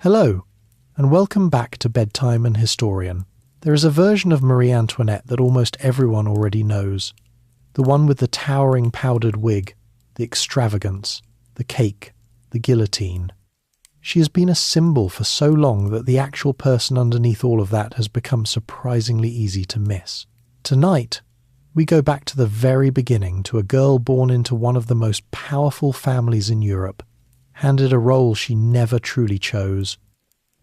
Hello, and welcome back to Bedtime and Historian. There is a version of Marie Antoinette that almost everyone already knows. The one with the towering powdered wig, the extravagance, the cake, the guillotine. She has been a symbol for so long that the actual person underneath all of that has become surprisingly easy to miss. Tonight, we go back to the very beginning, to a girl born into one of the most powerful families in Europe, handed a role she never truly chose,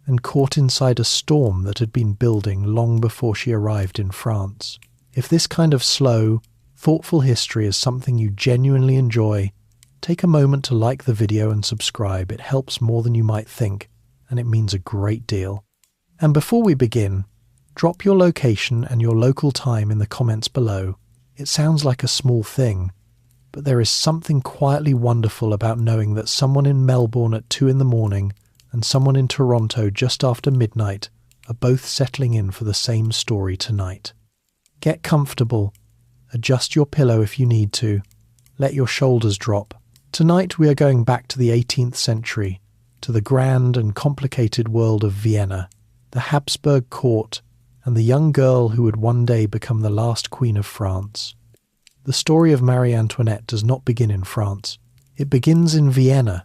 and caught inside a storm that had been building long before she arrived in France. If this kind of slow, thoughtful history is something you genuinely enjoy, take a moment to like the video and subscribe. It helps more than you might think, and it means a great deal. And before we begin, drop your location and your local time in the comments below. It sounds like a small thing, but there is something quietly wonderful about knowing that someone in Melbourne at 2 a.m. and someone in Toronto just after midnight are both settling in for the same story tonight. Get comfortable, adjust your pillow if you need to, let your shoulders drop. Tonight we are going back to the 18th century, to the grand and complicated world of Vienna, the Habsburg court, and the young girl who would one day become the last queen of France. The story of Marie Antoinette does not begin in France. It begins in Vienna,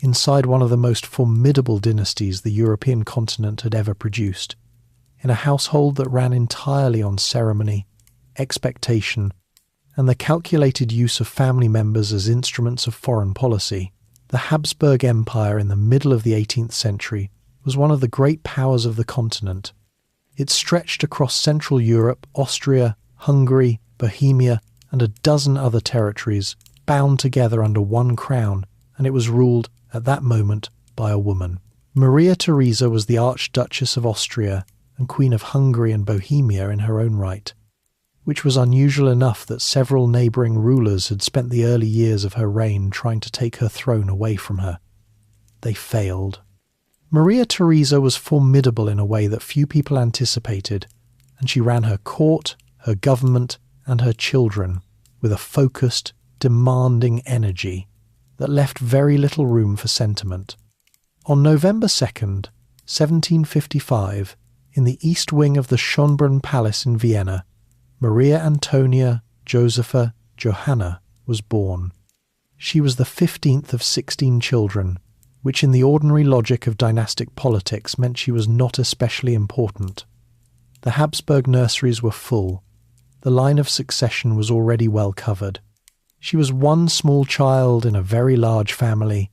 inside one of the most formidable dynasties the European continent had ever produced, in a household that ran entirely on ceremony, expectation, and the calculated use of family members as instruments of foreign policy. The Habsburg Empire in the middle of the 18th century was one of the great powers of the continent. It stretched across Central Europe, Austria, Hungary, Bohemia, and a dozen other territories, bound together under one crown, and it was ruled, at that moment, by a woman. Maria Theresa was the Archduchess of Austria and Queen of Hungary and Bohemia in her own right, which was unusual enough that several neighbouring rulers had spent the early years of her reign trying to take her throne away from her. They failed. Maria Theresa was formidable in a way that few people anticipated, and she ran her court, her government, and her children with a focused, demanding energy that left very little room for sentiment. On November 2nd, 1755, in the east wing of the Schönbrunn Palace in Vienna, Maria Antonia Josepha Johanna was born. She was the 15th of 16 children, which in the ordinary logic of dynastic politics meant she was not especially important. The Habsburg nurseries were full. The line of succession was already well covered. She was one small child in a very large family,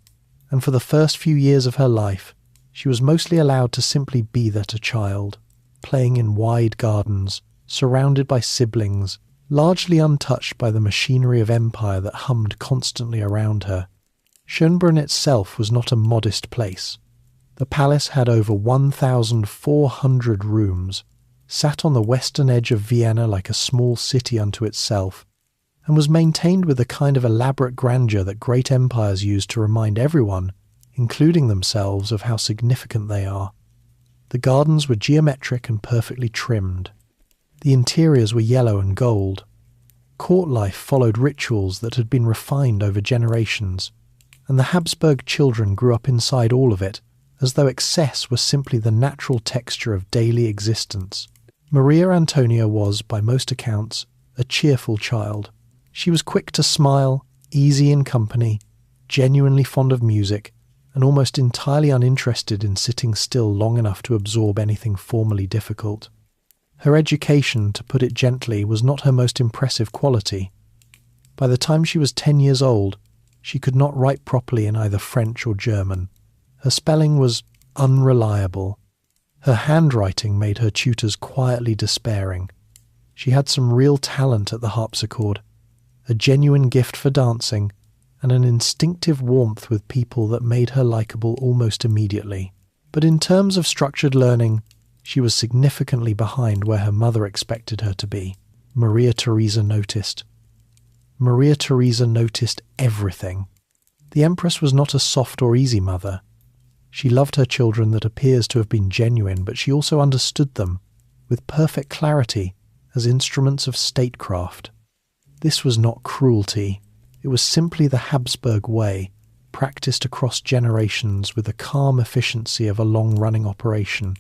and for the first few years of her life, she was mostly allowed to simply be that a child, playing in wide gardens, surrounded by siblings, largely untouched by the machinery of empire that hummed constantly around her. Schönbrunn itself was not a modest place. The palace had over 1,400 rooms, sat on the western edge of Vienna like a small city unto itself, and was maintained with the kind of elaborate grandeur that great empires use to remind everyone, including themselves, of how significant they are. The gardens were geometric and perfectly trimmed. The interiors were yellow and gold. Court life followed rituals that had been refined over generations, and the Habsburg children grew up inside all of it, as though excess was simply the natural texture of daily existence. Maria Antonia was, by most accounts, a cheerful child. She was quick to smile, easy in company, genuinely fond of music, and almost entirely uninterested in sitting still long enough to absorb anything formally difficult. Her education, to put it gently, was not her most impressive quality. By the time she was 10 years old, she could not write properly in either French or German. Her spelling was unreliable. Her handwriting made her tutors quietly despairing. She had some real talent at the harpsichord, a genuine gift for dancing, and an instinctive warmth with people that made her likeable almost immediately. But in terms of structured learning, she was significantly behind where her mother expected her to be. Maria Theresa noticed. Maria Theresa noticed everything. The Empress was not a soft or easy mother. She loved her children that appears to have been genuine, but she also understood them, with perfect clarity, as instruments of statecraft. This was not cruelty. It was simply the Habsburg way, practiced across generations with the calm efficiency of a long-running operation.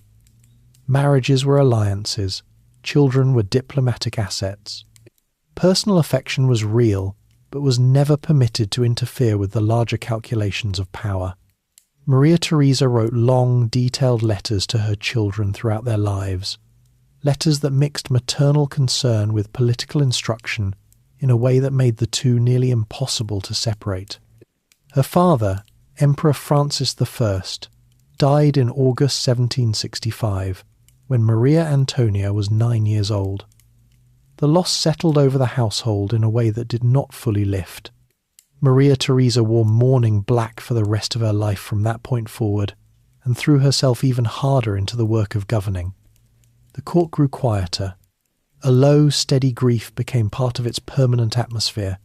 Marriages were alliances, children were diplomatic assets. Personal affection was real, but was never permitted to interfere with the larger calculations of power. Maria Theresa wrote long, detailed letters to her children throughout their lives, letters that mixed maternal concern with political instruction in a way that made the two nearly impossible to separate. Her father, Emperor Francis I, died in August 1765, when Maria Antonia was 9 years old. The loss settled over the household in a way that did not fully lift. Maria Theresa wore mourning black for the rest of her life from that point forward, and threw herself even harder into the work of governing. The court grew quieter. A low, steady grief became part of its permanent atmosphere,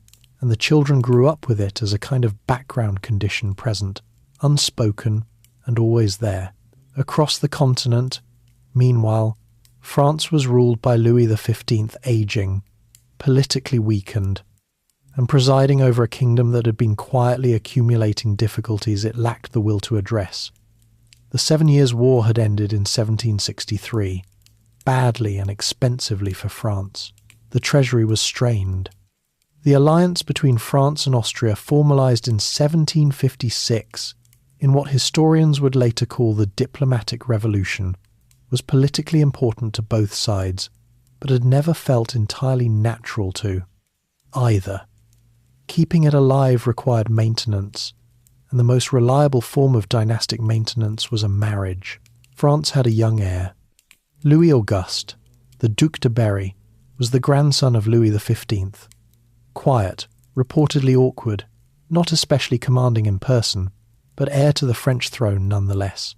and the children grew up with it as a kind of background condition present, unspoken and always there. Across the continent, meanwhile, France was ruled by Louis XV, aging, politically weakened, and presiding over a kingdom that had been quietly accumulating difficulties it lacked the will to address. The 7 Years' War had ended in 1763, badly and expensively for France. The treasury was strained. The alliance between France and Austria, formalised in 1756, in what historians would later call the Diplomatic Revolution, was politically important to both sides, but had never felt entirely natural to either. Keeping it alive required maintenance, and the most reliable form of dynastic maintenance was a marriage. France had a young heir. Louis Auguste, the Duc de Berry, was the grandson of Louis XV. Quiet, reportedly awkward, not especially commanding in person, but heir to the French throne nonetheless.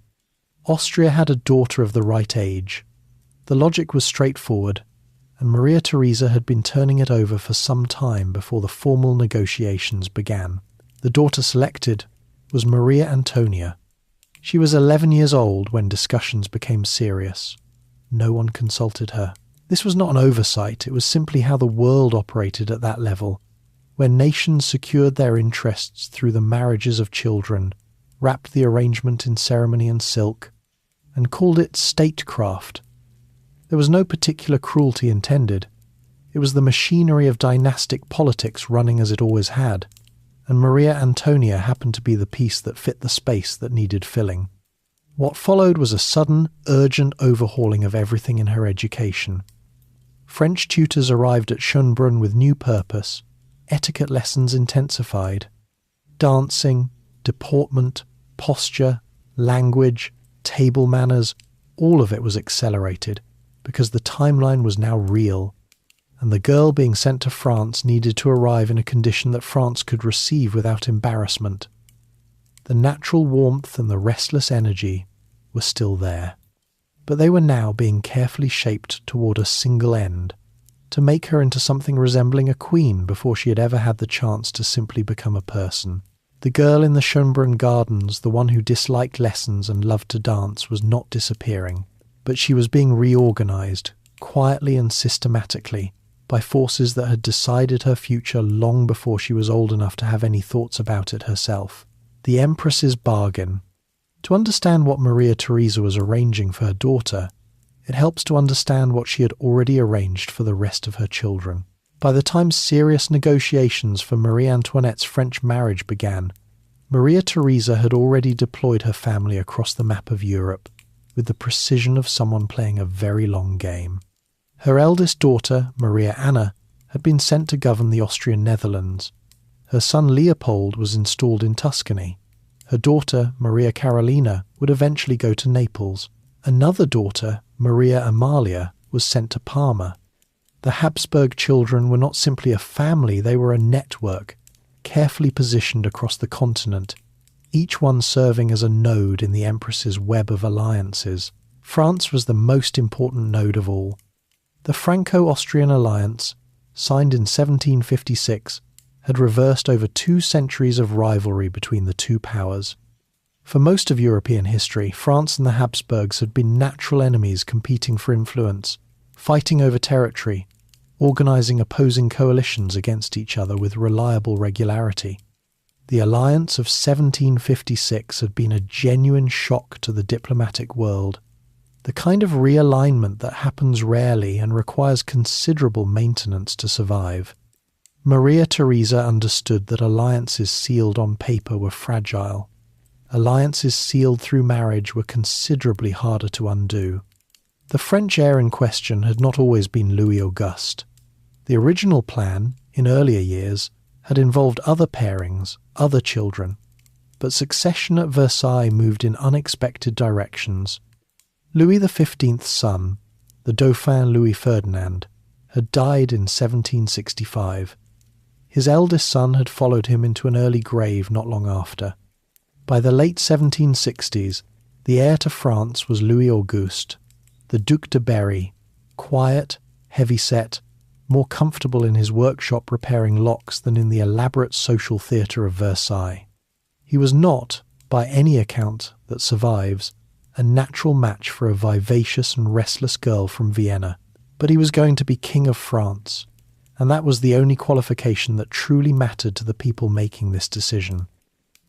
Austria had a daughter of the right age. The logic was straightforward, and Maria Theresa had been turning it over for some time before the formal negotiations began. The daughter selected was Maria Antonia. She was 11 years old when discussions became serious. No one consulted her. This was not an oversight, it was simply how the world operated at that level, where nations secured their interests through the marriages of children, wrapped the arrangement in ceremony and silk, and called it statecraft. There was no particular cruelty intended. It was the machinery of dynastic politics running as it always had, and Maria Antonia happened to be the piece that fit the space that needed filling. What followed was a sudden, urgent overhauling of everything in her education. French tutors arrived at Schönbrunn with new purpose, etiquette lessons intensified. Dancing, deportment, posture, language, table manners, all of it was accelerated, because the timeline was now real, and the girl being sent to France needed to arrive in a condition that France could receive without embarrassment. The natural warmth and the restless energy were still there, but they were now being carefully shaped toward a single end, to make her into something resembling a queen before she had ever had the chance to simply become a person. The girl in the Schönbrunn gardens, the one who disliked lessons and loved to dance, was not disappearing, but she was being reorganized, quietly and systematically, by forces that had decided her future long before she was old enough to have any thoughts about it herself. The Empress's bargain. To understand what Maria Theresa was arranging for her daughter, it helps to understand what she had already arranged for the rest of her children. By the time serious negotiations for Marie Antoinette's French marriage began, Maria Theresa had already deployed her family across the map of Europe with the precision of someone playing a very long game. Her eldest daughter, Maria Anna, had been sent to govern the Austrian Netherlands. Her son Leopold was installed in Tuscany. Her daughter, Maria Carolina, would eventually go to Naples. Another daughter, Maria Amalia, was sent to Parma. The Habsburg children were not simply a family, they were a network, carefully positioned across the continent, each one serving as a node in the Empress's web of alliances. France was the most important node of all. The Franco-Austrian alliance, signed in 1756, had reversed over 2 centuries of rivalry between the two powers. For most of European history, France and the Habsburgs had been natural enemies competing for influence, fighting over territory, organising opposing coalitions against each other with reliable regularity. The alliance of 1756 had been a genuine shock to the diplomatic world, the kind of realignment that happens rarely and requires considerable maintenance to survive. Maria Theresa understood that alliances sealed on paper were fragile. Alliances sealed through marriage were considerably harder to undo. The French heir in question had not always been Louis Auguste. The original plan, in earlier years, had involved other pairings, other children, but succession at Versailles moved in unexpected directions. Louis XV's son, the Dauphin Louis Ferdinand, had died in 1765. His eldest son had followed him into an early grave not long after. By the late 1760s, the heir to France was Louis Auguste, the Duc de Berry, quiet, heavy-set, more comfortable in his workshop repairing locks than in the elaborate social theatre of Versailles. He was not, by any account that survives, a natural match for a vivacious and restless girl from Vienna, but he was going to be King of France, and that was the only qualification that truly mattered to the people making this decision.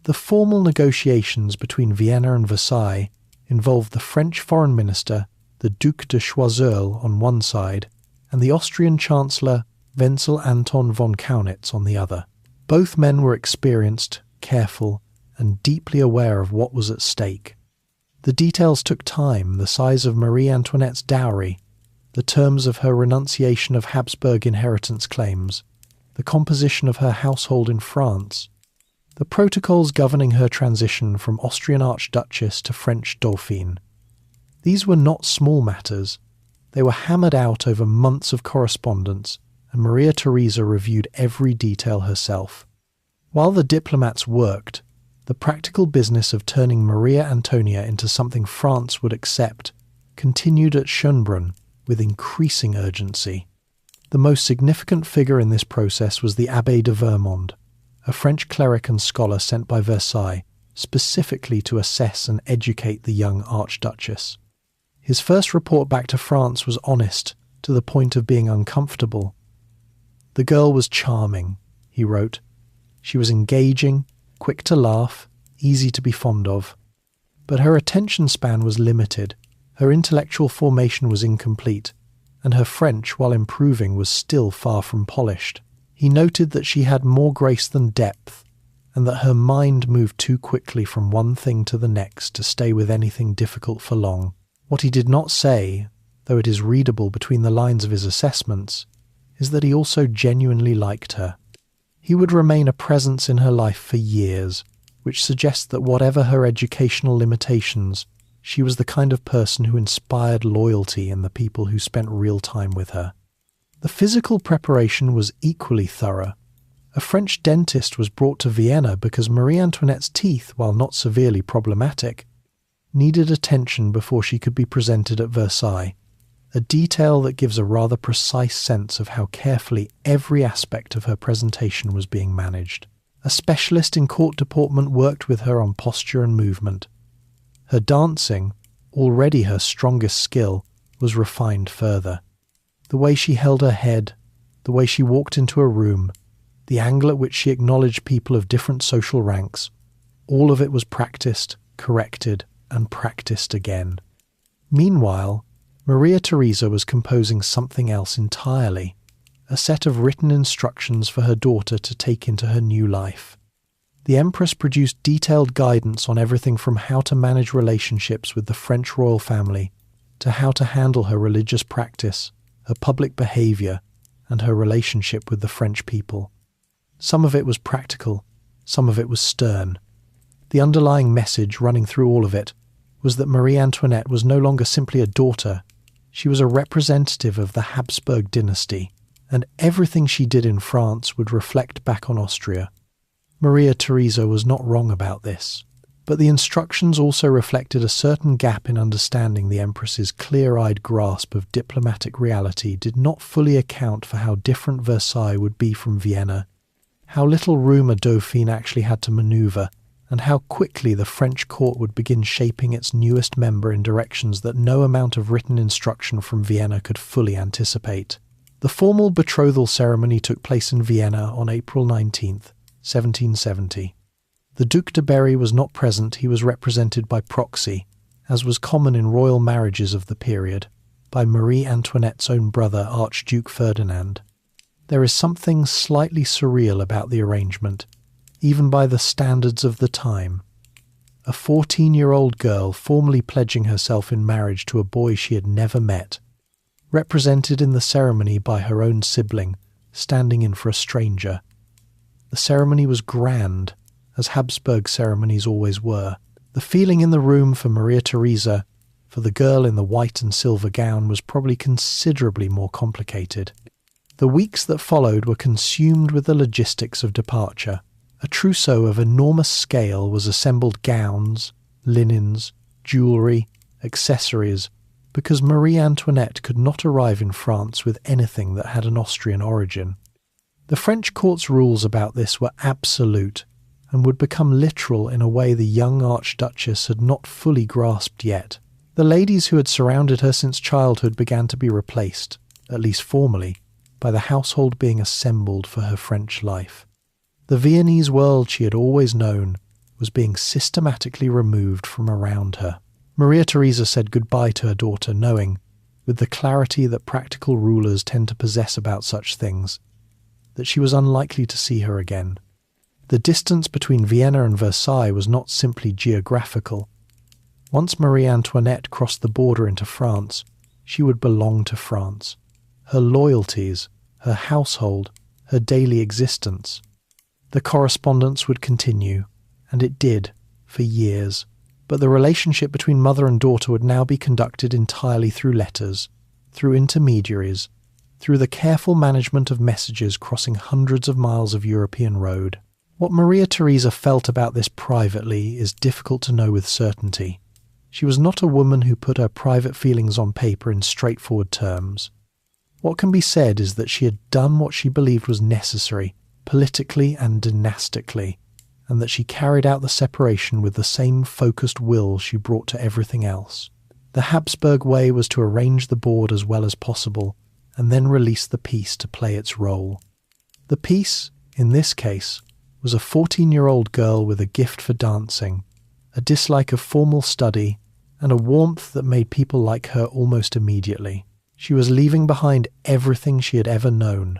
The formal negotiations between Vienna and Versailles involved the French foreign minister, the Duc de Choiseul, on one side, and the Austrian Chancellor Wenzel Anton von Kaunitz on the other. Both men were experienced, careful, and deeply aware of what was at stake. The details took time: the size of Marie Antoinette's dowry, the terms of her renunciation of Habsburg inheritance claims, the composition of her household in France, the protocols governing her transition from Austrian Archduchess to French Dauphine. These were not small matters. They were hammered out over months of correspondence, and Maria Theresa reviewed every detail herself. While the diplomats worked, the practical business of turning Maria Antonia into something France would accept continued at Schönbrunn with increasing urgency. The most significant figure in this process was the Abbé de Vermond, a French cleric and scholar sent by Versailles specifically to assess and educate the young Archduchess. His first report back to France was honest, to the point of being uncomfortable. "The girl was charming," he wrote. "She was engaging, quick to laugh, easy to be fond of. But her attention span was limited, her intellectual formation was incomplete, and her French, while improving, was still far from polished." He noted that she had more grace than depth, and that her mind moved too quickly from one thing to the next to stay with anything difficult for long. What he did not say, though it is readable between the lines of his assessments, is that he also genuinely liked her. He would remain a presence in her life for years, which suggests that whatever her educational limitations, she was the kind of person who inspired loyalty in the people who spent real time with her. The physical preparation was equally thorough. A French dentist was brought to Vienna because Marie Antoinette's teeth, while not severely problematic, needed attention before she could be presented at Versailles, a detail that gives a rather precise sense of how carefully every aspect of her presentation was being managed. A specialist in court deportment worked with her on posture and movement. Her dancing, already her strongest skill, was refined further. The way she held her head, the way she walked into a room, the angle at which she acknowledged people of different social ranks, all of it was practiced, corrected, and practiced again. Meanwhile, Maria Theresa was composing something else entirely, a set of written instructions for her daughter to take into her new life. The Empress produced detailed guidance on everything from how to manage relationships with the French royal family to how to handle her religious practice, her public behaviour, and her relationship with the French people. Some of it was practical, some of it was stern. The underlying message running through all of it was that Marie Antoinette was no longer simply a daughter, she was a representative of the Habsburg dynasty, and everything she did in France would reflect back on Austria. Maria Theresa was not wrong about this, but the instructions also reflected a certain gap in understanding. The Empress's clear-eyed grasp of diplomatic reality did not fully account for how different Versailles would be from Vienna, how little room a Dauphine actually had to manoeuvre, and how quickly the French court would begin shaping its newest member in directions that no amount of written instruction from Vienna could fully anticipate. The formal betrothal ceremony took place in Vienna on April 19th, 1770. The Duc de Berry was not present. He was represented by proxy, as was common in royal marriages of the period, by Marie Antoinette's own brother, Archduke Ferdinand. There is something slightly surreal about the arrangement, even by the standards of the time. A 14-year-old girl formally pledging herself in marriage to a boy she had never met, represented in the ceremony by her own sibling, standing in for a stranger. The ceremony was grand, as Habsburg ceremonies always were. The feeling in the room for Maria Theresa, for the girl in the white and silver gown, was probably considerably more complicated. The weeks that followed were consumed with the logistics of departure. A trousseau of enormous scale was assembled: gowns, linens, jewellery, accessories, because Marie Antoinette could not arrive in France with anything that had an Austrian origin. The French court's rules about this were absolute, and would become literal in a way the young Archduchess had not fully grasped yet. The ladies who had surrounded her since childhood began to be replaced, at least formally, by the household being assembled for her French life. The Viennese world she had always known was being systematically removed from around her. Maria Theresa said goodbye to her daughter, knowing, with the clarity that practical rulers tend to possess about such things, that she was unlikely to see her again. The distance between Vienna and Versailles was not simply geographical. Once Marie Antoinette crossed the border into France, she would belong to France. Her loyalties, her household, her daily existence. The correspondence would continue, and it did, for years. But the relationship between mother and daughter would now be conducted entirely through letters, through intermediaries, through the careful management of messages crossing hundreds of miles of European road. What Maria Theresa felt about this privately is difficult to know with certainty. She was not a woman who put her private feelings on paper in straightforward terms. What can be said is that she had done what she believed was necessary, politically and dynastically, and that she carried out the separation with the same focused will she brought to everything else. The Habsburg way was to arrange the board as well as possible, and then release the piece to play its role. The piece, in this case, was a 14-year-old girl with a gift for dancing, a dislike of formal study, and a warmth that made people like her almost immediately. She was leaving behind everything she had ever known,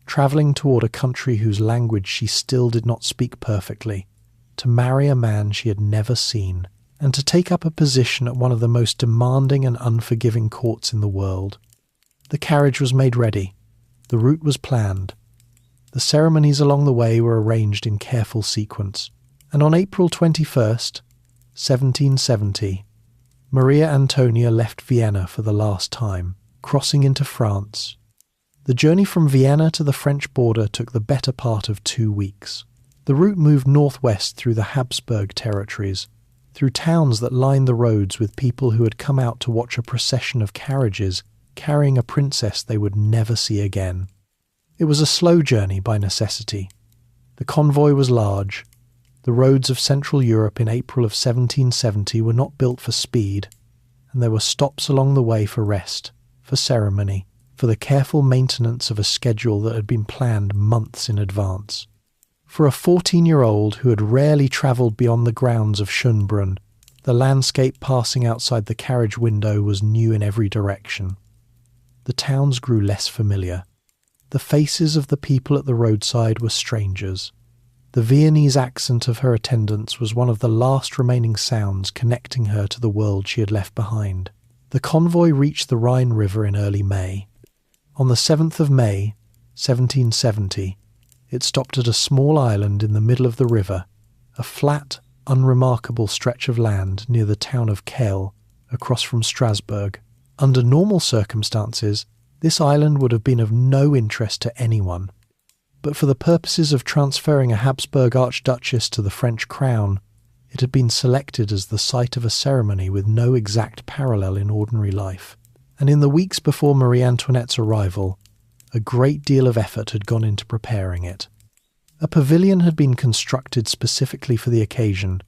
travelling toward a country whose language she still did not speak perfectly, to marry a man she had never seen, and to take up a position at one of the most demanding and unforgiving courts in the world. The carriage was made ready. The route was planned. The ceremonies along the way were arranged in careful sequence, and on April 21st, 1770, Maria Antonia left Vienna for the last time, crossing into France. The journey from Vienna to the French border took the better part of 2 weeks. The route moved northwest through the Habsburg territories, through towns that lined the roads with people who had come out to watch a procession of carriages carrying a princess they would never see again. It was a slow journey by necessity. The convoy was large. The roads of Central Europe in April of 1770 were not built for speed, and there were stops along the way for rest, for ceremony, for the careful maintenance of a schedule that had been planned months in advance. For a 14-year-old who had rarely travelled beyond the grounds of Schönbrunn, the landscape passing outside the carriage window was new in every direction. The towns grew less familiar. The faces of the people at the roadside were strangers. The Viennese accent of her attendants was one of the last remaining sounds connecting her to the world she had left behind. The convoy reached the Rhine River in early May. On the 7th of May, 1770, it stopped at a small island in the middle of the river, a flat, unremarkable stretch of land near the town of Kehl, across from Strasbourg. Under normal circumstances, this island would have been of no interest to anyone, but for the purposes of transferring a Habsburg archduchess to the French crown, it had been selected as the site of a ceremony with no exact parallel in ordinary life. And in the weeks before Marie Antoinette's arrival, a great deal of effort had gone into preparing it. A pavilion had been constructed specifically for the occasion,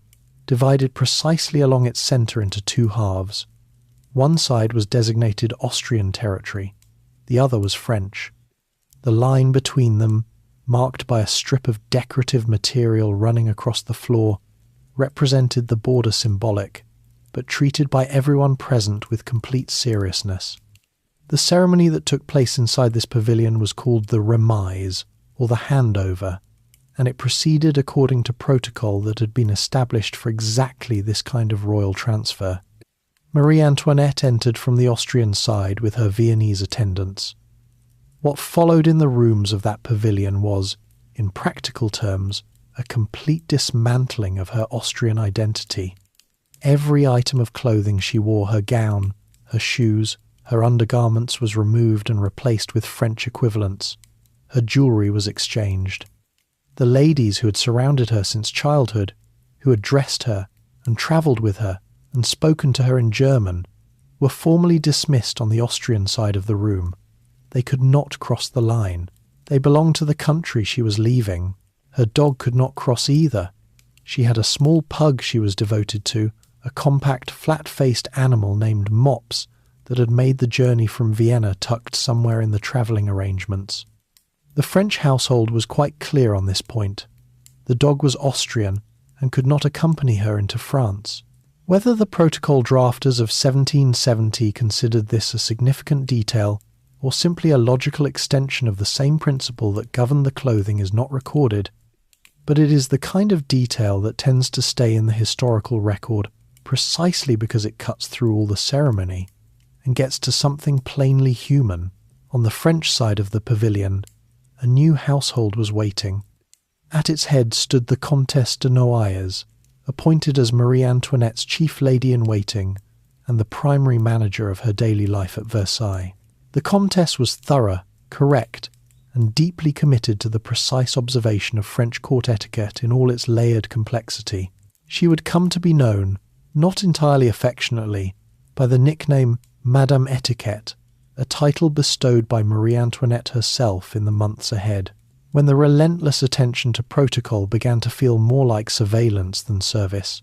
divided precisely along its centre into 2 halves. One side was designated Austrian territory, the other was French. The line between them marked by a strip of decorative material running across the floor, represented the border symbolic, but treated by everyone present with complete seriousness. The ceremony that took place inside this pavilion was called the remise, or the handover, and it proceeded according to protocol that had been established for exactly this kind of royal transfer. Marie Antoinette entered from the Austrian side with her Viennese attendants. What followed in the rooms of that pavilion was, in practical terms, a complete dismantling of her Austrian identity. Every item of clothing she wore, her gown, her shoes, her undergarments, was removed and replaced with French equivalents. Her jewellery was exchanged. The ladies who had surrounded her since childhood, who had dressed her and travelled with her and spoken to her in German, were formally dismissed on the Austrian side of the room. They could not cross the line. They belonged to the country she was leaving. Her dog could not cross either. She had a small pug she was devoted to, a compact, flat-faced animal named Mops that had made the journey from Vienna tucked somewhere in the travelling arrangements. The French household was quite clear on this point. The dog was Austrian and could not accompany her into France. Whether the protocol drafters of 1770 considered this a significant detail or simply a logical extension of the same principle that governed the clothing is not recorded, but it is the kind of detail that tends to stay in the historical record precisely because it cuts through all the ceremony and gets to something plainly human. On the French side of the pavilion, a new household was waiting. At its head stood the Comtesse de Noailles, appointed as Marie Antoinette's chief lady-in-waiting and the primary manager of her daily life at Versailles. The Comtesse was thorough, correct, and deeply committed to the precise observation of French court etiquette in all its layered complexity. She would come to be known, not entirely affectionately, by the nickname Madame Etiquette, a title bestowed by Marie Antoinette herself in the months ahead, when the relentless attention to protocol began to feel more like surveillance than service.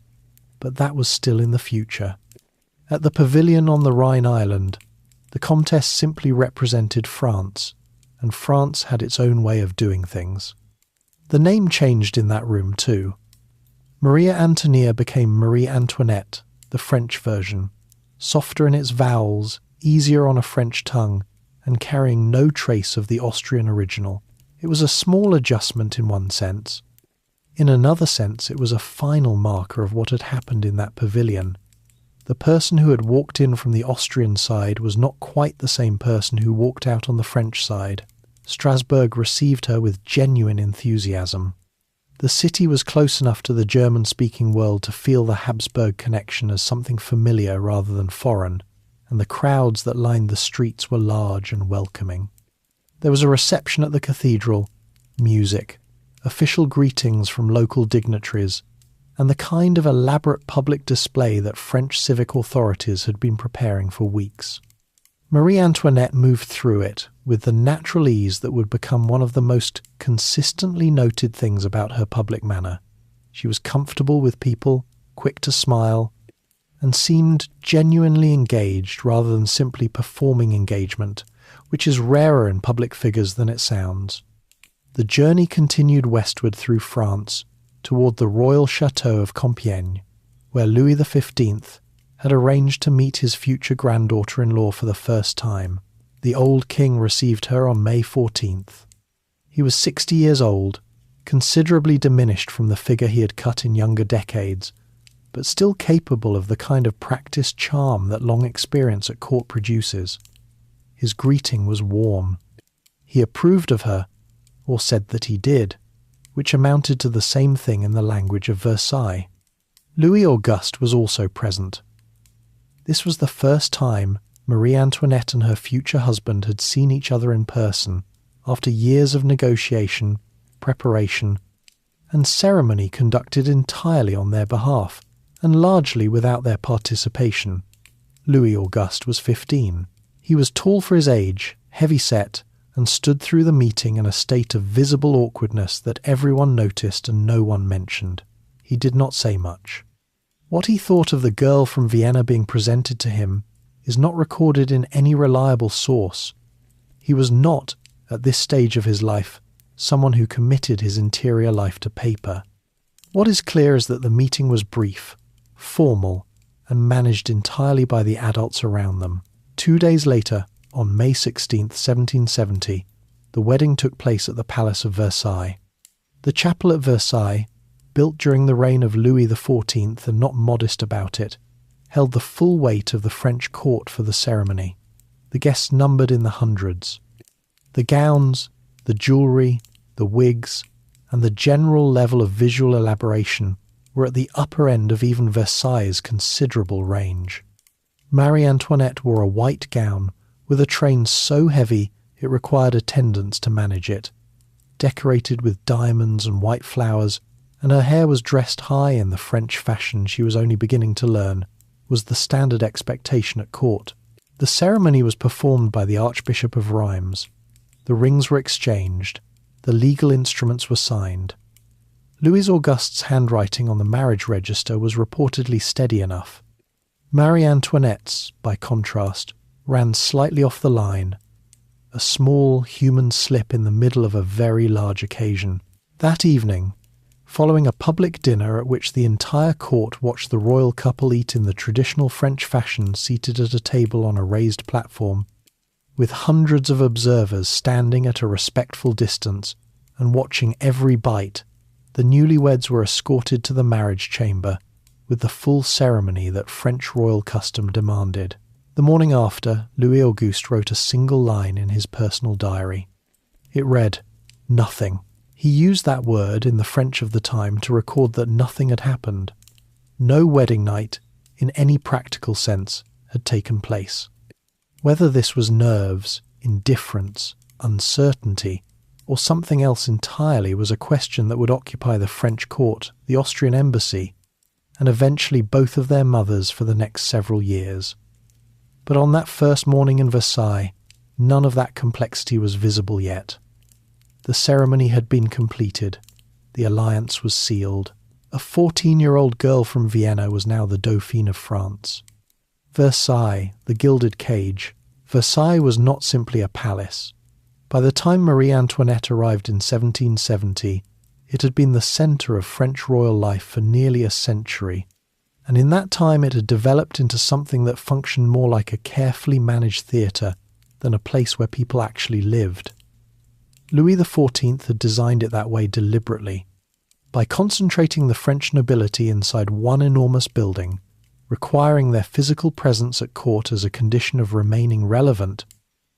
But that was still in the future. At the pavilion on the Rhine island, the Comtesse simply represented France, and France had its own way of doing things. The name changed in that room too. Maria Antonia became Marie Antoinette, the French version, softer in its vowels, easier on a French tongue, and carrying no trace of the Austrian original. It was a small adjustment in one sense. In another sense, it was a final marker of what had happened in that pavilion. The person who had walked in from the Austrian side was not quite the same person who walked out on the French side. Strasbourg received her with genuine enthusiasm. The city was close enough to the German-speaking world to feel the Habsburg connection as something familiar rather than foreign, and the crowds that lined the streets were large and welcoming. There was a reception at the cathedral, music, official greetings from local dignitaries, and the kind of elaborate public display that French civic authorities had been preparing for weeks. Marie Antoinette moved through it with the natural ease that would become one of the most consistently noted things about her public manner. She was comfortable with people, quick to smile, and seemed genuinely engaged rather than simply performing engagement, which is rarer in public figures than it sounds. The journey continued westward through France, toward the royal chateau of Compiègne, where Louis XV had arranged to meet his future granddaughter-in-law for the first time. The old king received her on May 14th. He was 60 years old, considerably diminished from the figure he had cut in younger decades, but still capable of the kind of practiced charm that long experience at court produces. His greeting was warm. He approved of her, or said that he did, which amounted to the same thing in the language of Versailles. Louis Auguste was also present. This was the first time Marie Antoinette and her future husband had seen each other in person after years of negotiation, preparation, and ceremony conducted entirely on their behalf, and largely without their participation. Louis Auguste was 15. He was tall for his age, heavy-set, and stood through the meeting in a state of visible awkwardness that everyone noticed and no one mentioned. He did not say much. What he thought of the girl from Vienna being presented to him is not recorded in any reliable source. He was not, at this stage of his life, someone who committed his interior life to paper. What is clear is that the meeting was brief, formal, and managed entirely by the adults around them. 2 days later, on May 16, 1770, the wedding took place at the Palace of Versailles. The chapel at Versailles, built during the reign of Louis XIV and not modest about it, held the full weight of the French court for the ceremony. The guests numbered in the hundreds. The gowns, the jewellery, the wigs, and the general level of visual elaboration were at the upper end of even Versailles' considerable range. Marie Antoinette wore a white gown with a train so heavy it required attendants to manage it, decorated with diamonds and white flowers, and her hair was dressed high in the French fashion she was only beginning to learn, was the standard expectation at court. The ceremony was performed by the Archbishop of Reims. The rings were exchanged. The legal instruments were signed. Louis Auguste's handwriting on the marriage register was reportedly steady enough. Marie Antoinette's, by contrast, ran slightly off the line, a small human slip in the middle of a very large occasion. That evening, following a public dinner at which the entire court watched the royal couple eat in the traditional French fashion seated at a table on a raised platform, with hundreds of observers standing at a respectful distance and watching every bite, the newlyweds were escorted to the marriage chamber with the full ceremony that French royal custom demanded. The morning after, Louis Auguste wrote a single line in his personal diary. It read, "Nothing." He used that word in the French of the time to record that nothing had happened. No wedding night, in any practical sense, had taken place. Whether this was nerves, indifference, uncertainty, or something else entirely was a question that would occupy the French court, the Austrian embassy, and eventually both of their mothers for the next several years. But on that first morning in Versailles, none of that complexity was visible yet. The ceremony had been completed. The alliance was sealed. A 14-year-old girl from Vienna was now the Dauphine of France. Versailles, the gilded cage. Versailles was not simply a palace. By the time Marie Antoinette arrived in 1770, it had been the centre of French royal life for nearly a century, and in that time it had developed into something that functioned more like a carefully managed theatre than a place where people actually lived. Louis XIV had designed it that way deliberately. By concentrating the French nobility inside one enormous building, requiring their physical presence at court as a condition of remaining relevant,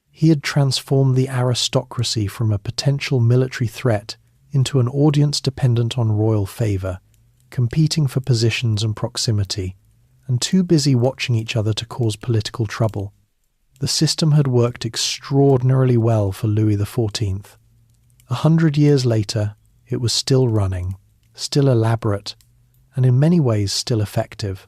he had transformed the aristocracy from a potential military threat into an audience dependent on royal favour, competing for positions and proximity, and too busy watching each other to cause political trouble. The system had worked extraordinarily well for Louis XIV. 100 years later, it was still running, still elaborate, and in many ways still effective.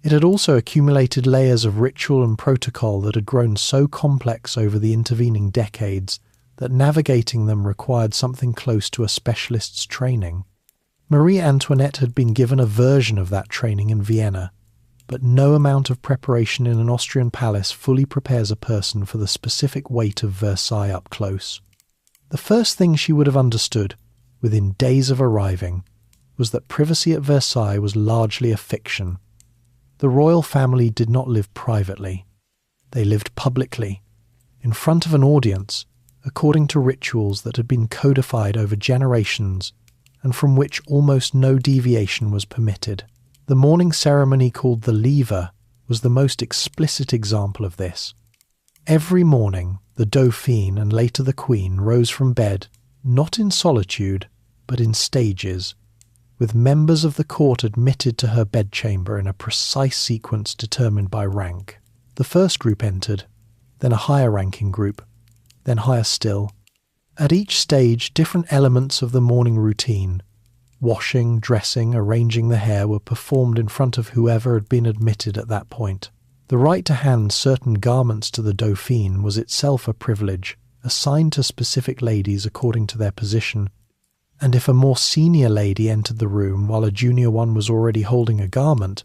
It had also accumulated layers of ritual and protocol that had grown so complex over the intervening decades that navigating them required something close to a specialist's training. Marie Antoinette had been given a version of that training in Vienna, but no amount of preparation in an Austrian palace fully prepares a person for the specific weight of Versailles up close. The first thing she would have understood, within days of arriving, was that privacy at Versailles was largely a fiction. The royal family did not live privately. They lived publicly, in front of an audience, according to rituals that had been codified over generations and from which almost no deviation was permitted. The morning ceremony called the lever was the most explicit example of this. Every morning, the Dauphine and later the Queen rose from bed, not in solitude, but in stages, with members of the court admitted to her bedchamber in a precise sequence determined by rank. The first group entered, then a higher-ranking group, then higher still. At each stage, different elements of the morning routine, washing, dressing, arranging the hair, were performed in front of whoever had been admitted at that point. The right to hand certain garments to the Dauphine was itself a privilege, assigned to specific ladies according to their position, and if a more senior lady entered the room while a junior one was already holding a garment,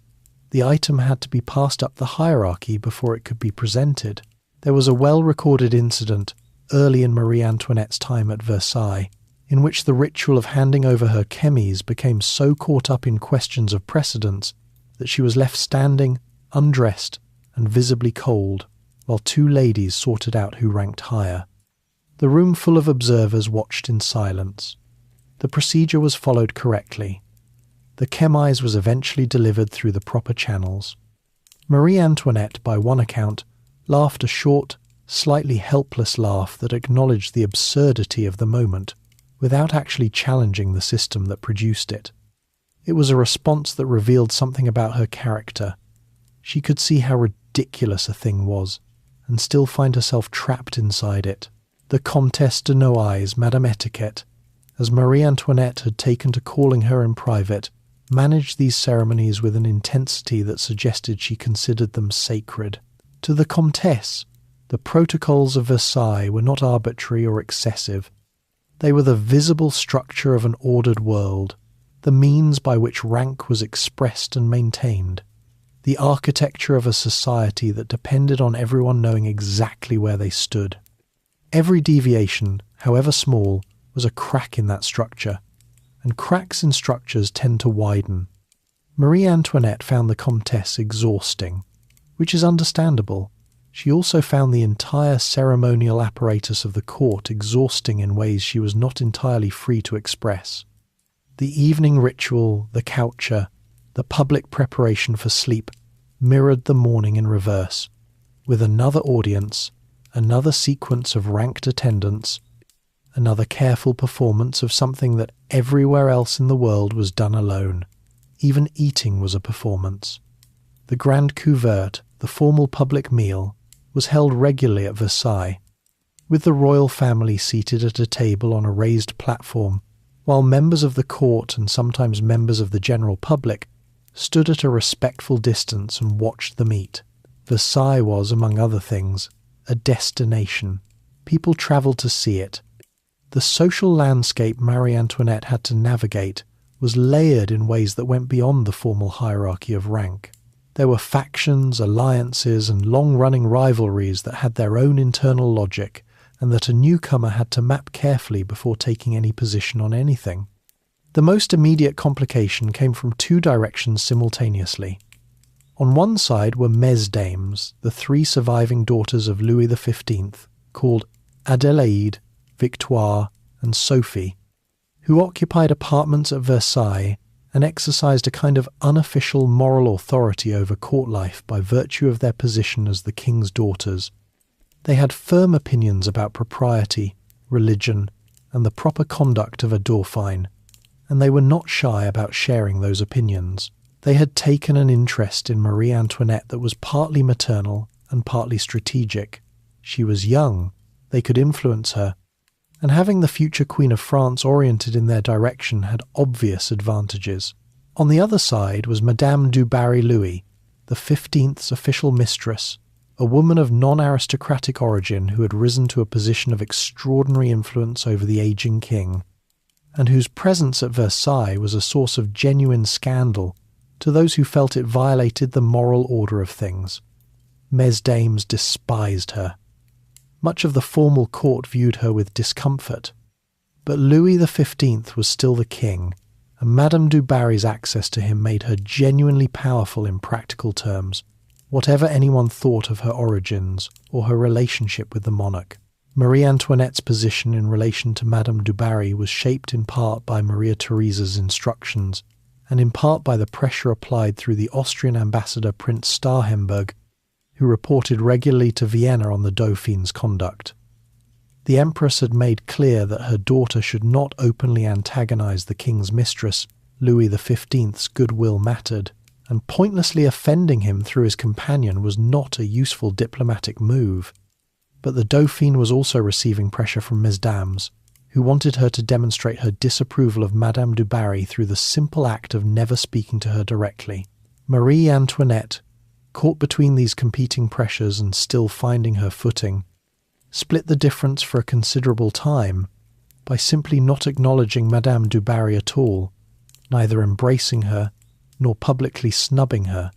the item had to be passed up the hierarchy before it could be presented. There was a well-recorded incident early in Marie Antoinette's time at Versailles, in which the ritual of handing over her chemies became so caught up in questions of precedence that she was left standing, undressed, and visibly cold, while two ladies sorted out who ranked higher. The room full of observers watched in silence. The procedure was followed correctly. The chemise was eventually delivered through the proper channels. Marie Antoinette, by one account, laughed a short, slightly helpless laugh that acknowledged the absurdity of the moment, without actually challenging the system that produced it. It was a response that revealed something about her character. She could see how ridiculous a thing was, and still find herself trapped inside it. The Comtesse de Noailles, Madame Etiquette, as Marie Antoinette had taken to calling her in private, managed these ceremonies with an intensity that suggested she considered them sacred. To the Comtesse, the protocols of Versailles were not arbitrary or excessive. They were the visible structure of an ordered world, the means by which rank was expressed and maintained, the architecture of a society that depended on everyone knowing exactly where they stood. Every deviation, however small, was a crack in that structure, and cracks in structures tend to widen. Marie Antoinette found the Comtesse exhausting, which is understandable. She also found the entire ceremonial apparatus of the court exhausting in ways she was not entirely free to express. The evening ritual, the coucher, the public preparation for sleep mirrored the morning in reverse, with another audience, another sequence of ranked attendance, another careful performance of something that everywhere else in the world was done alone. Even eating was a performance. The grand couvert, the formal public meal, was held regularly at Versailles, with the royal family seated at a table on a raised platform, while members of the court and sometimes members of the general public stood at a respectful distance and watched the meat. Versailles was, among other things, a destination. People travelled to see it. The social landscape Marie Antoinette had to navigate was layered in ways that went beyond the formal hierarchy of rank. There were factions, alliances, and long-running rivalries that had their own internal logic, and that a newcomer had to map carefully before taking any position on anything. The most immediate complication came from two directions simultaneously. On one side were mesdames, the three surviving daughters of Louis XV, called Adélaïde, Victoire, and Sophie, who occupied apartments at Versailles and exercised a kind of unofficial moral authority over court life by virtue of their position as the king's daughters. They had firm opinions about propriety, religion, and the proper conduct of a dauphin, and they were not shy about sharing those opinions. They had taken an interest in Marie Antoinette that was partly maternal and partly strategic. She was young, they could influence her, and having the future Queen of France oriented in their direction had obvious advantages. On the other side was Madame du Barry-Louis, the 15th's official mistress, a woman of non-aristocratic origin who had risen to a position of extraordinary influence over the aging king, and whose presence at Versailles was a source of genuine scandal to those who felt it violated the moral order of things. Mesdames despised her. Much of the formal court viewed her with discomfort. But Louis XV was still the king, and Madame du Barry's access to him made her genuinely powerful in practical terms, whatever anyone thought of her origins or her relationship with the monarch. Marie Antoinette's position in relation to Madame du Barry was shaped in part by Maria Theresa's instructions, and in part by the pressure applied through the Austrian ambassador Prince Starhemberg, who reported regularly to Vienna on the Dauphin's conduct. The Empress had made clear that her daughter should not openly antagonize the king's mistress. Louis XV's goodwill mattered, and pointlessly offending him through his companion was not a useful diplomatic move. But the Dauphin was also receiving pressure from mesdames, who wanted her to demonstrate her disapproval of Madame du Barry through the simple act of never speaking to her directly. Marie Antoinette, caught between these competing pressures and still finding her footing, split the difference for a considerable time by simply not acknowledging Madame du Barry at all, neither embracing her nor publicly snubbing her,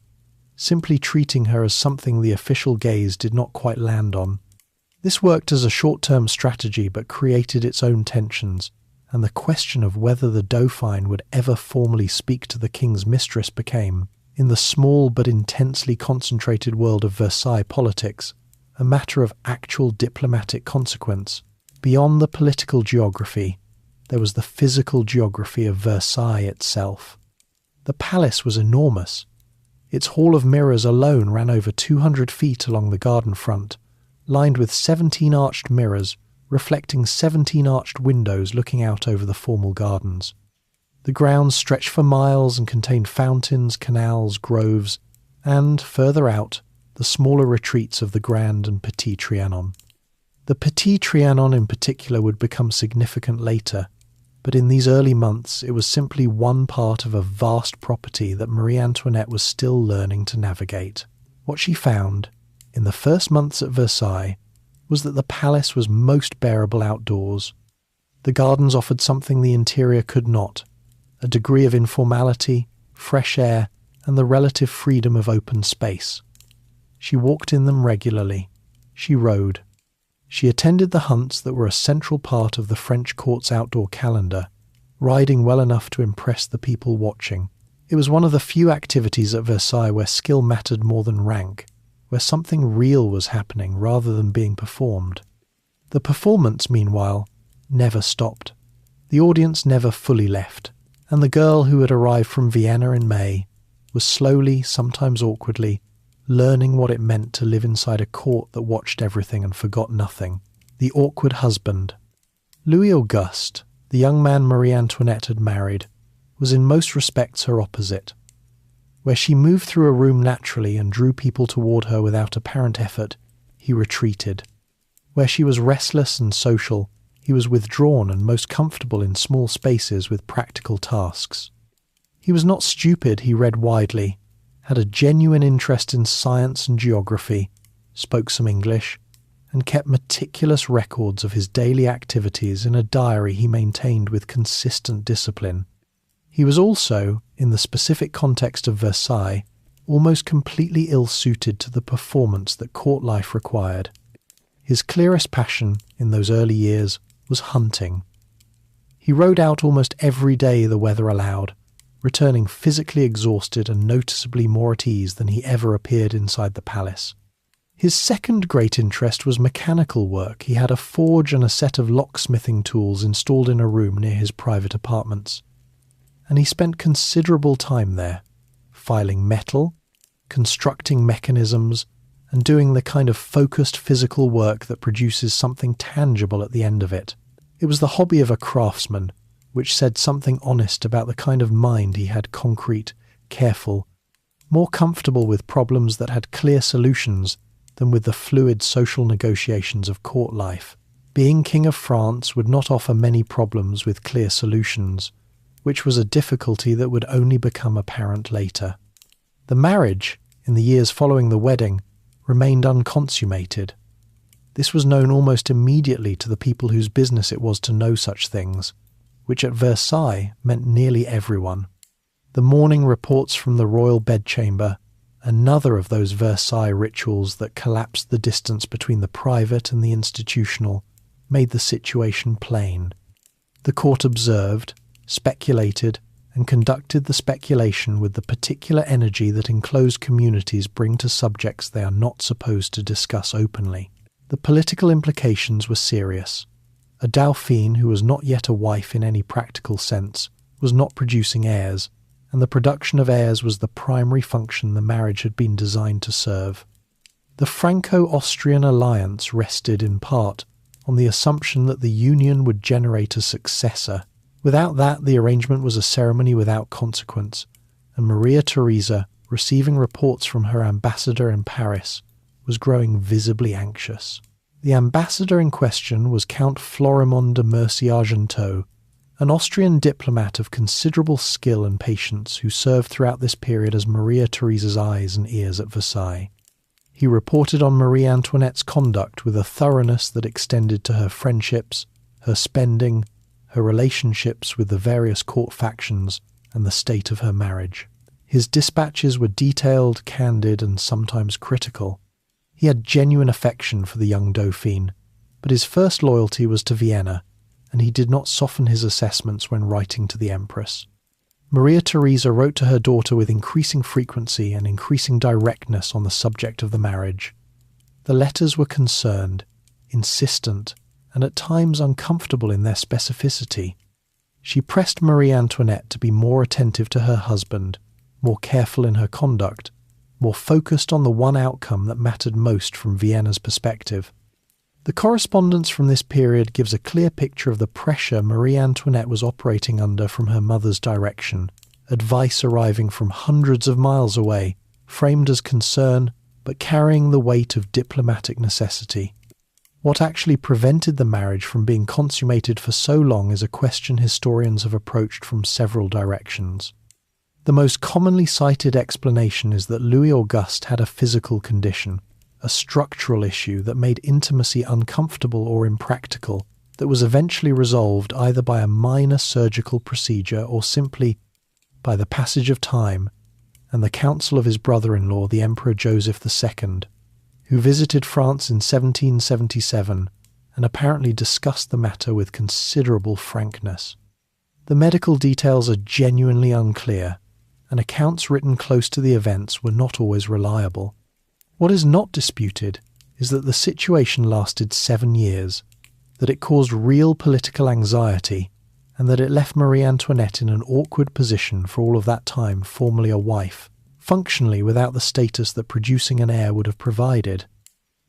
simply treating her as something the official gaze did not quite land on. This worked as a short-term strategy but created its own tensions, and the question of whether the Dauphin would ever formally speak to the king's mistress became, in the small but intensely concentrated world of Versailles politics, a matter of actual diplomatic consequence. Beyond the political geography, there was the physical geography of Versailles itself. The palace was enormous. Its hall of mirrors alone ran over 200 feet along the garden front, lined with 17 arched mirrors reflecting 17 arched windows looking out over the formal gardens. The grounds stretched for miles and contained fountains, canals, groves, and, further out, the smaller retreats of the Grand and Petit Trianon. The Petit Trianon in particular would become significant later, but in these early months it was simply one part of a vast property that Marie Antoinette was still learning to navigate. What she found, in the first months at Versailles, was that the palace was most bearable outdoors. The gardens offered something the interior could not, a degree of informality, fresh air, and the relative freedom of open space. She walked in them regularly. She rode. She attended the hunts that were a central part of the French court's outdoor calendar, riding well enough to impress the people watching. It was one of the few activities at Versailles where skill mattered more than rank, where something real was happening rather than being performed. The performance, meanwhile, never stopped. The audience never fully left, and the girl who had arrived from Vienna in May was slowly, sometimes awkwardly, learning what it meant to live inside a court that watched everything and forgot nothing. The awkward husband. Louis Auguste, the young man Marie Antoinette had married, was in most respects her opposite. Where she moved through a room naturally and drew people toward her without apparent effort, he retreated. Where she was restless and social, he was withdrawn and most comfortable in small spaces with practical tasks. He was not stupid, he read widely, had a genuine interest in science and geography, spoke some English, and kept meticulous records of his daily activities in a diary he maintained with consistent discipline. He was also, in the specific context of Versailles, almost completely ill-suited to the performance that court life required. His clearest passion, in those early years, was hunting. He rode out almost every day the weather allowed, returning physically exhausted and noticeably more at ease than he ever appeared inside the palace. His second great interest was mechanical work. He had a forge and a set of locksmithing tools installed in a room near his private apartments, and he spent considerable time there, filing metal, constructing mechanisms, and doing the kind of focused physical work that produces something tangible at the end of it. It was the hobby of a craftsman, which said something honest about the kind of mind he had: concrete, careful, more comfortable with problems that had clear solutions than with the fluid social negotiations of court life. Being King of France would not offer many problems with clear solutions, which was a difficulty that would only become apparent later. The marriage, in the years following the wedding, remained unconsummated. This was known almost immediately to the people whose business it was to know such things, which at Versailles meant nearly everyone. The morning reports from the royal bedchamber, another of those Versailles rituals that collapsed the distance between the private and the institutional, made the situation plain. The court observed, speculated, and conducted the speculation with the particular energy that enclosed communities bring to subjects they are not supposed to discuss openly. The political implications were serious. A Dauphine who was not yet a wife in any practical sense was not producing heirs, and the production of heirs was the primary function the marriage had been designed to serve. The Franco-Austrian alliance rested in part on the assumption that the union would generate a successor. Without that, the arrangement was a ceremony without consequence, and Maria Theresa, receiving reports from her ambassador in Paris, was growing visibly anxious. The ambassador in question was Count Florimond de Mercy-Argenteau, an Austrian diplomat of considerable skill and patience who served throughout this period as Maria Theresa's eyes and ears at Versailles. He reported on Marie Antoinette's conduct with a thoroughness that extended to her friendships, her spending, her relationships with the various court factions, and the state of her marriage. His dispatches were detailed, candid, and sometimes critical. He had genuine affection for the young Dauphine, but his first loyalty was to Vienna, and he did not soften his assessments when writing to the Empress. Maria Theresa wrote to her daughter with increasing frequency and increasing directness on the subject of the marriage. The letters were concerned, insistent, and at times uncomfortable in their specificity. She pressed Marie Antoinette to be more attentive to her husband, more careful in her conduct, more focused on the one outcome that mattered most from Vienna's perspective. The correspondence from this period gives a clear picture of the pressure Marie Antoinette was operating under from her mother's direction, advice arriving from hundreds of miles away, framed as concern, but carrying the weight of diplomatic necessity. What actually prevented the marriage from being consummated for so long is a question historians have approached from several directions. The most commonly cited explanation is that Louis Auguste had a physical condition, a structural issue that made intimacy uncomfortable or impractical, that was eventually resolved either by a minor surgical procedure or simply by the passage of time and the counsel of his brother-in-law, the Emperor Joseph II, who visited France in 1777 and apparently discussed the matter with considerable frankness. The medical details are genuinely unclear, and accounts written close to the events were not always reliable. What is not disputed is that the situation lasted 7 years, that it caused real political anxiety, and that it left Marie Antoinette in an awkward position for all of that time, formerly a wife, functionally without the status that producing an heir would have provided.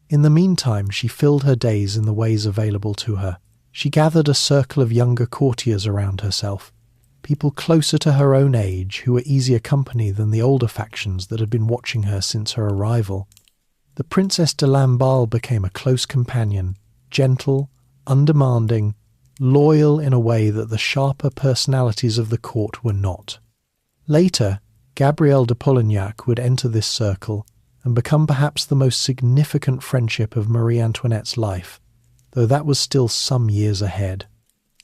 In the meantime, she filled her days in the ways available to her. She gathered a circle of younger courtiers around herself, people closer to her own age who were easier company than the older factions that had been watching her since her arrival. The Princess de Lamballe became a close companion, gentle, undemanding, loyal in a way that the sharper personalities of the court were not. Later, Gabrielle de Polignac would enter this circle and become perhaps the most significant friendship of Marie Antoinette's life, though that was still some years ahead.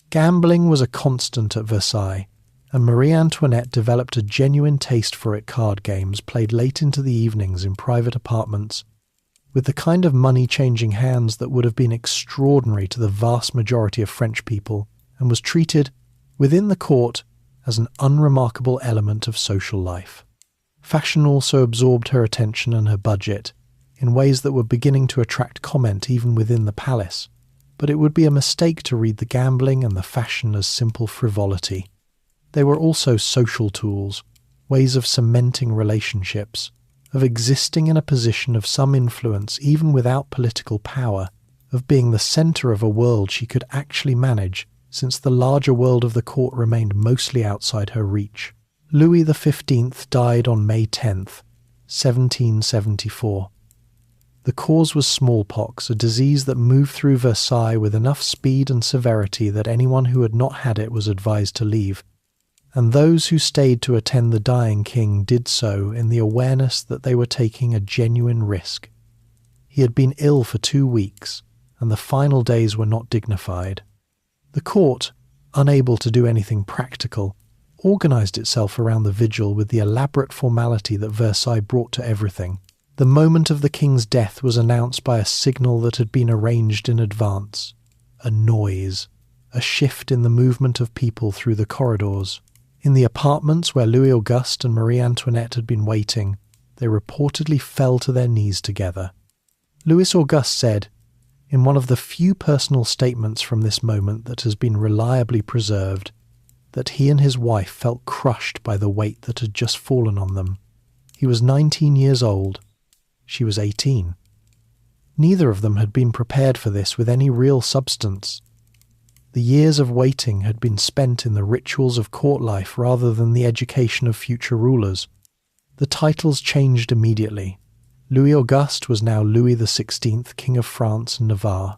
Gambling was a constant at Versailles, and Marie Antoinette developed a genuine taste for it. Card games played late into the evenings in private apartments, with the kind of money changing hands that would have been extraordinary to the vast majority of French people, and was treated, within the court, as an unremarkable element of social life. Fashion also absorbed her attention and her budget, in ways that were beginning to attract comment even within the palace, but it would be a mistake to read the gambling and the fashion as simple frivolity. They were also social tools, ways of cementing relationships, of existing in a position of some influence even without political power, of being the centre of a world she could actually manage, since the larger world of the court remained mostly outside her reach. Louis XV died on May 10th, 1774. The cause was smallpox, a disease that moved through Versailles with enough speed and severity that anyone who had not had it was advised to leave, and those who stayed to attend the dying king did so in the awareness that they were taking a genuine risk. He had been ill for 2 weeks, and the final days were not dignified. The court, unable to do anything practical, organised itself around the vigil with the elaborate formality that Versailles brought to everything. The moment of the king's death was announced by a signal that had been arranged in advance, a noise, a shift in the movement of people through the corridors. In the apartments where Louis Auguste and Marie Antoinette had been waiting, they reportedly fell to their knees together. Louis Auguste said, in one of the few personal statements from this moment that has been reliably preserved, that he and his wife felt crushed by the weight that had just fallen on them. He was 19 years old. She was 18. Neither of them had been prepared for this with any real substance. The years of waiting had been spent in the rituals of court life rather than the education of future rulers. The titles changed immediately. Louis Auguste was now Louis XVI, King of France and Navarre.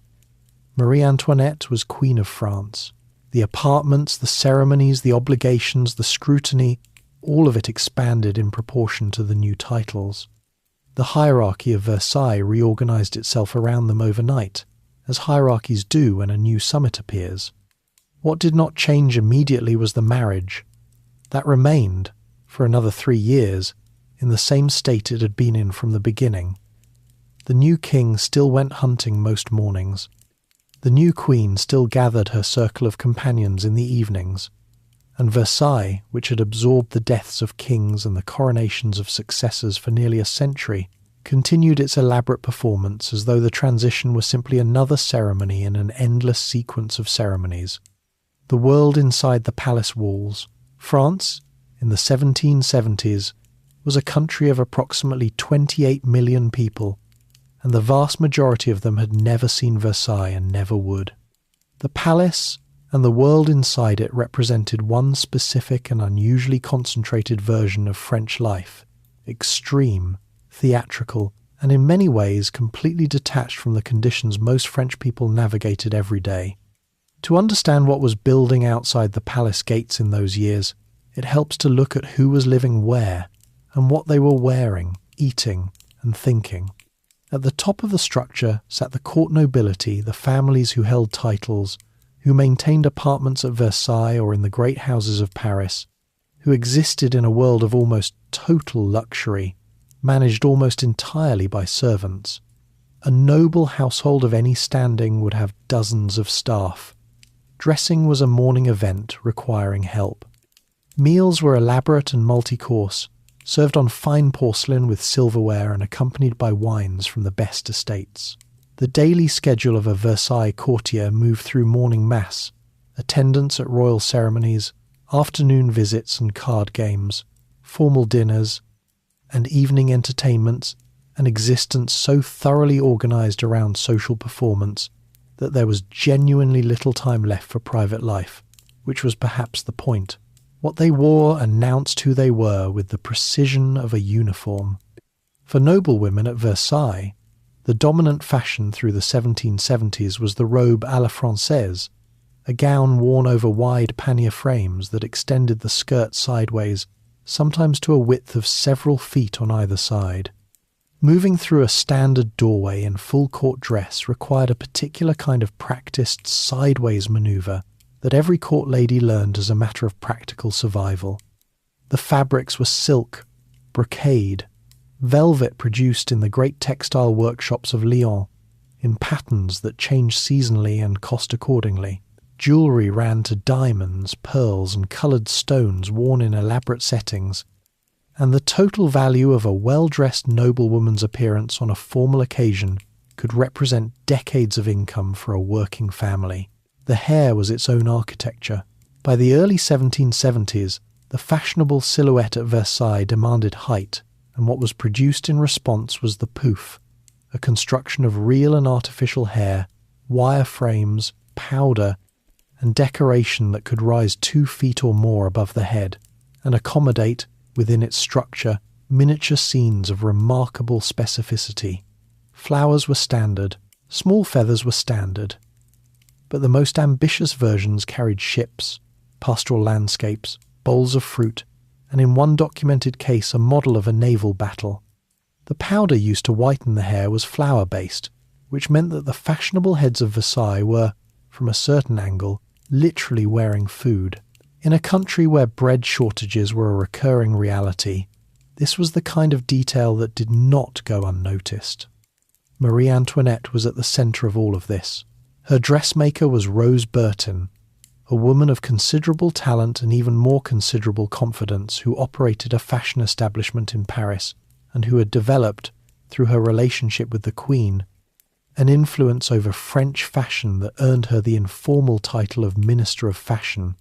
Marie Antoinette was Queen of France. The apartments, the ceremonies, the obligations, the scrutiny, all of it expanded in proportion to the new titles. The hierarchy of Versailles reorganized itself around them overnight, as hierarchies do when a new summit appears. What did not change immediately was the marriage. That remained, for another 3 years, in the same state it had been in from the beginning. The new king still went hunting most mornings. The new queen still gathered her circle of companions in the evenings, and Versailles, which had absorbed the deaths of kings and the coronations of successors for nearly a century, continued its elaborate performance as though the transition was simply another ceremony in an endless sequence of ceremonies. The world inside the palace walls, France, in the 1770s, was a country of approximately 28 million people, and the vast majority of them had never seen Versailles and never would. The palace and the world inside it represented one specific and unusually concentrated version of French life, extreme, theatrical, and in many ways completely detached from the conditions most French people navigated every day. To understand what was building outside the palace gates in those years, it helps to look at who was living where, and what they were wearing, eating, and thinking. At the top of the structure sat the court nobility, the families who held titles, who maintained apartments at Versailles or in the great houses of Paris, who existed in a world of almost total luxury, managed almost entirely by servants. A noble household of any standing would have dozens of staff. Dressing was a morning event requiring help. Meals were elaborate and multi-course, served on fine porcelain with silverware and accompanied by wines from the best estates. The daily schedule of a Versailles courtier moved through morning mass, attendance at royal ceremonies, afternoon visits and card games, formal dinners, and evening entertainments, an existence so thoroughly organised around social performance that there was genuinely little time left for private life, which was perhaps the point. What they wore announced who they were with the precision of a uniform. For noblewomen at Versailles, the dominant fashion through the 1770s was the robe à la Française, a gown worn over wide pannier frames that extended the skirt sideways, sometimes to a width of several feet on either side. Moving through a standard doorway in full court dress required a particular kind of practiced sideways manoeuvre that every court lady learned as a matter of practical survival. The fabrics were silk, brocade, velvet produced in the great textile workshops of Lyon, in patterns that changed seasonally and cost accordingly. Jewellery ran to diamonds, pearls, and coloured stones worn in elaborate settings, and the total value of a well-dressed noblewoman's appearance on a formal occasion could represent decades of income for a working family. The hair was its own architecture. By the early 1770s, the fashionable silhouette at Versailles demanded height, and what was produced in response was the pouf, a construction of real and artificial hair, wire frames, powder, and decoration that could rise 2 feet or more above the head, and accommodate, within its structure, miniature scenes of remarkable specificity. Flowers were standard, small feathers were standard, but the most ambitious versions carried ships, pastoral landscapes, bowls of fruit, and in one documented case a model of a naval battle. The powder used to whiten the hair was flour-based, which meant that the fashionable heads of Versailles were, from a certain angle, literally wearing food. In a country where bread shortages were a recurring reality, this was the kind of detail that did not go unnoticed. Marie Antoinette was at the centre of all of this. Her dressmaker was Rose Bertin, a woman of considerable talent and even more considerable confidence who operated a fashion establishment in Paris and who had developed, through her relationship with the Queen, an influence over French fashion that earned her the informal title of Minister of Fashion.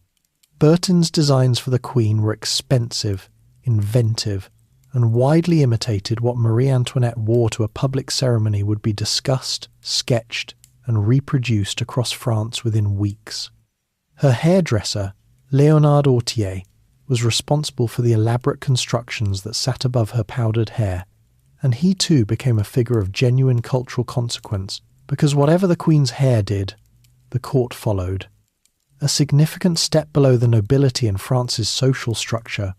Bertin's designs for the Queen were expensive, inventive, and widely imitated what Marie Antoinette wore to a public ceremony would be discussed, sketched, and reproduced across France within weeks. Her hairdresser, Léonard Autier, was responsible for the elaborate constructions that sat above her powdered hair, and he too became a figure of genuine cultural consequence, because whatever the Queen's hair did, the court followed. A significant step below the nobility in France's social structure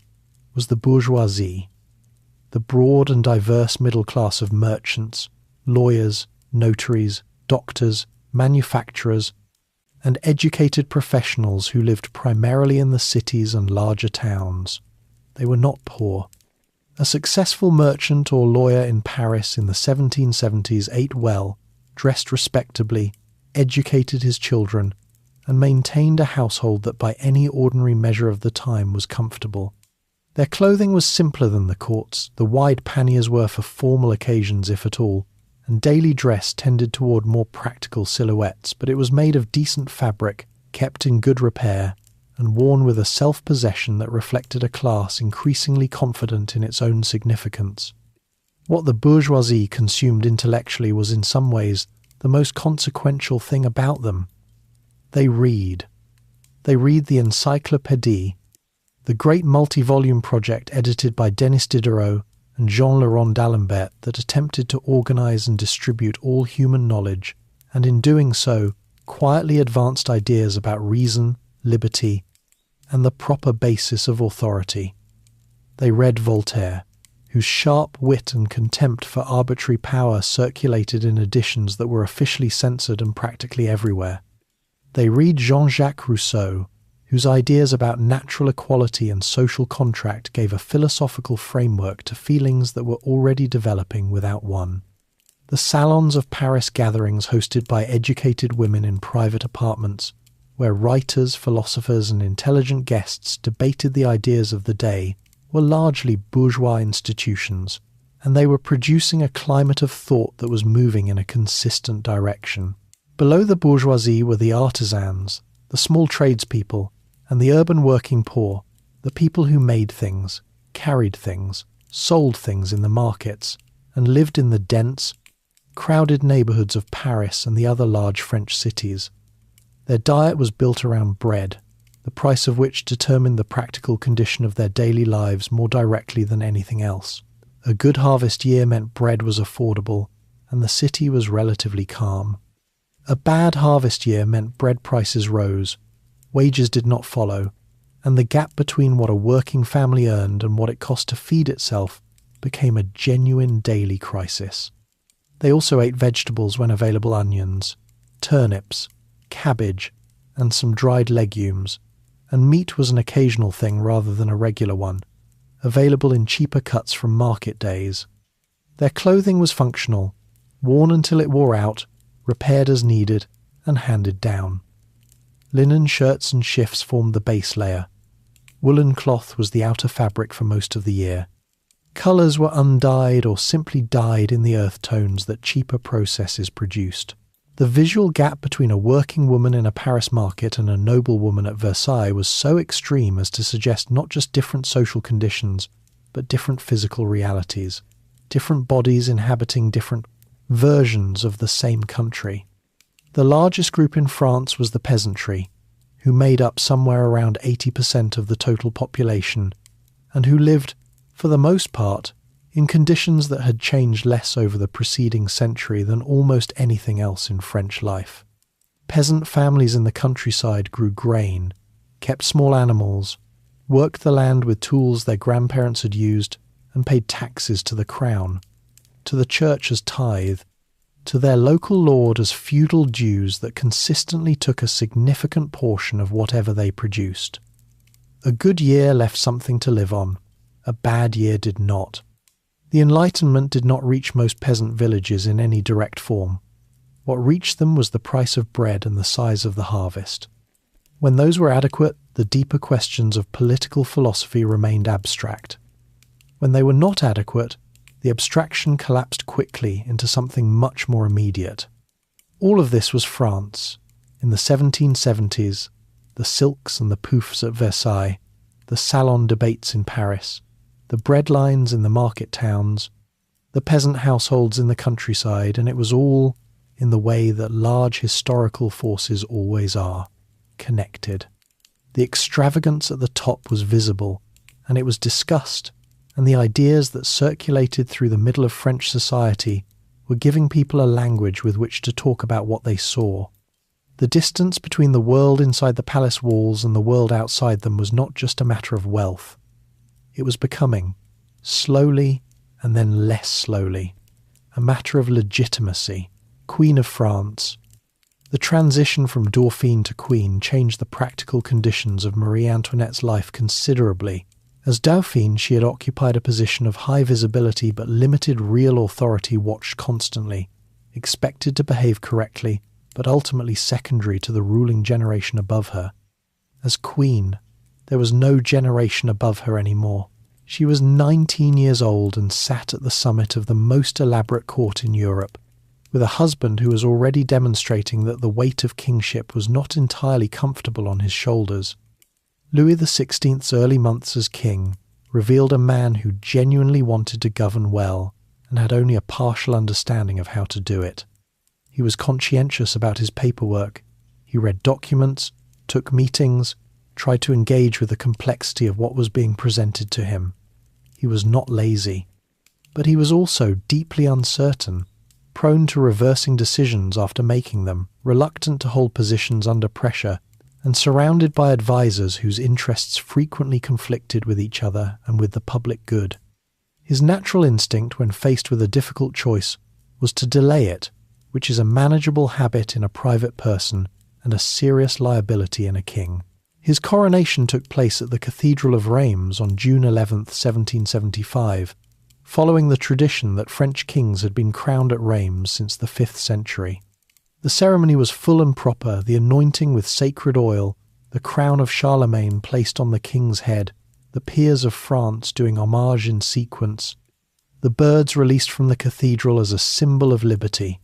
was the bourgeoisie, the broad and diverse middle class of merchants, lawyers, notaries, doctors, manufacturers, and educated professionals who lived primarily in the cities and larger towns. They were not poor. A successful merchant or lawyer in Paris in the 1770s ate well, dressed respectably, educated his children, and maintained a household that by any ordinary measure of the time was comfortable. Their clothing was simpler than the court's, the wide panniers were for formal occasions if at all, and daily dress tended toward more practical silhouettes, but it was made of decent fabric, kept in good repair, and worn with a self-possession that reflected a class increasingly confident in its own significance. What the bourgeoisie consumed intellectually was in some ways the most consequential thing about them. They read. They read the Encyclopédie, the great multi-volume project edited by Denis Diderot and Jean-Laurent d'Alembert that attempted to organize and distribute all human knowledge, and in doing so, quietly advanced ideas about reason, liberty, and the proper basis of authority. They read Voltaire, whose sharp wit and contempt for arbitrary power circulated in editions that were officially censored and practically everywhere. They read Jean-Jacques Rousseau, whose ideas about natural equality and social contract gave a philosophical framework to feelings that were already developing without one. The salons of Paris gatherings hosted by educated women in private apartments, where writers, philosophers, and intelligent guests debated the ideas of the day, were largely bourgeois institutions, and they were producing a climate of thought that was moving in a consistent direction. Below the bourgeoisie were the artisans, the small tradespeople, and the urban working poor, the people who made things, carried things, sold things in the markets, and lived in the dense, crowded neighbourhoods of Paris and the other large French cities. Their diet was built around bread, the price of which determined the practical condition of their daily lives more directly than anything else. A good harvest year meant bread was affordable, and the city was relatively calm. A bad harvest year meant bread prices rose, wages did not follow, and the gap between what a working family earned and what it cost to feed itself became a genuine daily crisis. They also ate vegetables when available: onions, turnips, cabbage, and some dried legumes, and meat was an occasional thing rather than a regular one, available in cheaper cuts from market days. Their clothing was functional, worn until it wore out, repaired as needed, and handed down. Linen shirts and shifts formed the base layer. Woolen cloth was the outer fabric for most of the year. Colours were undyed or simply dyed in the earth tones that cheaper processes produced. The visual gap between a working woman in a Paris market and a noblewoman at Versailles was so extreme as to suggest not just different social conditions, but different physical realities, different bodies inhabiting different versions of the same country. The largest group in France was the peasantry, who made up somewhere around 80% of the total population, and who lived, for the most part, in conditions that had changed less over the preceding century than almost anything else in French life. Peasant families in the countryside grew grain, kept small animals, worked the land with tools their grandparents had used, and paid taxes to the crown, to the church as tithe, to their local lord as feudal dues that consistently took a significant portion of whatever they produced. A good year left something to live on, a bad year did not. The Enlightenment did not reach most peasant villages in any direct form. What reached them was the price of bread and the size of the harvest. When those were adequate, the deeper questions of political philosophy remained abstract. When they were not adequate, the abstraction collapsed quickly into something much more immediate. All of this was France, in the 1770s, the silks and the poufs at Versailles, the salon debates in Paris, the bread lines in the market towns, the peasant households in the countryside, and it was all in the way that large historical forces always are, connected. The extravagance at the top was visible, and it was discussed, and the ideas that circulated through the middle of French society were giving people a language with which to talk about what they saw. The distance between the world inside the palace walls and the world outside them was not just a matter of wealth. It was becoming, slowly and then less slowly, a matter of legitimacy. Queen of France. The transition from Dauphine to Queen changed the practical conditions of Marie Antoinette's life considerably. As Dauphine, she had occupied a position of high visibility but limited real authority, watched constantly, expected to behave correctly, but ultimately secondary to the ruling generation above her. As queen, there was no generation above her anymore. She was 19 years old and sat at the summit of the most elaborate court in Europe, with a husband who was already demonstrating that the weight of kingship was not entirely comfortable on his shoulders. Louis XVI's early months as king revealed a man who genuinely wanted to govern well and had only a partial understanding of how to do it. He was conscientious about his paperwork. He read documents, took meetings, tried to engage with the complexity of what was being presented to him. He was not lazy, but he was also deeply uncertain, prone to reversing decisions after making them, reluctant to hold positions under pressure, and surrounded by advisors whose interests frequently conflicted with each other and with the public good. His natural instinct when faced with a difficult choice was to delay it, which is a manageable habit in a private person and a serious liability in a king. His coronation took place at the Cathedral of Reims on June 11, 1775, following the tradition that French kings had been crowned at Reims since the 5th century. The ceremony was full and proper, the anointing with sacred oil, the crown of Charlemagne placed on the king's head, the peers of France doing homage in sequence, the birds released from the cathedral as a symbol of liberty.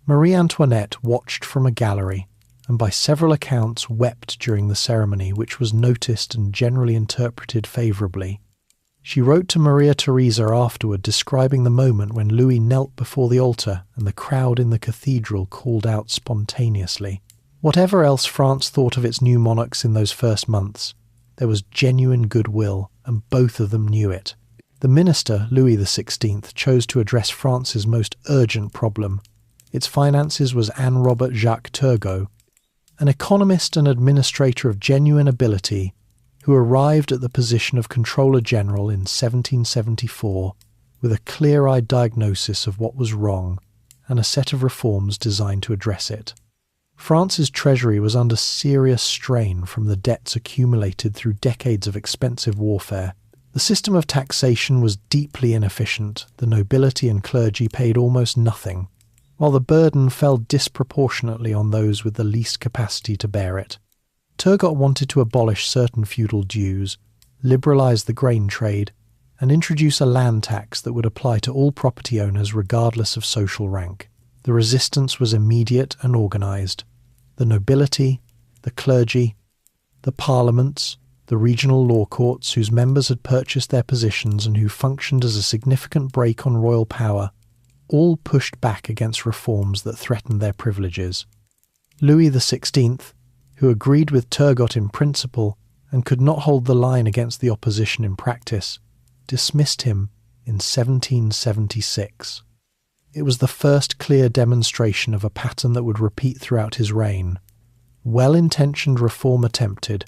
Marie Antoinette watched from a gallery, and by several accounts wept during the ceremony, which was noticed and generally interpreted favourably. She wrote to Maria Theresa afterward describing the moment when Louis knelt before the altar and the crowd in the cathedral called out spontaneously. Whatever else France thought of its new monarchs in those first months, there was genuine goodwill, and both of them knew it. The minister, Louis XVI, chose to address France's most urgent problem. Its finances was Anne-Robert Jacques Turgot, an economist and administrator of genuine ability who arrived at the position of Controller General in 1774 with a clear-eyed diagnosis of what was wrong and a set of reforms designed to address it. France's treasury was under serious strain from the debts accumulated through decades of expensive warfare. The system of taxation was deeply inefficient. The nobility and clergy paid almost nothing, while the burden fell disproportionately on those with the least capacity to bear it. Turgot wanted to abolish certain feudal dues, liberalise the grain trade, and introduce a land tax that would apply to all property owners regardless of social rank. The resistance was immediate and organised. The nobility, the clergy, the parliaments, the regional law courts whose members had purchased their positions and who functioned as a significant brake on royal power, all pushed back against reforms that threatened their privileges. Louis XVI, who agreed with Turgot in principle and could not hold the line against the opposition in practice, dismissed him in 1776. It was the first clear demonstration of a pattern that would repeat throughout his reign. Well-intentioned reform attempted,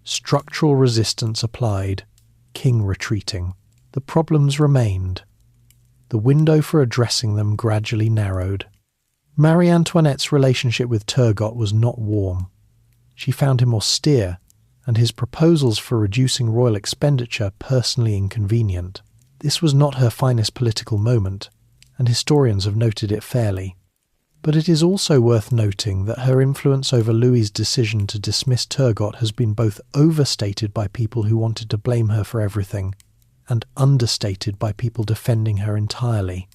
structural resistance applied, king retreating. The problems remained. The window for addressing them gradually narrowed. Marie Antoinette's relationship with Turgot was not warm. She found him austere, and his proposals for reducing royal expenditure personally inconvenient. This was not her finest political moment, and historians have noted it fairly. But it is also worth noting that her influence over Louis's decision to dismiss Turgot has been both overstated by people who wanted to blame her for everything, and understated by people defending her entirely.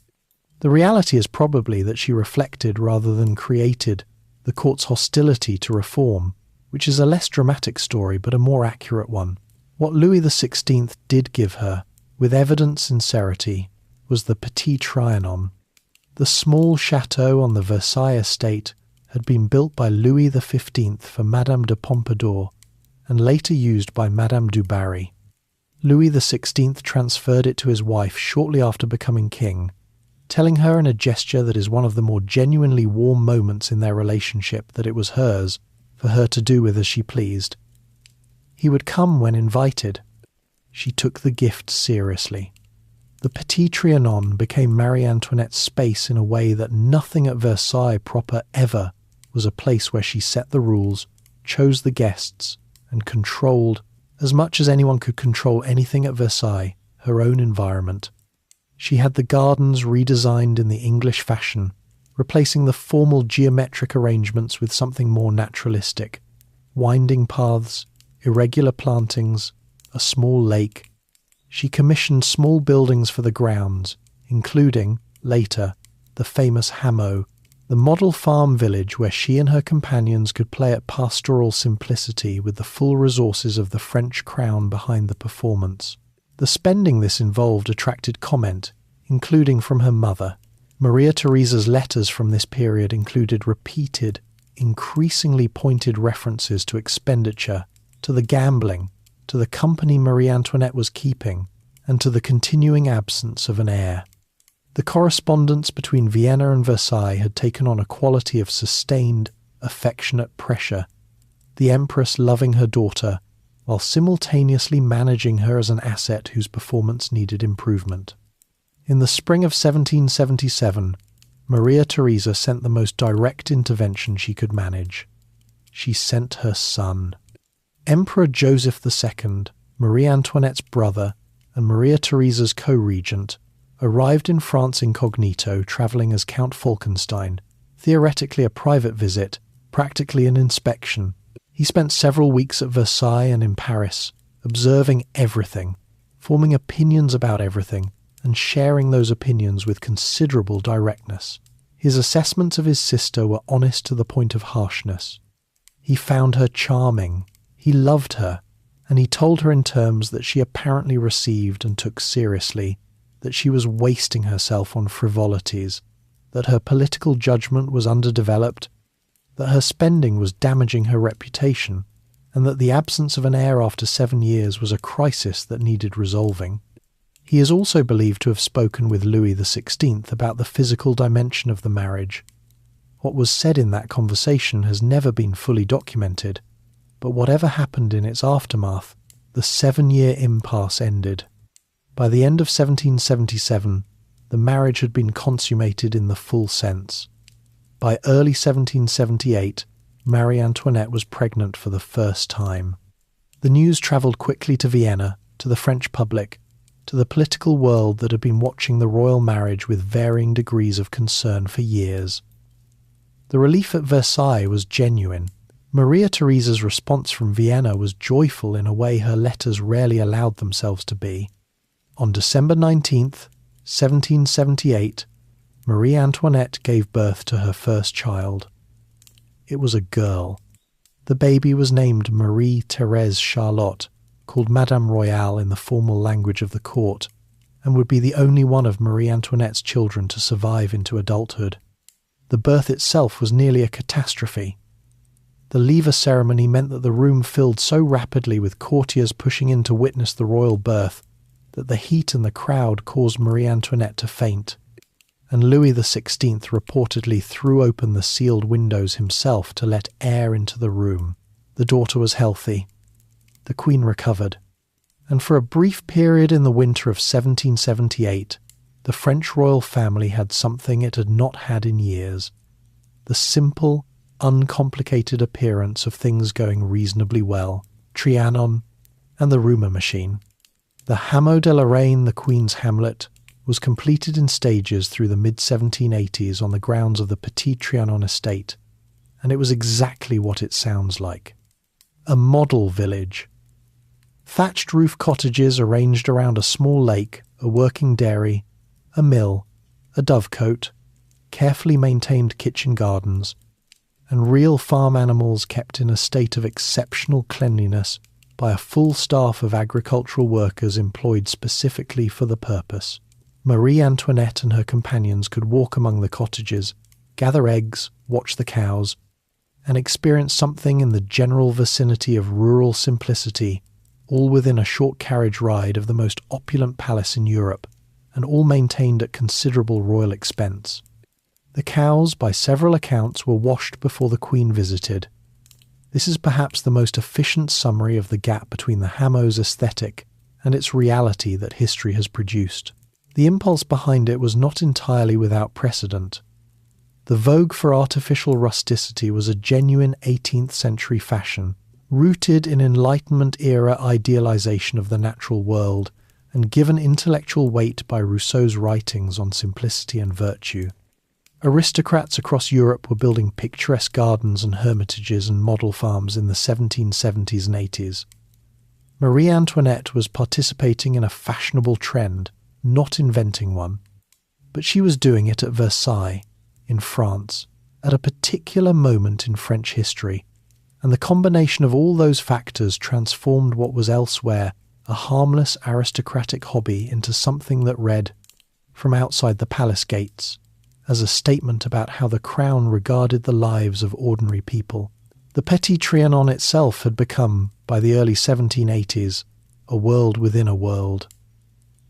The reality is probably that she reflected rather than created the court's hostility to reform, which is a less dramatic story but a more accurate one. What Louis XVI did give her, with evident sincerity, was the Petit Trianon. The small chateau on the Versailles estate had been built by Louis XV for Madame de Pompadour and later used by Madame du Barry. Louis XVI transferred it to his wife shortly after becoming king, telling her in a gesture that is one of the more genuinely warm moments in their relationship that it was hers, for her to do with as she pleased. He would come when invited. She took the gift seriously. The Petit Trianon became Marie Antoinette's space in a way that nothing at Versailles proper ever was a place where she set the rules, chose the guests, and controlled, as much as anyone could control anything at Versailles, her own environment. She had the gardens redesigned in the English fashion, replacing the formal geometric arrangements with something more naturalistic. Winding paths, irregular plantings, a small lake. She commissioned small buildings for the grounds, including, later, the famous Hameau, the model farm village where she and her companions could play at pastoral simplicity with the full resources of the French crown behind the performance. The spending this involved attracted comment, including from her mother. Maria Theresa's letters from this period included repeated, increasingly pointed references to expenditure, to the gambling, to the company Marie Antoinette was keeping, and to the continuing absence of an heir. The correspondence between Vienna and Versailles had taken on a quality of sustained, affectionate pressure, the Empress loving her daughter, while simultaneously managing her as an asset whose performance needed improvement. In the spring of 1777, Maria Theresa sent the most direct intervention she could manage. She sent her son. Emperor Joseph II, Marie Antoinette's brother and Maria Theresa's co-regent, arrived in France incognito, travelling as Count Falkenstein, theoretically a private visit, practically an inspection. He spent several weeks at Versailles and in Paris, observing everything, forming opinions about everything, and sharing those opinions with considerable directness. His assessments of his sister were honest to the point of harshness. He found her charming, he loved her, and he told her in terms that she apparently received and took seriously, that she was wasting herself on frivolities, that her political judgment was underdeveloped, that her spending was damaging her reputation, and that the absence of an heir after 7 years was a crisis that needed resolving. He is also believed to have spoken with Louis XVI about the physical dimension of the marriage. What was said in that conversation has never been fully documented, but whatever happened in its aftermath, the 7-year impasse ended. By the end of 1777, the marriage had been consummated in the full sense. By early 1778, Marie Antoinette was pregnant for the first time. The news travelled quickly to Vienna, to the French public, to the political world that had been watching the royal marriage with varying degrees of concern for years. The relief at Versailles was genuine. Maria Theresa's response from Vienna was joyful in a way her letters rarely allowed themselves to be. On December 19th, 1778, Marie Antoinette gave birth to her first child. It was a girl. The baby was named Marie Thérèse Charlotte, called Madame Royale in the formal language of the court, and would be the only one of Marie Antoinette's children to survive into adulthood. The birth itself was nearly a catastrophe. The lever ceremony meant that the room filled so rapidly with courtiers pushing in to witness the royal birth that the heat and the crowd caused Marie Antoinette to faint, and Louis XVI reportedly threw open the sealed windows himself to let air into the room. The daughter was healthy. The Queen recovered, and for a brief period in the winter of 1778, the French royal family had something it had not had in years: the simple, uncomplicated appearance of things going reasonably well, Trianon, and the rumour machine. The Hameau de la Reine, the Queen's hamlet, was completed in stages through the mid-1780s on the grounds of the Petit Trianon estate, and it was exactly what it sounds like. A model village. Thatched roof cottages arranged around a small lake, a working dairy, a mill, a dovecote, carefully maintained kitchen gardens, and real farm animals kept in a state of exceptional cleanliness by a full staff of agricultural workers employed specifically for the purpose. Marie Antoinette and her companions could walk among the cottages, gather eggs, watch the cows, and experience something in the general vicinity of rural simplicity, all within a short carriage ride of the most opulent palace in Europe, and all maintained at considerable royal expense. The cows, by several accounts, were washed before the Queen visited. This is perhaps the most efficient summary of the gap between the Hameau's aesthetic and its reality that history has produced. The impulse behind it was not entirely without precedent. The vogue for artificial rusticity was a genuine 18th century fashion, rooted in Enlightenment-era idealization of the natural world and given intellectual weight by Rousseau's writings on simplicity and virtue. Aristocrats across Europe were building picturesque gardens and hermitages and model farms in the 1770s and 80s. Marie Antoinette was participating in a fashionable trend, not inventing one, but she was doing it at Versailles, in France, at a particular moment in French history, and the combination of all those factors transformed what was elsewhere a harmless aristocratic hobby into something that read, from outside the palace gates, as a statement about how the crown regarded the lives of ordinary people. The Petit Trianon itself had become, by the early 1780s, a world within a world.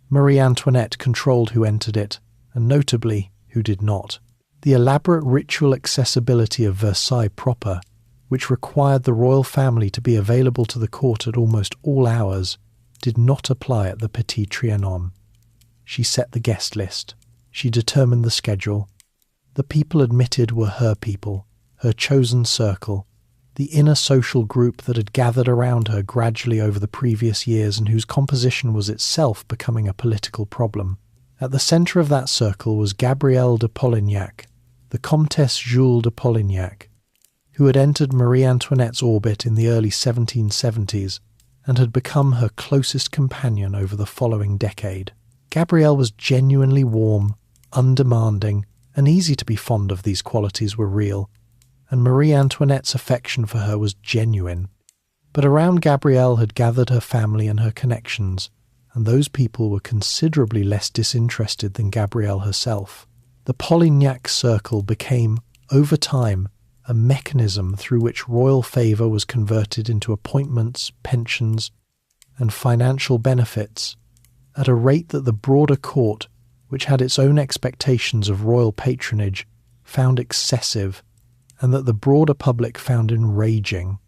Marie Antoinette controlled who entered it, and notably who did not. The elaborate ritual accessibility of Versailles proper, which required the royal family to be available to the court at almost all hours, did not apply at the Petit Trianon. She set the guest list. She determined the schedule. The people admitted were her people, her chosen circle, the inner social group that had gathered around her gradually over the previous years and whose composition was itself becoming a political problem. At the centre of that circle was Gabrielle de Polignac, the Comtesse Jules de Polignac, who had entered Marie Antoinette's orbit in the early 1770s and had become her closest companion over the following decade. Gabrielle was genuinely warm, undemanding, and easy to be fond of. These qualities were real, and Marie Antoinette's affection for her was genuine. But around Gabrielle had gathered her family and her connections, and those people were considerably less disinterested than Gabrielle herself. The Polignac circle became, over time, a mechanism through which royal favour was converted into appointments, pensions, and financial benefits, at a rate that the broader court, which had its own expectations of royal patronage, found excessive, and that the broader public found enraging.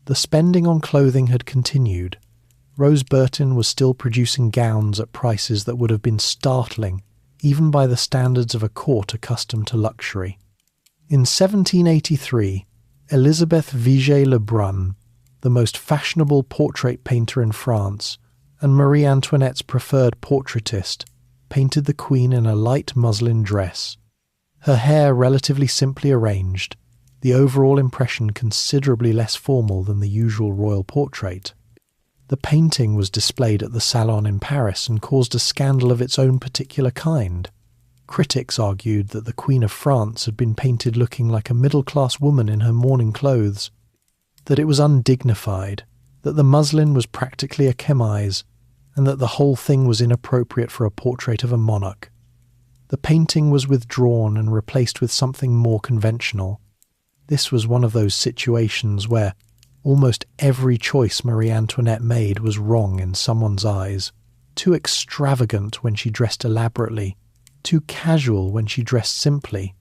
The spending on clothing had continued. Rose Bertin was still producing gowns at prices that would have been startling, even by the standards of a court accustomed to luxury. In 1783, Elizabeth Vigée-Lebrun, the most fashionable portrait painter in France, and Marie Antoinette's preferred portraitist, painted the Queen in a light muslin dress, her hair relatively simply arranged, the overall impression considerably less formal than the usual royal portrait. The painting was displayed at the Salon in Paris and caused a scandal of its own particular kind. Critics argued that the Queen of France had been painted looking like a middle-class woman in her mourning clothes, that it was undignified, that the muslin was practically a chemise, and that the whole thing was inappropriate for a portrait of a monarch. The painting was withdrawn and replaced with something more conventional. This was one of those situations where almost every choice Marie Antoinette made was wrong in someone's eyes, too extravagant when she dressed elaborately, too casual when she dressed simply.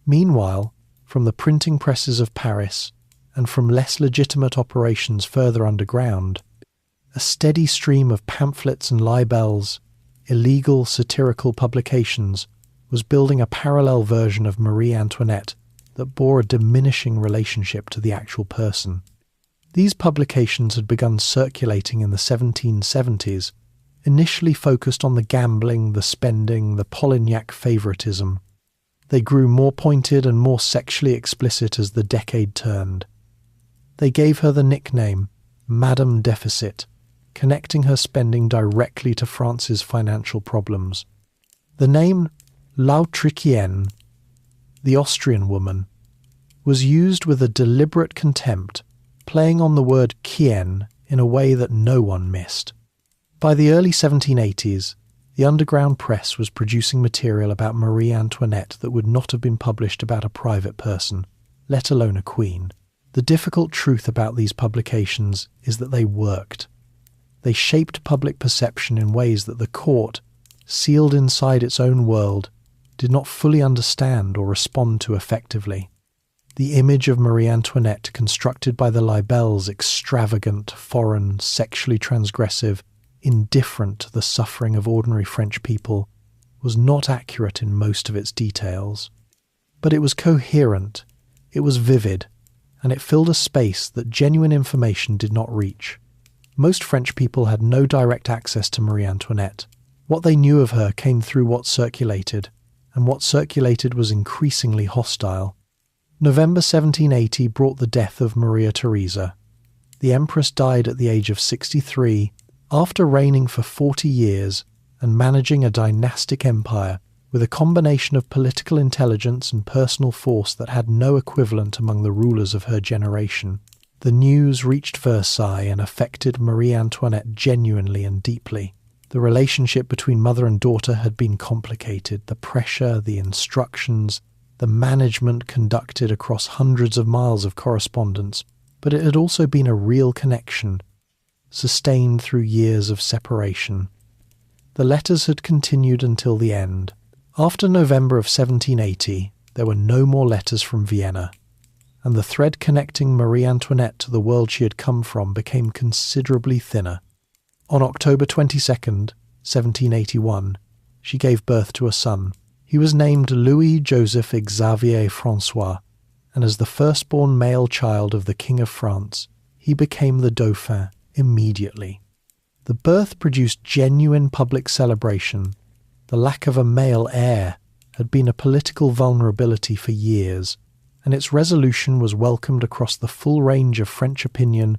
Meanwhile, from the printing presses of Paris, and from less legitimate operations further underground, a steady stream of pamphlets and libels, illegal satirical publications, was building a parallel version of Marie Antoinette that bore a diminishing relationship to the actual person. These publications had begun circulating in the 1770s, initially focused on the gambling, the spending, the Polignac favoritism. They grew more pointed and more sexually explicit as the decade turned. They gave her the nickname Madame Deficit, connecting her spending directly to France's financial problems. The name L'Autrichienne, the Austrian woman, was used with a deliberate contempt, playing on the word quien in a way that no one missed. By the early 1780s, the underground press was producing material about Marie Antoinette that would not have been published about a private person, let alone a queen. The difficult truth about these publications is that they worked. They shaped public perception in ways that the court, sealed inside its own world, did not fully understand or respond to effectively. The image of Marie Antoinette constructed by the libels, extravagant, foreign, sexually transgressive, indifferent to the suffering of ordinary French people, was not accurate in most of its details. But it was coherent, it was vivid, and it filled a space that genuine information did not reach. Most French people had no direct access to Marie Antoinette. What they knew of her came through what circulated, and what circulated was increasingly hostile. November 1780 brought the death of Maria Theresa. The Empress died at the age of 63 after reigning for 40 years and managing a dynastic empire with a combination of political intelligence and personal force that had no equivalent among the rulers of her generation. The news reached Versailles and affected Marie Antoinette genuinely and deeply. The relationship between mother and daughter had been complicated. The pressure, the instructions, the management conducted across hundreds of miles of correspondence, but it had also been a real connection, sustained through years of separation. The letters had continued until the end. After November of 1780, there were no more letters from Vienna, and the thread connecting Marie Antoinette to the world she had come from became considerably thinner. On October 22nd, 1781, she gave birth to a son. He was named Louis-Joseph Xavier François, and as the firstborn male child of the King of France, he became the Dauphin immediately. The birth produced genuine public celebration. The lack of a male heir had been a political vulnerability for years, and its resolution was welcomed across the full range of French opinion,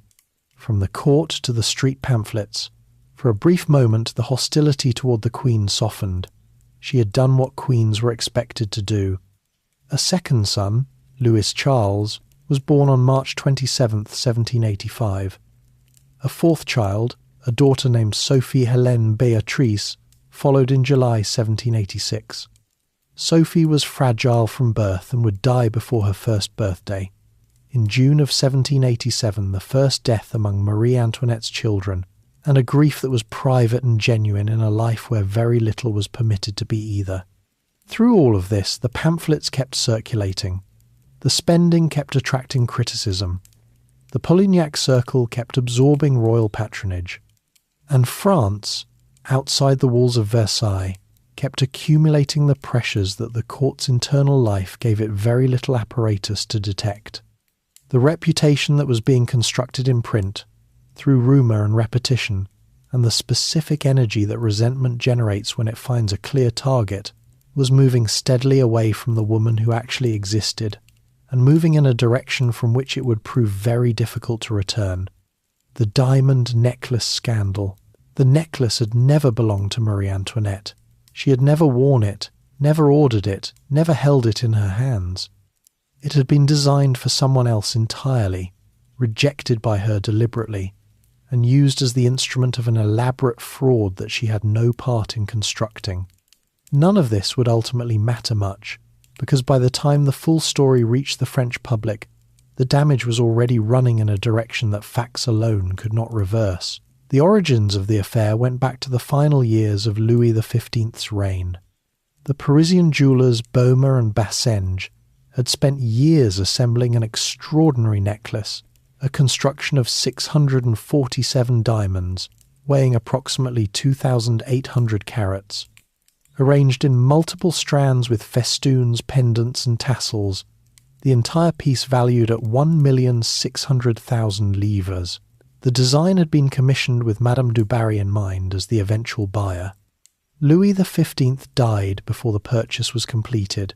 from the court to the street pamphlets. For a brief moment, the hostility toward the Queen softened. She had done what queens were expected to do. A second son, Louis Charles, was born on March 27, 1785. A fourth child, a daughter named Sophie Hélène Béatrice, followed in July 1786. Sophie was fragile from birth and would die before her first birthday. In June of 1787, the first death among Marie Antoinette's children, and a grief that was private and genuine in a life where very little was permitted to be either. Through all of this, the pamphlets kept circulating. The spending kept attracting criticism. The Polignac circle kept absorbing royal patronage. And France, outside the walls of Versailles, kept accumulating the pressures that the court's internal life gave it very little apparatus to detect. The reputation that was being constructed in print, through rumour and repetition, and the specific energy that resentment generates when it finds a clear target, was moving steadily away from the woman who actually existed, and moving in a direction from which it would prove very difficult to return. The diamond necklace scandal. The necklace had never belonged to Marie Antoinette. She had never worn it, never ordered it, never held it in her hands. It had been designed for someone else entirely, rejected by her deliberately, and used as the instrument of an elaborate fraud that she had no part in constructing. None of this would ultimately matter much, because by the time the full story reached the French public, the damage was already running in a direction that facts alone could not reverse. The origins of the affair went back to the final years of Louis XV's reign. The Parisian jewellers Baumer and Bassenge had spent years assembling an extraordinary necklace, a construction of 647 diamonds, weighing approximately 2,800 carats. Arranged in multiple strands with festoons, pendants and tassels, the entire piece valued at 1,600,000 livres. The design had been commissioned with Madame du Barry in mind as the eventual buyer. Louis XV died before the purchase was completed,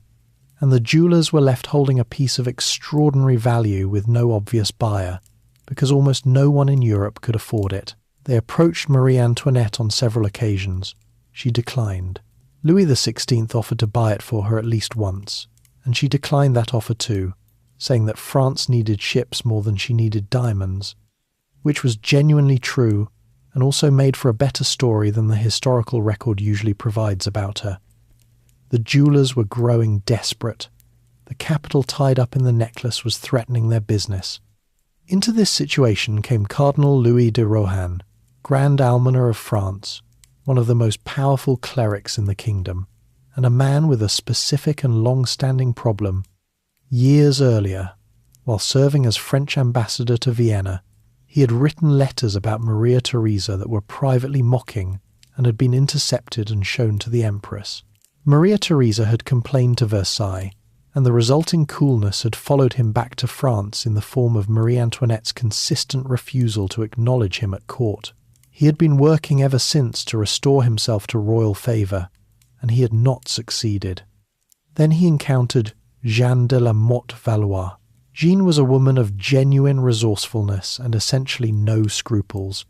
and the jewellers were left holding a piece of extraordinary value with no obvious buyer, because almost no one in Europe could afford it. They approached Marie Antoinette on several occasions. She declined. Louis XVI offered to buy it for her at least once, and she declined that offer too, saying that France needed ships more than she needed diamonds, which was genuinely true and also made for a better story than the historical record usually provides about her. The jewellers were growing desperate. The capital tied up in the necklace was threatening their business. Into this situation came Cardinal Louis de Rohan, Grand Almoner of France, one of the most powerful clerics in the kingdom, and a man with a specific and long-standing problem. Years earlier, while serving as French ambassador to Vienna, he had written letters about Maria Theresa that were privately mocking and had been intercepted and shown to the Empress. Maria Theresa had complained to Versailles, and the resulting coolness had followed him back to France in the form of Marie Antoinette's consistent refusal to acknowledge him at court. He had been working ever since to restore himself to royal favour, and he had not succeeded. Then he encountered Jeanne de la Motte Valois. Jeanne was a woman of genuine resourcefulness and essentially no scruples,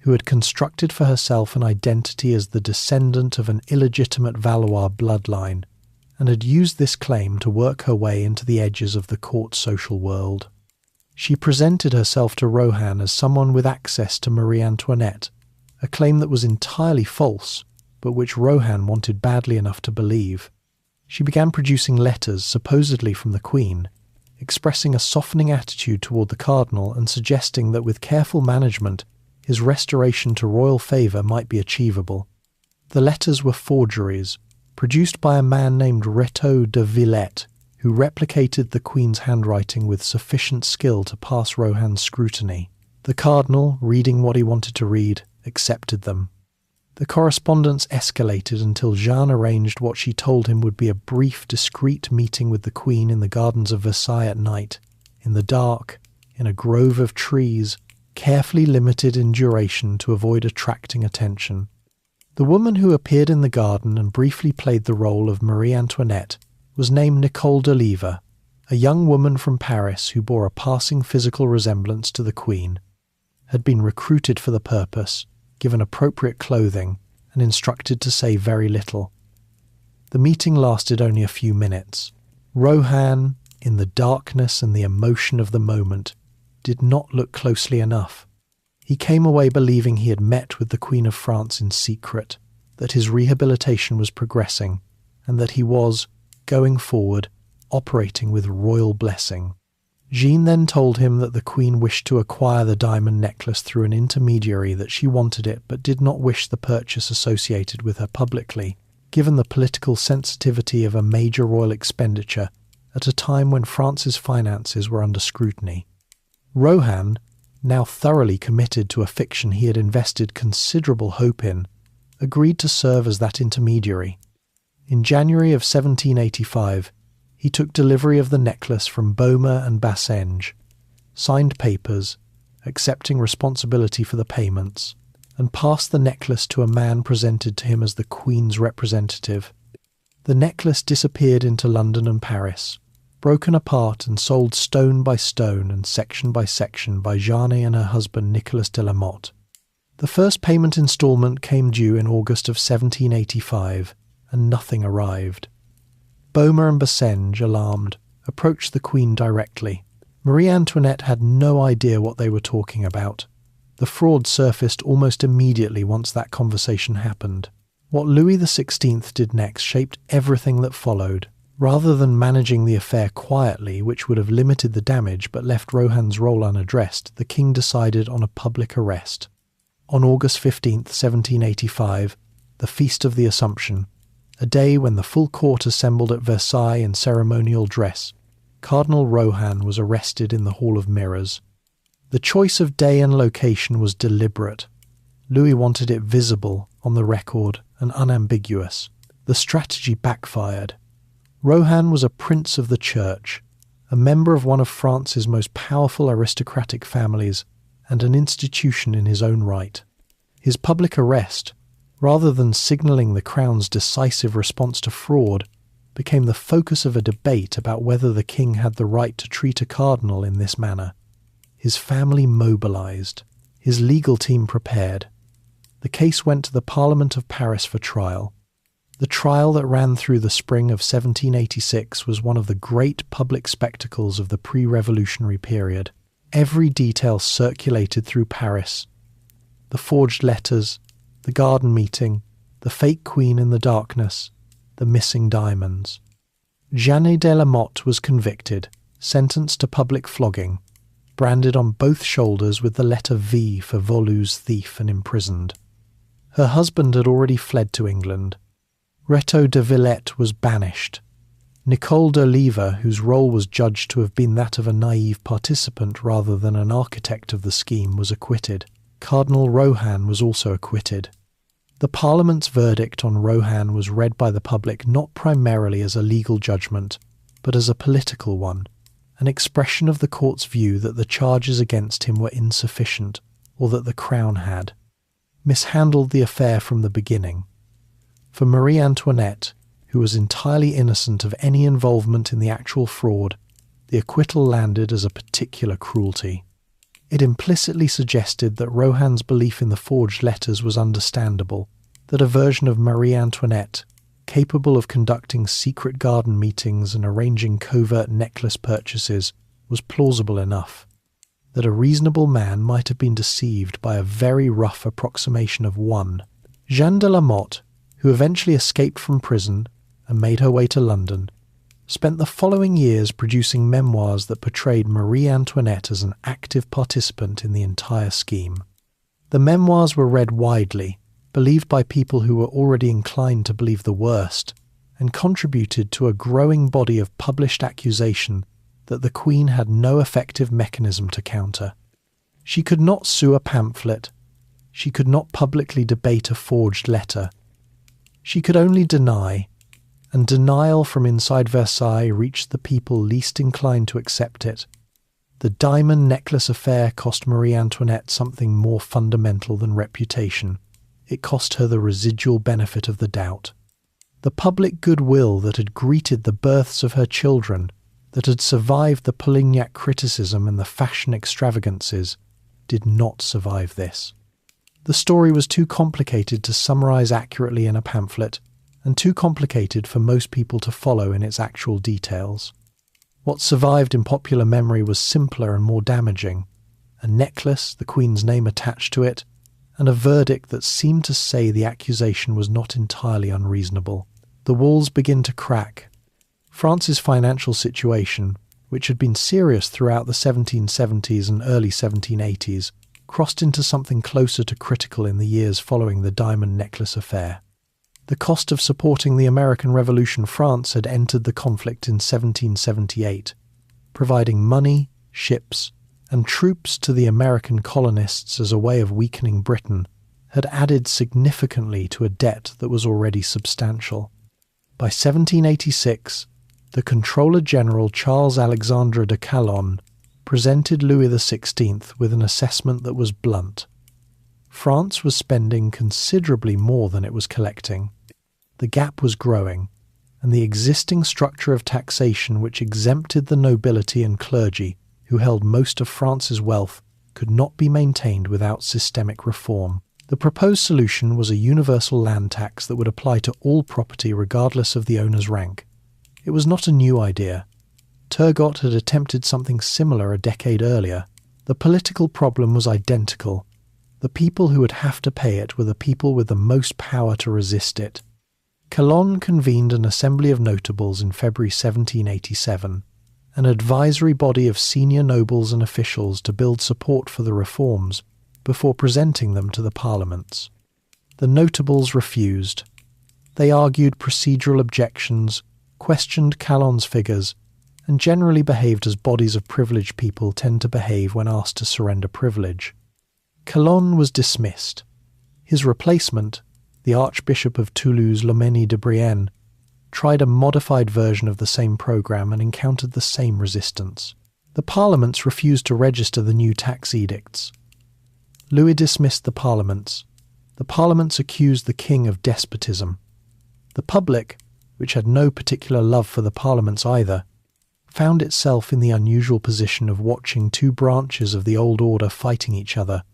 who had constructed for herself an identity as the descendant of an illegitimate Valois bloodline, and had used this claim to work her way into the edges of the court social world. She presented herself to Rohan as someone with access to Marie Antoinette, a claim that was entirely false, but which Rohan wanted badly enough to believe. She began producing letters, supposedly from the Queen, expressing a softening attitude toward the Cardinal and suggesting that with careful management, his restoration to royal favour might be achievable. The letters were forgeries, produced by a man named Retaux de Villette, who replicated the Queen's handwriting with sufficient skill to pass Rohan's scrutiny. The Cardinal, reading what he wanted to read, accepted them. The correspondence escalated until Jeanne arranged what she told him would be a brief, discreet meeting with the Queen in the gardens of Versailles at night, in the dark, in a grove of trees, carefully limited in duration to avoid attracting attention. The woman who appeared in the garden and briefly played the role of Marie Antoinette was named Nicole de Lever, a young woman from Paris who bore a passing physical resemblance to the Queen, had been recruited for the purpose, given appropriate clothing, and instructed to say very little. The meeting lasted only a few minutes. Rohan, in the darkness and the emotion of the moment, did not look closely enough. He came away believing he had met with the Queen of France in secret, that his rehabilitation was progressing, and that he was, going forward, operating with royal blessing. Jeanne then told him that the Queen wished to acquire the diamond necklace through an intermediary, that she wanted it but did not wish the purchase associated with her publicly, given the political sensitivity of a major royal expenditure at a time when France's finances were under scrutiny. Rohan, now thoroughly committed to a fiction he had invested considerable hope in, agreed to serve as that intermediary. In January of 1785, he took delivery of the necklace from Baume and Bassenge, signed papers, accepting responsibility for the payments, and passed the necklace to a man presented to him as the Queen's representative. The necklace disappeared into London and Paris, broken apart and sold stone by stone and section by section by Jeanne and her husband Nicolas de la Motte. The first payment instalment came due in August of 1785, and nothing arrived. Baume and Bassenge, alarmed, approached the Queen directly. Marie Antoinette had no idea what they were talking about. The fraud surfaced almost immediately once that conversation happened. What Louis XVI did next shaped everything that followed. Rather than managing the affair quietly, which would have limited the damage but left Rohan's role unaddressed, the king decided on a public arrest. On August 15, 1785, the Feast of the Assumption, a day when the full court assembled at Versailles in ceremonial dress, Cardinal Rohan was arrested in the Hall of Mirrors. The choice of day and location was deliberate. Louis wanted it visible, on the record, and unambiguous. The strategy backfired. Rohan was a prince of the church, a member of one of France's most powerful aristocratic families, and an institution in his own right. His public arrest, rather than signalling the Crown's decisive response to fraud, became the focus of a debate about whether the king had the right to treat a cardinal in this manner. His family mobilized, his legal team prepared. The case went to the Parliament of Paris for trial. The trial that ran through the spring of 1786 was one of the great public spectacles of the pre-revolutionary period. Every detail circulated through Paris. The forged letters, the garden meeting, the fake queen in the darkness, the missing diamonds. Jeanne de la Motte was convicted, sentenced to public flogging, branded on both shoulders with the letter V for Volu's thief, and imprisoned. Her husband had already fled to England. Retaux de Villette was banished. Nicole de Lever, whose role was judged to have been that of a naive participant rather than an architect of the scheme, was acquitted. Cardinal Rohan was also acquitted. The Parliament's verdict on Rohan was read by the public not primarily as a legal judgment, but as a political one, an expression of the court's view that the charges against him were insufficient, or that the Crown had mishandled the affair from the beginning. For Marie Antoinette, who was entirely innocent of any involvement in the actual fraud, the acquittal landed as a particular cruelty. It implicitly suggested that Rohan's belief in the forged letters was understandable, that a version of Marie Antoinette, capable of conducting secret garden meetings and arranging covert necklace purchases, was plausible enough, that a reasonable man might have been deceived by a very rough approximation of one. Jeanne de la Motte, who eventually escaped from prison and made her way to London, spent the following years producing memoirs that portrayed Marie Antoinette as an active participant in the entire scheme. The memoirs were read widely, believed by people who were already inclined to believe the worst, and contributed to a growing body of published accusation that the Queen had no effective mechanism to counter. She could not sue a pamphlet. She could not publicly debate a forged letter. She could only deny, and denial from inside Versailles reached the people least inclined to accept it. The diamond necklace affair cost Marie Antoinette something more fundamental than reputation. It cost her the residual benefit of the doubt. The public goodwill that had greeted the births of her children, that had survived the Polignac criticism and the fashion extravagances, did not survive this. The story was too complicated to summarize accurately in a pamphlet, and too complicated for most people to follow in its actual details. What survived in popular memory was simpler and more damaging: a necklace, the Queen's name attached to it, and a verdict that seemed to say the accusation was not entirely unreasonable. The walls begin to crack. France's financial situation, which had been serious throughout the 1770s and early 1780s, crossed into something closer to critical in the years following the diamond necklace affair. The cost of supporting the American Revolution France had entered the conflict in 1778, providing money, ships, and troops to the American colonists as a way of weakening Britain, had added significantly to a debt that was already substantial. By 1786, the Controller General Charles Alexandre de Calonne presented Louis XVI with an assessment that was blunt. France was spending considerably more than it was collecting. The gap was growing, and the existing structure of taxation which exempted the nobility and clergy, who held most of France's wealth, could not be maintained without systemic reform. The proposed solution was a universal land tax that would apply to all property regardless of the owner's rank. It was not a new idea. Turgot had attempted something similar a decade earlier. The political problem was identical. The people who would have to pay it were the people with the most power to resist it. Calonne convened an assembly of notables in February 1787, an advisory body of senior nobles and officials to build support for the reforms before presenting them to the parliaments. The notables refused. They argued procedural objections, questioned Calonne's figures, and generally behaved as bodies of privileged people tend to behave when asked to surrender privilege. Calonne was dismissed. His replacement, the Archbishop of Toulouse Loménie de Brienne, tried a modified version of the same programme and encountered the same resistance. The parliaments refused to register the new tax edicts. Louis dismissed the parliaments. The parliaments accused the king of despotism. The public, which had no particular love for the parliaments either, found itself in the unusual position of watching two branches of the old order fighting each other,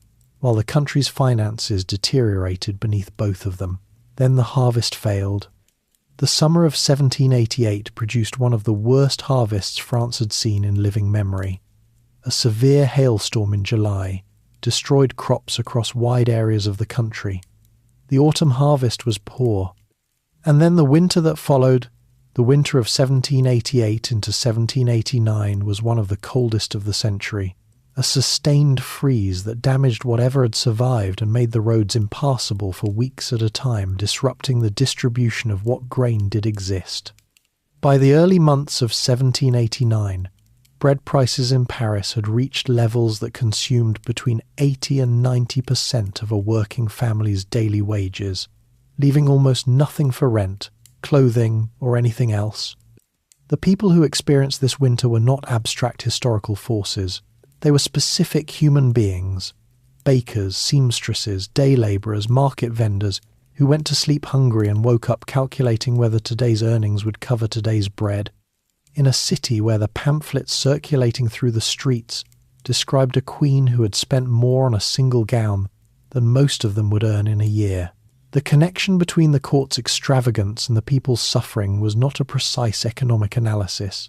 while the country's finances deteriorated beneath both of them. Then the harvest failed. The summer of 1788 produced one of the worst harvests France had seen in living memory. A severe hailstorm in July destroyed crops across wide areas of the country. The autumn harvest was poor. And then the winter that followed, the winter of 1788 into 1789, was one of the coldest of the century. A sustained freeze that damaged whatever had survived and made the roads impassable for weeks at a time, disrupting the distribution of what grain did exist. By the early months of 1789, bread prices in Paris had reached levels that consumed between 80 and 90% of a working family's daily wages, leaving almost nothing for rent, clothing, or anything else. The people who experienced this winter were not abstract historical forces. They were specific human beings, bakers, seamstresses, day labourers, market vendors, who went to sleep hungry and woke up calculating whether today's earnings would cover today's bread, in a city where the pamphlets circulating through the streets described a queen who had spent more on a single gown than most of them would earn in a year. The connection between the court's extravagance and the people's suffering was not a precise economic analysis.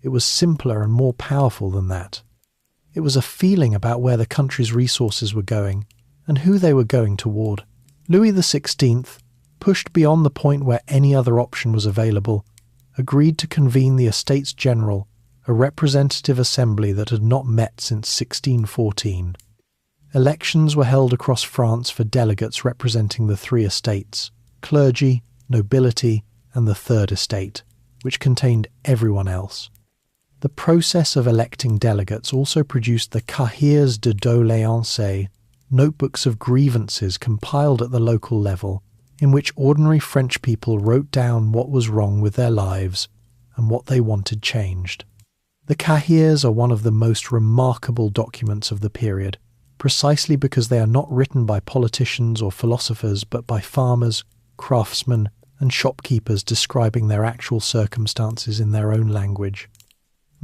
It was simpler and more powerful than that. It was a feeling about where the country's resources were going and who they were going toward. Louis XVI, pushed beyond the point where any other option was available, agreed to convene the Estates General, a representative assembly that had not met since 1614. Elections were held across France for delegates representing the three estates, clergy, nobility, and the Third Estate, which contained everyone else. The process of electing delegates also produced the cahiers de doléances, notebooks of grievances compiled at the local level, in which ordinary French people wrote down what was wrong with their lives and what they wanted changed. The cahiers are one of the most remarkable documents of the period, precisely because they are not written by politicians or philosophers but by farmers, craftsmen, and shopkeepers describing their actual circumstances in their own language.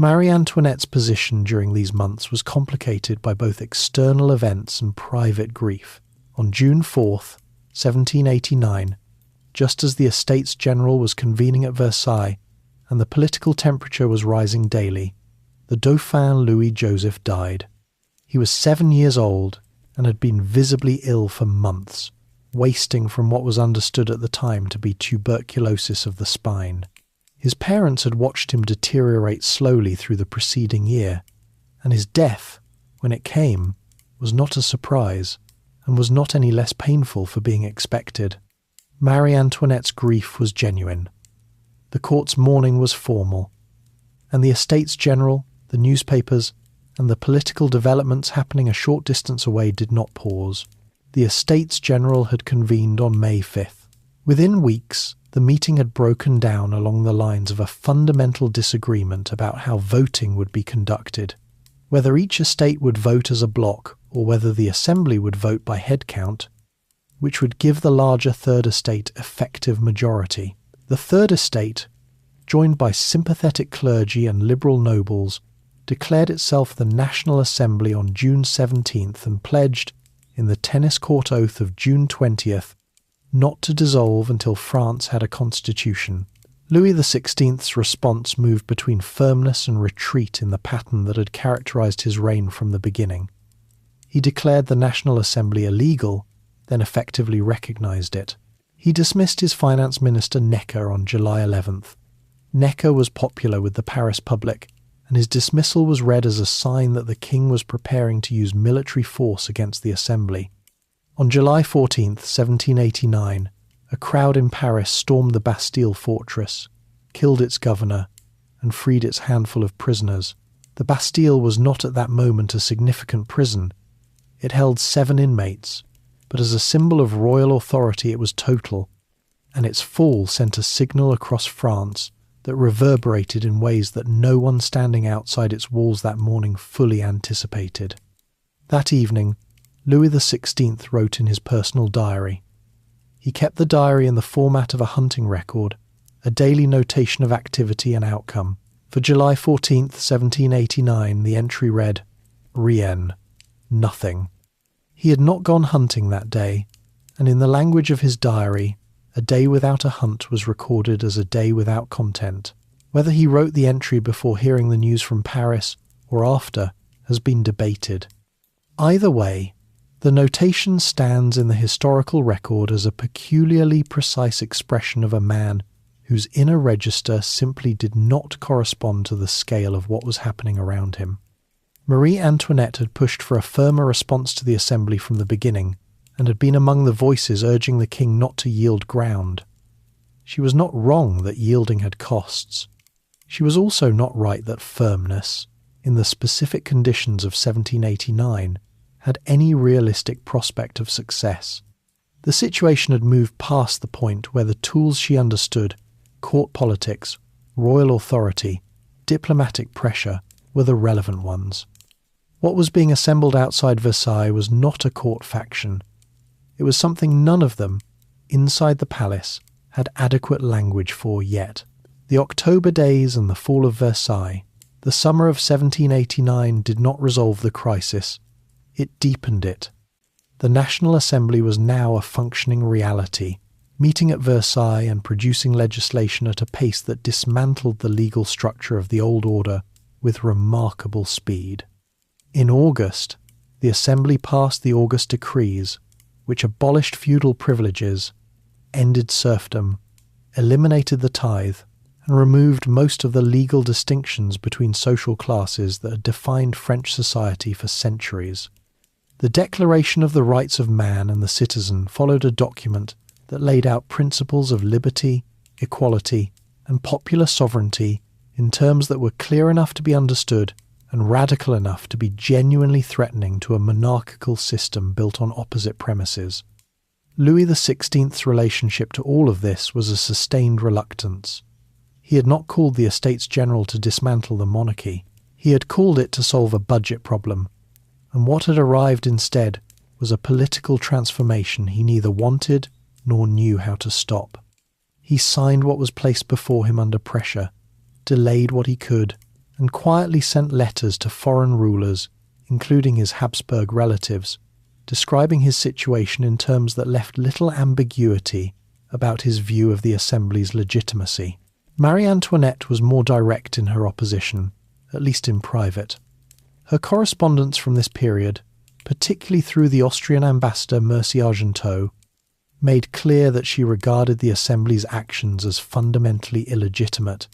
Marie Antoinette's position during these months was complicated by both external events and private grief. On June 4th, 1789, just as the Estates General was convening at Versailles and the political temperature was rising daily, the Dauphin Louis-Joseph died. He was 7 years old and had been visibly ill for months, wasting from what was understood at the time to be tuberculosis of the spine. His parents had watched him deteriorate slowly through the preceding year, and his death, when it came, was not a surprise, and was not any less painful for being expected. Marie Antoinette's grief was genuine. The court's mourning was formal, and the Estates General, the newspapers, and the political developments happening a short distance away did not pause. The Estates General had convened on May 5th. Within weeks, the meeting had broken down along the lines of a fundamental disagreement about how voting would be conducted, whether each estate would vote as a bloc or whether the assembly would vote by head count, which would give the larger Third Estate effective majority. The Third Estate, joined by sympathetic clergy and liberal nobles, declared itself the National Assembly on June 17th and pledged, in the tennis court oath of June 20th, not to dissolve until France had a constitution. Louis XVI's response moved between firmness and retreat in the pattern that had characterized his reign from the beginning. He declared the National Assembly illegal, then effectively recognized it. He dismissed his finance minister Necker on July 11th. Necker was popular with the Paris public, and his dismissal was read as a sign that the king was preparing to use military force against the assembly. On July 14th, 1789, a crowd in Paris stormed the Bastille fortress, killed its governor, and freed its handful of prisoners. The Bastille was not at that moment a significant prison. It held 7 inmates, but as a symbol of royal authority it was total, and its fall sent a signal across France that reverberated in ways that no one standing outside its walls that morning fully anticipated. That evening, Louis XVI wrote in his personal diary. He kept the diary in the format of a hunting record, a daily notation of activity and outcome. For July 14th, 1789, the entry read, Rien, nothing. He had not gone hunting that day, and in the language of his diary, a day without a hunt was recorded as a day without content. Whether he wrote the entry before hearing the news from Paris or after has been debated. Either way, the notation stands in the historical record as a peculiarly precise expression of a man whose inner register simply did not correspond to the scale of what was happening around him. Marie Antoinette had pushed for a firmer response to the assembly from the beginning, and had been among the voices urging the king not to yield ground. She was not wrong that yielding had costs. She was also not right that firmness, in the specific conditions of 1789, had any realistic prospect of success. The situation had moved past the point where the tools she understood, court politics, royal authority, diplomatic pressure, were the relevant ones. What was being assembled outside Versailles was not a court faction. It was something none of them, inside the palace had adequate language for yet. The October days and the fall of Versailles, the summer of 1789, did not resolve the crisis. It deepened it. The National Assembly was now a functioning reality, meeting at Versailles and producing legislation at a pace that dismantled the legal structure of the old order with remarkable speed. In August, the Assembly passed the August Decrees, which abolished feudal privileges, ended serfdom, eliminated the tithe, and removed most of the legal distinctions between social classes that had defined French society for centuries. The Declaration of the Rights of Man and the Citizen followed a document that laid out principles of liberty, equality, and popular sovereignty in terms that were clear enough to be understood and radical enough to be genuinely threatening to a monarchical system built on opposite premises. Louis XVI's relationship to all of this was a sustained reluctance. He had not called the Estates General to dismantle the monarchy. He had called it to solve a budget problem, and what had arrived instead was a political transformation he neither wanted nor knew how to stop. He signed what was placed before him under pressure, delayed what he could, and quietly sent letters to foreign rulers, including his Habsburg relatives, describing his situation in terms that left little ambiguity about his view of the Assembly's legitimacy. Marie Antoinette was more direct in her opposition, at least in private. Her correspondence from this period, particularly through the Austrian ambassador Marie Antoinette, made clear that she regarded the Assembly's actions as fundamentally illegitimate,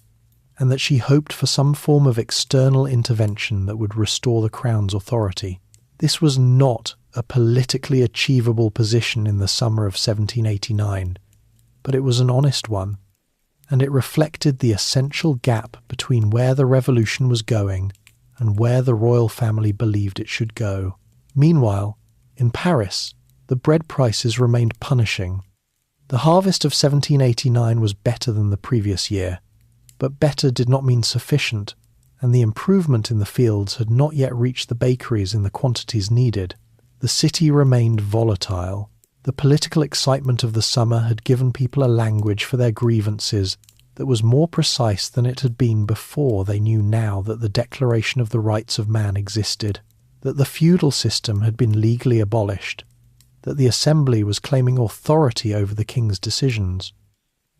and that she hoped for some form of external intervention that would restore the Crown's authority. This was not a politically achievable position in the summer of 1789, but it was an honest one, and it reflected the essential gap between where the revolution was going and where the royal family believed it should go. Meanwhile, in Paris, the bread prices remained punishing. The harvest of 1789 was better than the previous year, but better did not mean sufficient, and the improvement in the fields had not yet reached the bakeries in the quantities needed. The city remained volatile. The political excitement of the summer had given people a language for their grievances that was more precise than it had been before they knew now that the Declaration of the Rights of Man existed, that the feudal system had been legally abolished, that the Assembly was claiming authority over the king's decisions.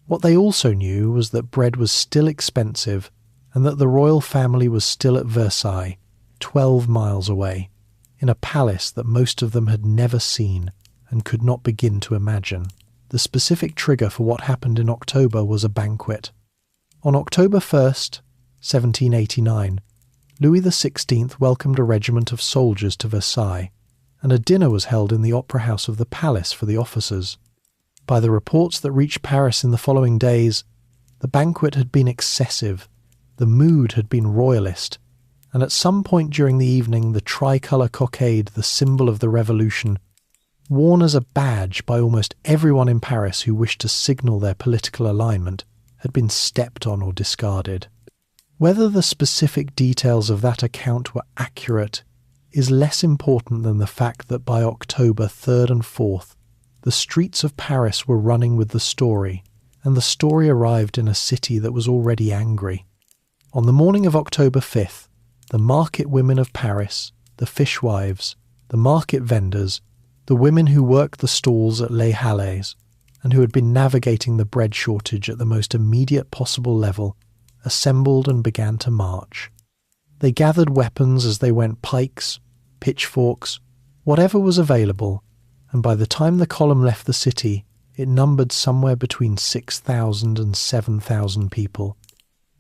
What they also knew was that bread was still expensive and that the royal family was still at Versailles, 12 miles away, in a palace that most of them had never seen and could not begin to imagine. The specific trigger for what happened in October was a banquet. On October 1st, 1789, Louis XVI welcomed a regiment of soldiers to Versailles, and a dinner was held in the opera house of the palace for the officers. By the reports that reached Paris in the following days, the banquet had been excessive, the mood had been royalist, and at some point during the evening the tricolour cockade, the symbol of the revolution, worn as a badge by almost everyone in Paris who wished to signal their political alignment, had been stepped on or discarded. Whether the specific details of that account were accurate is less important than the fact that by October 3rd and 4th, the streets of Paris were running with the story, and the story arrived in a city that was already angry. On the morning of October 5th, the market women of Paris, the fishwives, the market vendors, the women who worked the stalls at Les Halles, and who had been navigating the bread shortage at the most immediate possible level, assembled and began to march. They gathered weapons as they went, pikes, pitchforks, whatever was available, and by the time the column left the city, it numbered somewhere between 6,000 and 7,000 people,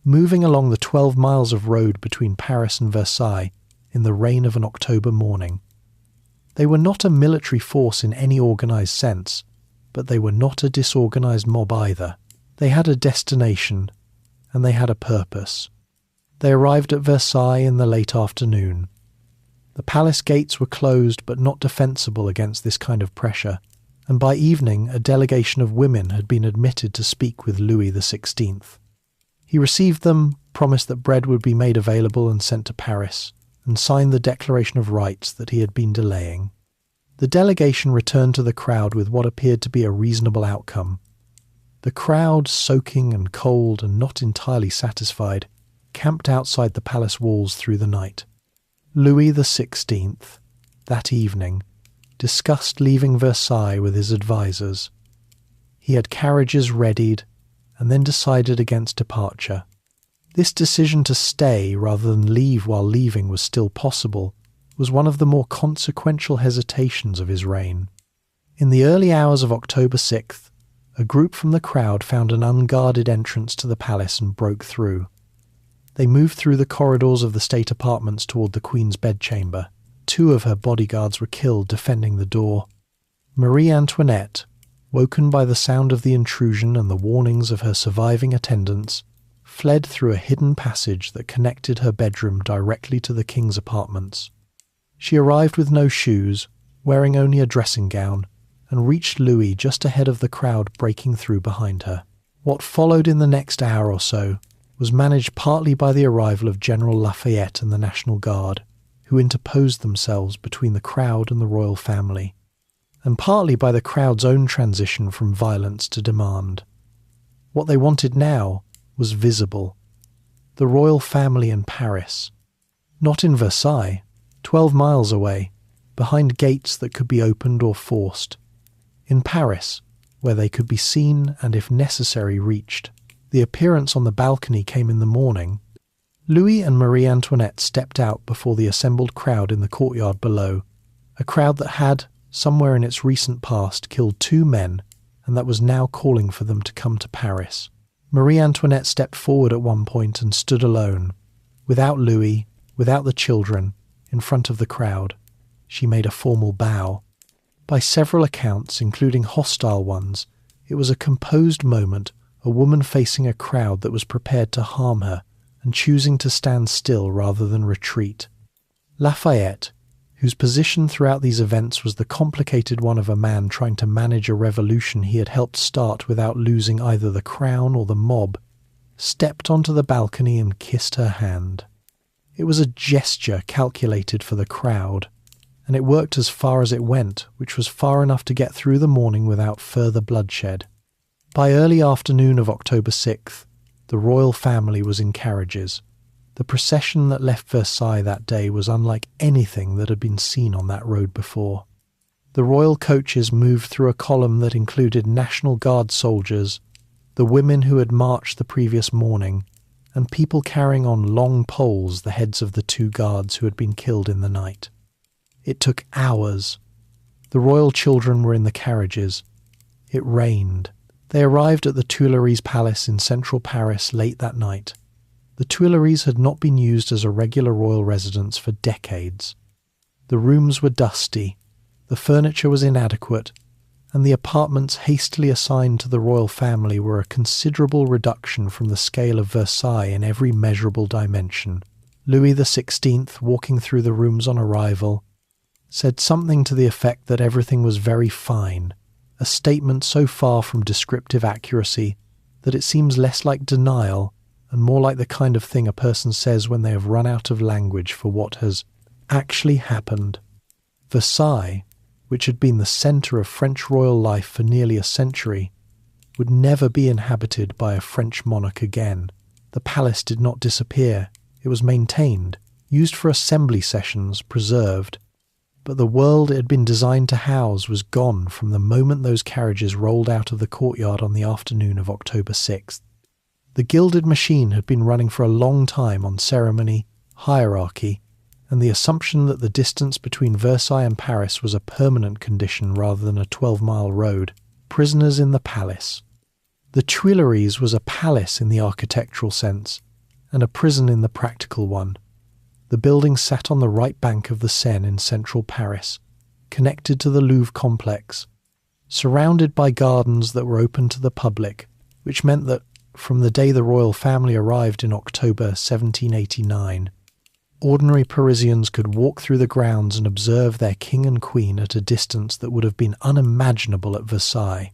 moving along the 12 miles of road between Paris and Versailles in the rain of an October morning. They were not a military force in any organised sense, but they were not a disorganised mob either. They had a destination, and they had a purpose. They arrived at Versailles in the late afternoon. The palace gates were closed but not defensible against this kind of pressure, and by evening a delegation of women had been admitted to speak with Louis XVI. He received them, promised that bread would be made available and sent to Paris, and signed the Declaration of Rights that he had been delaying. The delegation returned to the crowd with what appeared to be a reasonable outcome. The crowd, soaking and cold and not entirely satisfied, camped outside the palace walls through the night. Louis XVI, that evening, discussed leaving Versailles with his advisers. He had carriages readied and then decided against departure. This decision to stay rather than leave while leaving was still possible was one of the more consequential hesitations of his reign. In the early hours of October 6th, a group from the crowd found an unguarded entrance to the palace and broke through. They moved through the corridors of the state apartments toward the Queen's bedchamber. 2 of her bodyguards were killed defending the door. Marie Antoinette, woken by the sound of the intrusion and the warnings of her surviving attendants, fled through a hidden passage that connected her bedroom directly to the king's apartments. She arrived with no shoes, wearing only a dressing gown, and reached Louis just ahead of the crowd breaking through behind her. What followed in the next hour or so was managed partly by the arrival of General Lafayette and the National Guard, who interposed themselves between the crowd and the royal family, and partly by the crowd's own transition from violence to demand. What they wanted now was visible. The royal family in Paris. Not in Versailles, 12 miles away, behind gates that could be opened or forced. In Paris, where they could be seen and, if necessary, reached. The appearance on the balcony came in the morning. Louis and Marie Antoinette stepped out before the assembled crowd in the courtyard below, a crowd that had, somewhere in its recent past, killed 2 men and that was now calling for them to come to Paris. Marie Antoinette stepped forward at one point and stood alone, without Louis, without the children, in front of the crowd. She made a formal bow. By several accounts, including hostile ones, it was a composed moment, a woman facing a crowd that was prepared to harm her and choosing to stand still rather than retreat. Lafayette, whose position throughout these events was the complicated one of a man trying to manage a revolution he had helped start without losing either the crown or the mob, stepped onto the balcony and kissed her hand. It was a gesture calculated for the crowd, and it worked as far as it went, which was far enough to get through the morning without further bloodshed. By early afternoon of October 6th, the royal family was in carriages. The procession that left Versailles that day was unlike anything that had been seen on that road before. The royal coaches moved through a column that included National Guard soldiers, the women who had marched the previous morning, and people carrying on long poles the heads of the 2 guards who had been killed in the night. It took hours. The royal children were in the carriages. It rained. They arrived at the Tuileries Palace in central Paris late that night. The Tuileries had not been used as a regular royal residence for decades. The rooms were dusty, the furniture was inadequate, and the apartments hastily assigned to the royal family were a considerable reduction from the scale of Versailles in every measurable dimension. Louis XVI, walking through the rooms on arrival, said something to the effect that everything was very fine, a statement so far from descriptive accuracy that it seems less like denial and more like the kind of thing a person says when they have run out of language for what has actually happened. Versailles, which had been the centre of French royal life for nearly a century, would never be inhabited by a French monarch again. The palace did not disappear. It was maintained, used for assembly sessions, preserved. But the world it had been designed to house was gone from the moment those carriages rolled out of the courtyard on the afternoon of October 6th. The gilded machine had been running for a long time on ceremony, hierarchy, and the assumption that the distance between Versailles and Paris was a permanent condition rather than a 12-mile road. Prisoners in the palace. The Tuileries was a palace in the architectural sense, and a prison in the practical one. The building sat on the right bank of the Seine in central Paris, connected to the Louvre complex, surrounded by gardens that were open to the public, which meant that, from the day the royal family arrived in October 1789, ordinary Parisians could walk through the grounds and observe their king and queen at a distance that would have been unimaginable at Versailles.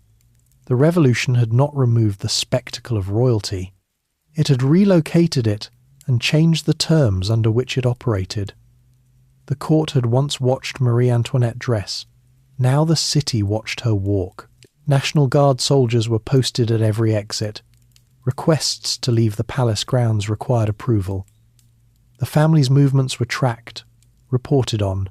The revolution had not removed the spectacle of royalty. It had relocated it and changed the terms under which it operated. The court had once watched Marie Antoinette dress, Now the city watched her walk. National Guard soldiers were posted at every exit. Requests to leave the palace grounds required approval. The family's movements were tracked, reported on,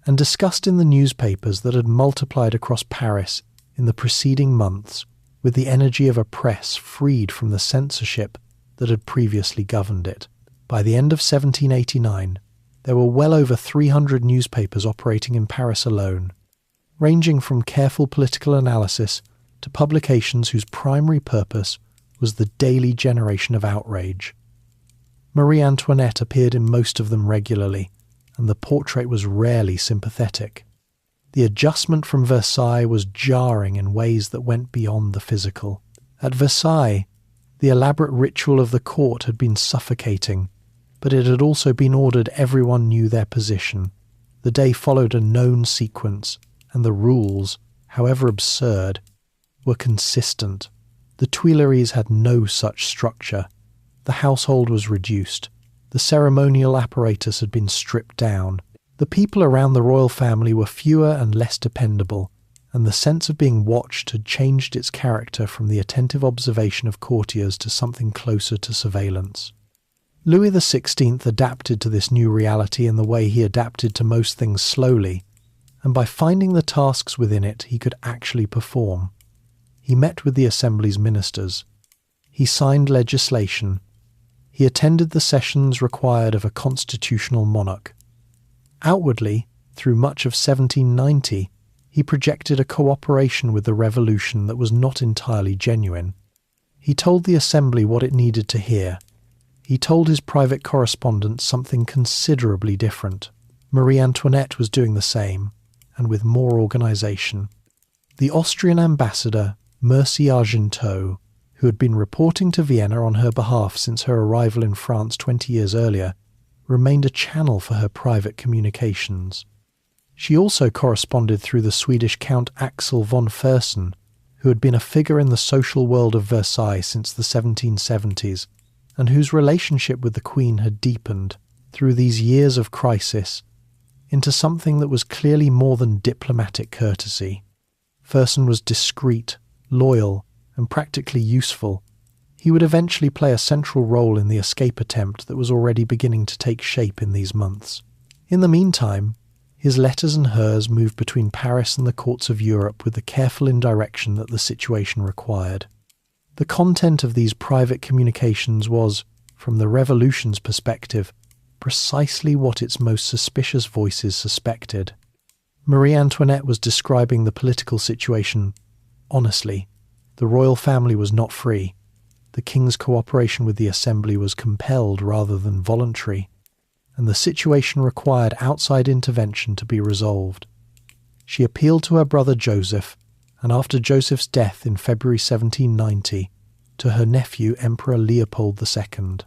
and discussed in the newspapers that had multiplied across Paris in the preceding months with the energy of a press freed from the censorship that had previously governed it. By the end of 1789, there were well over 300 newspapers operating in Paris alone, ranging from careful political analysis to publications whose primary purpose was the daily generation of outrage. Marie Antoinette appeared in most of them regularly, and the portrait was rarely sympathetic. The adjustment from Versailles was jarring in ways that went beyond the physical. At Versailles, the elaborate ritual of the court had been suffocating, but it had also been ordered everyone knew their position. The day followed a known sequence, and the rules, however absurd, were consistent. The Tuileries had no such structure. The household was reduced. The ceremonial apparatus had been stripped down. The people around the royal family were fewer and less dependable, and the sense of being watched had changed its character from the attentive observation of courtiers to something closer to surveillance. Louis XVI adapted to this new reality in the way he adapted to most things slowly, and by finding the tasks within it he could actually perform. He met with the Assembly's ministers. He signed legislation. He attended the sessions required of a constitutional monarch. Outwardly, through much of 1790, he projected a cooperation with the revolution that was not entirely genuine. He told the Assembly what it needed to hear. He told his private correspondents something considerably different. Marie Antoinette was doing the same, and with more organisation. The Austrian ambassador, Mercy Argenteau, who had been reporting to Vienna on her behalf since her arrival in France 20 years earlier, remained a channel for her private communications. She also corresponded through the Swedish Count Axel von Fersen, who had been a figure in the social world of Versailles since the 1770s, and whose relationship with the Queen had deepened, through these years of crisis, into something that was clearly more than diplomatic courtesy. Fersen was discreet, loyal, and practically useful. He would eventually play a central role in the escape attempt that was already beginning to take shape in these months. In the meantime, his letters and hers moved between Paris and the courts of Europe with the careful indirection that the situation required. The content of these private communications was, from the revolution's perspective, precisely what its most suspicious voices suspected. Marie Antoinette was describing the political situation honestly. The royal family was not free. The king's cooperation with the Assembly was compelled rather than voluntary, and the situation required outside intervention to be resolved. She appealed to her brother Joseph, and after Joseph's death in February 1790, to her nephew Emperor Leopold II.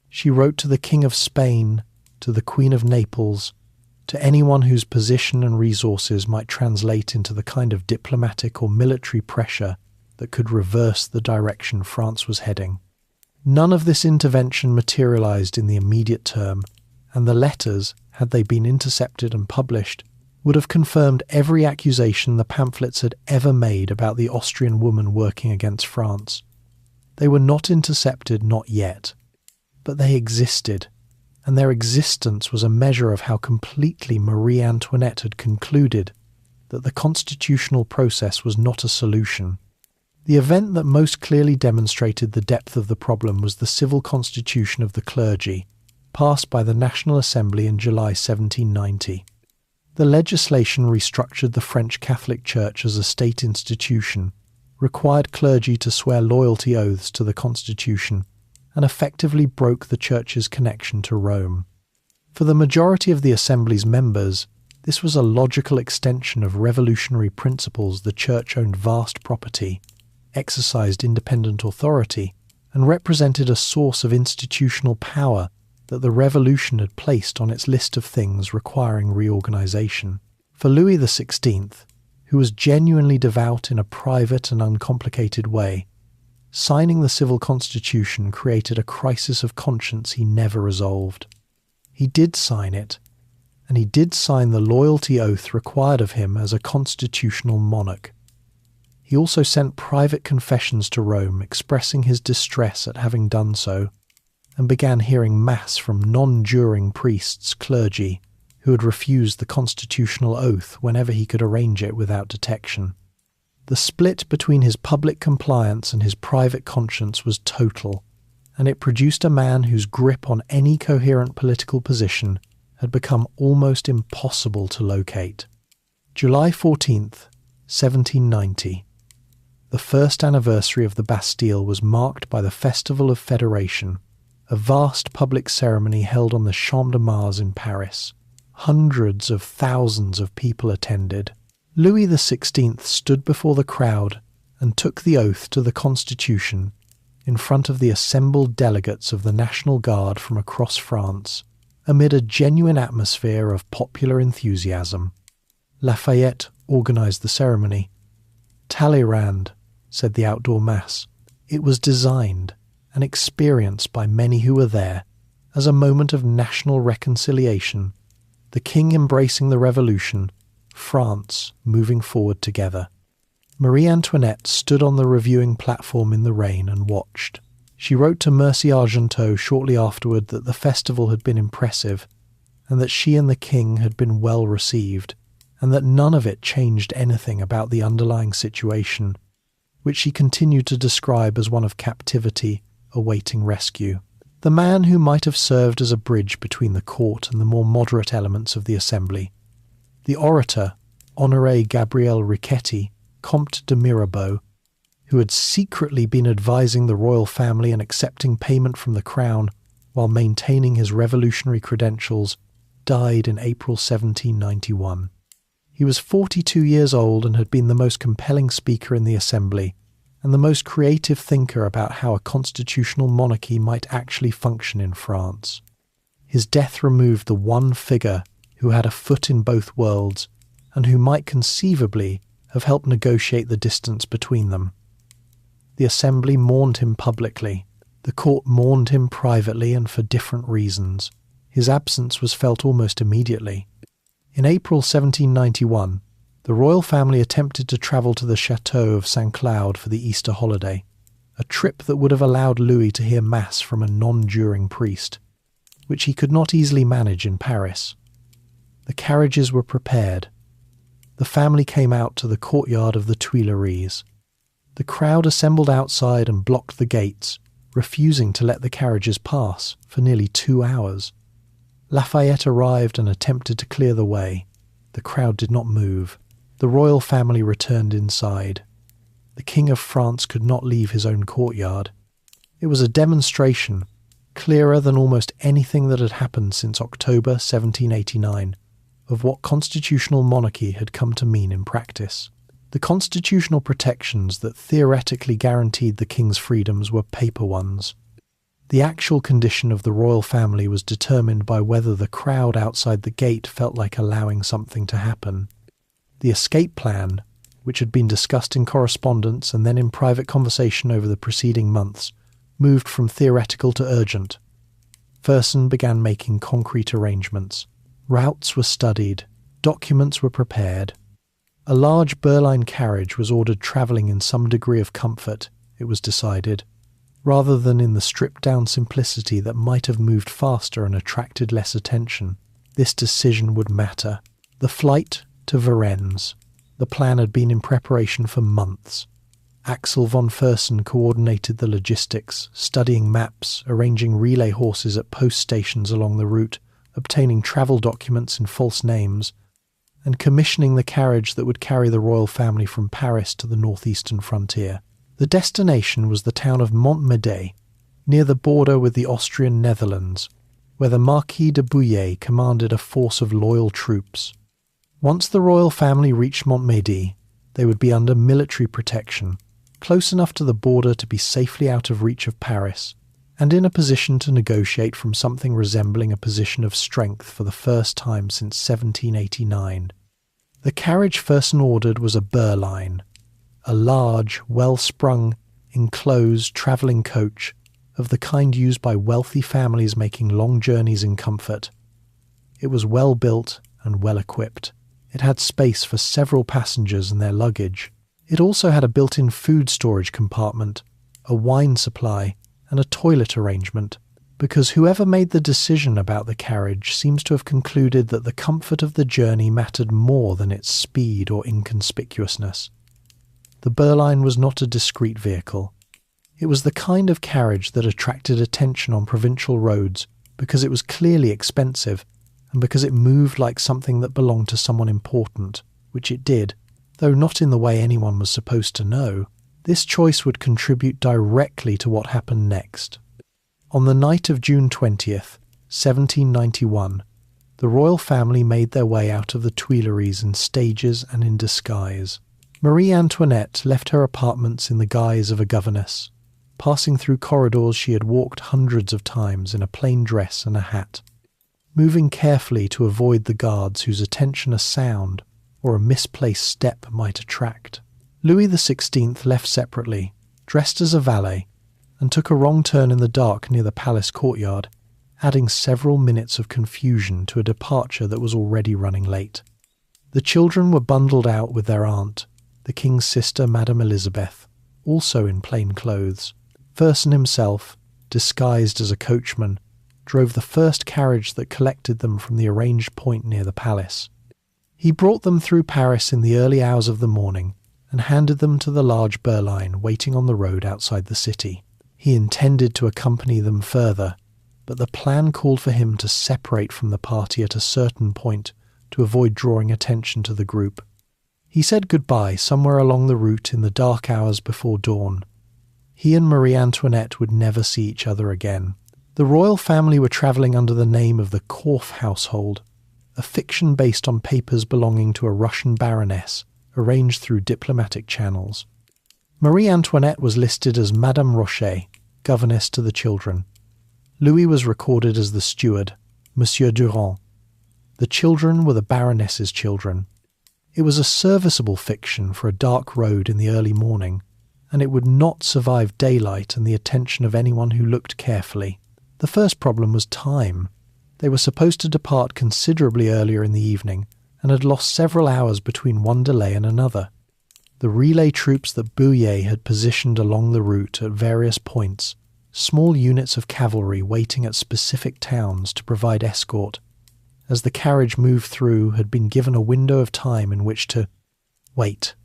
She wrote to the King of Spain, to the Queen of Naples, to anyone whose position and resources might translate into the kind of diplomatic or military pressure that could reverse the direction France was heading. None of this intervention materialized in the immediate term, and the letters, had they been intercepted and published, would have confirmed every accusation the pamphlets had ever made about the Austrian woman working against France. They were not intercepted, not yet, but they existed, and their existence was a measure of how completely Marie Antoinette had concluded that the constitutional process was not a solution. The event that most clearly demonstrated the depth of the problem was the civil constitution of the clergy, passed by the National Assembly in July 1790. The legislation restructured the French Catholic Church as a state institution, required clergy to swear loyalty oaths to the Constitution, and effectively broke the Church's connection to Rome. For the majority of the Assembly's members, this was a logical extension of revolutionary principles. The Church owned vast property, exercised independent authority, and represented a source of institutional power that the Revolution had placed on its list of things requiring reorganization. For Louis XVI, who was genuinely devout in a private and uncomplicated way, signing the civil constitution created a crisis of conscience he never resolved. He did sign it, and he did sign the loyalty oath required of him as a constitutional monarch. He also sent private confessions to Rome expressing his distress at having done so, and began hearing mass from non-juring priests, clergy, who had refused the constitutional oath whenever he could arrange it without detection. The split between his public compliance and his private conscience was total, and it produced a man whose grip on any coherent political position had become almost impossible to locate. July 14th, 1790. The first anniversary of the Bastille was marked by the Festival of Federation, a vast public ceremony held on the Champ de Mars in Paris. Hundreds of thousands of people attended. Louis XVI stood before the crowd and took the oath to the Constitution in front of the assembled delegates of the National Guard from across France, amid a genuine atmosphere of popular enthusiasm. Lafayette organised the ceremony. Talleyrand said the outdoor mass. It was designed and experienced by many who were there as a moment of national reconciliation, the king embracing the revolution, France moving forward together. Marie Antoinette stood on the reviewing platform in the rain and watched. She wrote to Mercy Argenteau shortly afterward that the festival had been impressive, and that she and the king had been well received, and that none of it changed anything about the underlying situation, which she continued to describe as one of captivity awaiting rescue. The man who might have served as a bridge between the court and the more moderate elements of the assembly, the orator, Honoré Gabriel Riquetti, Comte de Mirabeau, who had secretly been advising the royal family and accepting payment from the crown while maintaining his revolutionary credentials, died in April 1791. He was 42 years old and had been the most compelling speaker in the assembly and the most creative thinker about how a constitutional monarchy might actually function in France. His death removed the one figure who had a foot in both worlds and who might conceivably have helped negotiate the distance between them. The assembly mourned him publicly. The court mourned him privately and for different reasons. His absence was felt almost immediately. In April 1791, the royal family attempted to travel to the chateau of St. Cloud for the Easter holiday, a trip that would have allowed Louis to hear Mass from a non-juring priest, which he could not easily manage in Paris. The carriages were prepared. The family came out to the courtyard of the Tuileries. The crowd assembled outside and blocked the gates, refusing to let the carriages pass for nearly 2 hours. Lafayette arrived and attempted to clear the way. The crowd did not move. The royal family returned inside. The King of France could not leave his own courtyard. It was a demonstration, clearer than almost anything that had happened since October 1789, of what constitutional monarchy had come to mean in practice. The constitutional protections that theoretically guaranteed the king's freedoms were paper ones. The actual condition of the royal family was determined by whether the crowd outside the gate felt like allowing something to happen. The escape plan, which had been discussed in correspondence and then in private conversation over the preceding months, moved from theoretical to urgent. Fersen began making concrete arrangements. Routes were studied. Documents were prepared. A large Berline carriage was ordered travelling in some degree of comfort, it was decided, rather than in the stripped-down simplicity that might have moved faster and attracted less attention. This decision would matter. The flight to Varennes. The plan had been in preparation for months. Axel von Fersen coordinated the logistics, studying maps, arranging relay horses at post stations along the route, obtaining travel documents in false names, and commissioning the carriage that would carry the royal family from Paris to the northeastern frontier. The destination was the town of Montmédy, near the border with the Austrian Netherlands, where the Marquis de Bouillé commanded a force of loyal troops. Once the royal family reached Montmédy, they would be under military protection, close enough to the border to be safely out of reach of Paris, and in a position to negotiate from something resembling a position of strength for the first time since 1789. The carriage Fersen ordered was a Berline, a large, well-sprung, enclosed travelling coach of the kind used by wealthy families making long journeys in comfort. It was well built and well equipped. It had space for several passengers and their luggage. It also had a built-in food storage compartment, a wine supply, and a toilet arrangement, because whoever made the decision about the carriage seems to have concluded that the comfort of the journey mattered more than its speed or inconspicuousness. The Berline was not a discreet vehicle. It was the kind of carriage that attracted attention on provincial roads because it was clearly expensive and because it moved like something that belonged to someone important, which it did, though not in the way anyone was supposed to know. This choice would contribute directly to what happened next. On the night of June 20th, 1791, the royal family made their way out of the Tuileries in stages and in disguise. Marie Antoinette left her apartments in the guise of a governess, passing through corridors she had walked hundreds of times in a plain dress and a hat, moving carefully to avoid the guards whose attention a sound or a misplaced step might attract. Louis XVI left separately, dressed as a valet, and took a wrong turn in the dark near the palace courtyard, adding several minutes of confusion to a departure that was already running late. The children were bundled out with their aunt, the king's sister Madame Elizabeth, also in plain clothes. Fersen himself, disguised as a coachman, drove the first carriage that collected them from the arranged point near the palace. He brought them through Paris in the early hours of the morning and handed them to the large Berline waiting on the road outside the city. He intended to accompany them further, but the plan called for him to separate from the party at a certain point to avoid drawing attention to the group. He said goodbye somewhere along the route in the dark hours before dawn. He and Marie Antoinette would never see each other again. The royal family were travelling under the name of the Korff household, a fiction based on papers belonging to a Russian baroness, arranged through diplomatic channels. Marie Antoinette was listed as Madame Rocher, governess to the children. Louis was recorded as the steward, Monsieur Durand. The children were the baroness's children. It was a serviceable fiction for a dark road in the early morning, and it would not survive daylight and the attention of anyone who looked carefully. The first problem was time. They were supposed to depart considerably earlier in the evening, and had lost several hours between one delay and another. The relay troops that Bouillet had positioned along the route at various points, small units of cavalry waiting at specific towns to provide escort, as the carriage moved through, had been given a window of time in which to wait.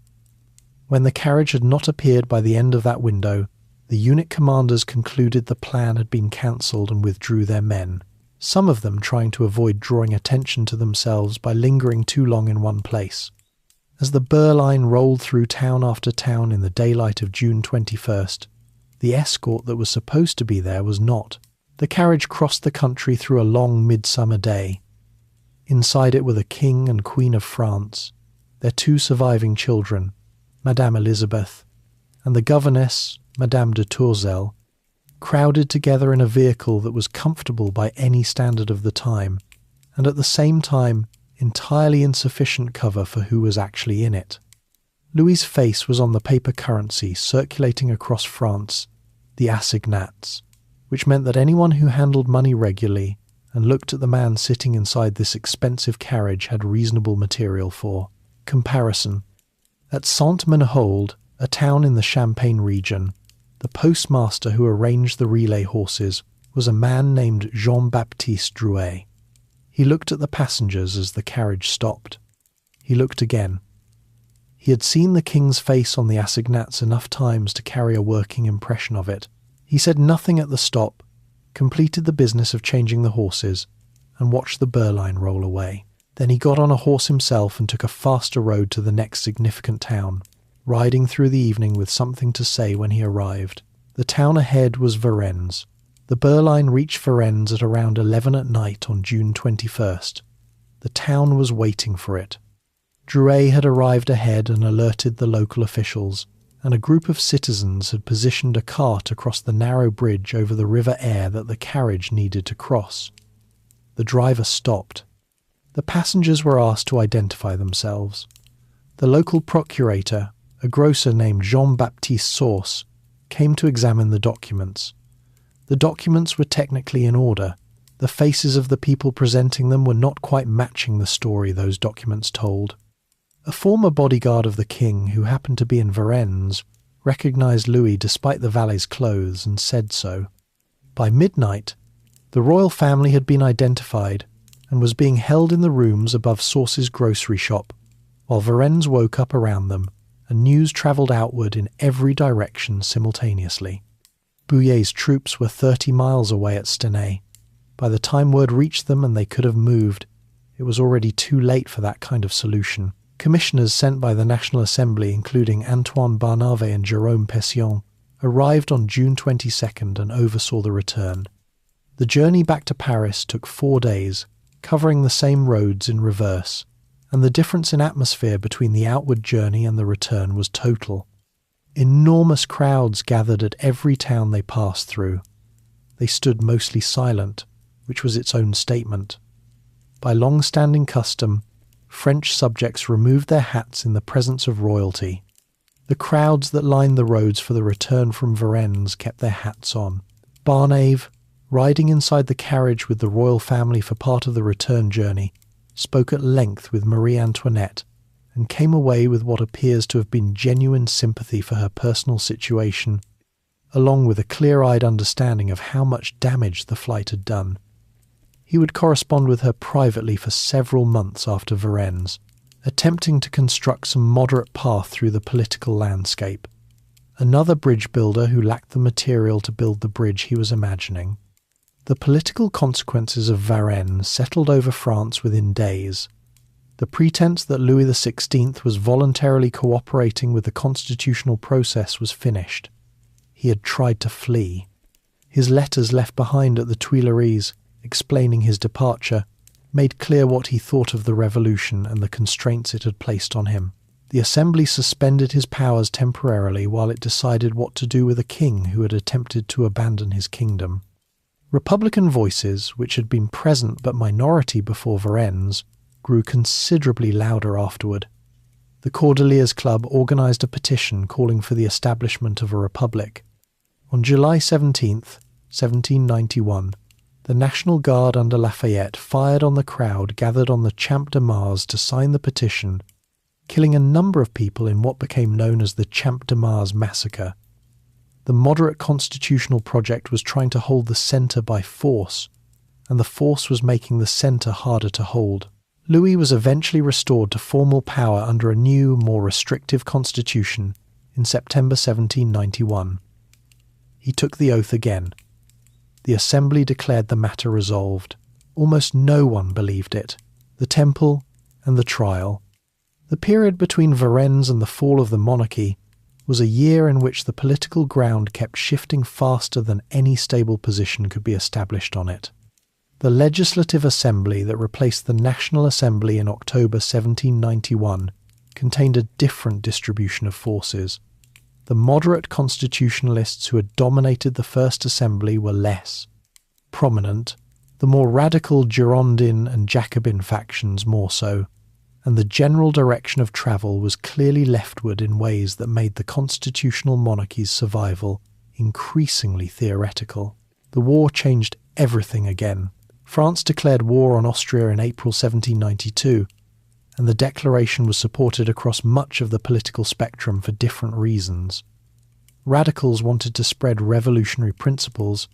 When the carriage had not appeared by the end of that window, the unit commanders concluded the plan had been cancelled and withdrew their men, some of them trying to avoid drawing attention to themselves by lingering too long in one place. As the Berline rolled through town after town in the daylight of June 21st, the escort that was supposed to be there was not. The carriage crossed the country through a long midsummer day. Inside it were the King and Queen of France, their two surviving children, Madame Elizabeth, and the governess, Madame de Tourzel, crowded together in a vehicle that was comfortable by any standard of the time, and at the same time entirely insufficient cover for who was actually in it. Louis's face was on the paper currency circulating across France, the assignats, which meant that anyone who handled money regularly and looked at the man sitting inside this expensive carriage had reasonable material for comparison. At Saint-Menehould, a town in the Champagne region, the postmaster who arranged the relay horses was a man named Jean-Baptiste Drouet. He looked at the passengers as the carriage stopped. He looked again. He had seen the king's face on the assignats enough times to carry a working impression of it. He said nothing at the stop, completed the business of changing the horses, and watched the Berline roll away. Then he got on a horse himself and took a faster road to the next significant town, riding through the evening with something to say when he arrived. The town ahead was Varennes. The Berline reached Varennes at around 11 at night on June 21st. The town was waiting for it. Drouet had arrived ahead and alerted the local officials, and a group of citizens had positioned a cart across the narrow bridge over the River Aire that the carriage needed to cross. The driver stopped. The passengers were asked to identify themselves. The local procurator, a grocer named Jean-Baptiste Sauce, came to examine the documents. The documents were technically in order, The faces of the people presenting them were not quite matching the story those documents told. A former bodyguard of the king, who happened to be in Varennes, recognized Louis despite the valet's clothes and said so. By midnight, the royal family had been identified and was being held in the rooms above Source's grocery shop, while Varennes woke up around them and news travelled outward in every direction simultaneously. Bouillet's troops were 30 miles away at Stenay. By the time word reached them and they could have moved, it was already too late for that kind of solution. Commissioners sent by the National Assembly, including Antoine Barnave and Jérôme Pession, arrived on June 22nd and oversaw the return. The journey back to Paris took 4 days, covering the same roads in reverse, and the difference in atmosphere between the outward journey and the return was total. Enormous crowds gathered at every town they passed through. They stood mostly silent, which was its own statement. By long-standing custom, French subjects removed their hats in the presence of royalty. The crowds that lined the roads for the return from Varennes kept their hats on. Barnave, riding inside the carriage with the royal family for part of the return journey, spoke at length with Marie Antoinette and came away with what appears to have been genuine sympathy for her personal situation, along with a clear-eyed understanding of how much damage the flight had done. He would correspond with her privately for several months after Varennes, attempting to construct some moderate path through the political landscape. Another bridge builder who lacked the material to build the bridge he was imagining. The political consequences of Varennes settled over France within days. The pretense that Louis XVI was voluntarily cooperating with the constitutional process was finished. He had tried to flee. His letters left behind at the Tuileries, explaining his departure, made clear what he thought of the revolution and the constraints it had placed on him. The Assembly suspended his powers temporarily while it decided what to do with a king who had attempted to abandon his kingdom. Republican voices, which had been present but minority before Varennes, grew considerably louder afterward. The Cordeliers Club organised a petition calling for the establishment of a republic. On July 17th, 1791, the National Guard under Lafayette fired on the crowd gathered on the Champ de Mars to sign the petition, killing a number of people in what became known as the Champ de Mars massacre. The moderate constitutional project was trying to hold the centre by force, and the force was making the centre harder to hold. Louis was eventually restored to formal power under a new, more restrictive constitution in September 1791. He took the oath again. The Assembly declared the matter resolved. Almost no one believed it. The Temple and the trial. The period between Varennes and the fall of the monarchy was a year in which the political ground kept shifting faster than any stable position could be established on it. The Legislative Assembly that replaced the National Assembly in October 1791 contained a different distribution of forces. The moderate constitutionalists who had dominated the First Assembly were less prominent, the more radical Girondin and Jacobin factions more so, and the general direction of travel was clearly leftward in ways that made the constitutional monarchy's survival increasingly theoretical. The war changed everything again. France declared war on Austria in April 1792, and the declaration was supported across much of the political spectrum for different reasons. Radicals wanted to spread revolutionary principles.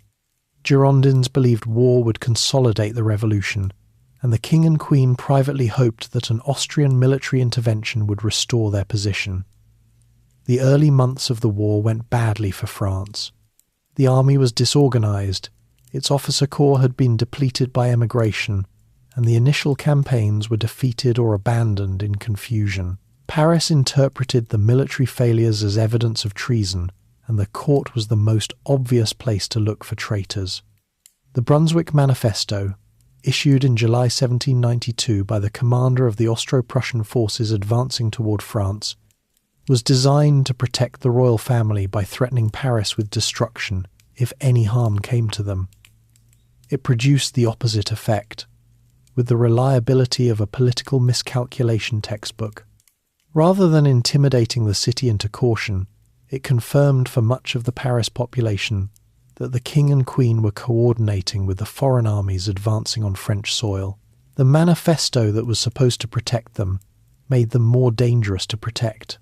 Girondins believed war would consolidate the revolution, and the king and queen privately hoped that an Austrian military intervention would restore their position. The early months of the war went badly for France. The army was disorganised, its officer corps had been depleted by emigration, and the initial campaigns were defeated or abandoned in confusion. Paris interpreted the military failures as evidence of treason, and the court was the most obvious place to look for traitors. The Brunswick Manifesto, issued in July 1792 by the commander of the Austro-Prussian forces advancing toward France, was designed to protect the royal family by threatening Paris with destruction if any harm came to them. It produced the opposite effect, with the reliability of a political miscalculation textbook. Rather than intimidating the city into caution, it confirmed for much of the Paris population that the king and queen were coordinating with the foreign armies advancing on French soil. The manifesto that was supposed to protect them made them more dangerous to protect.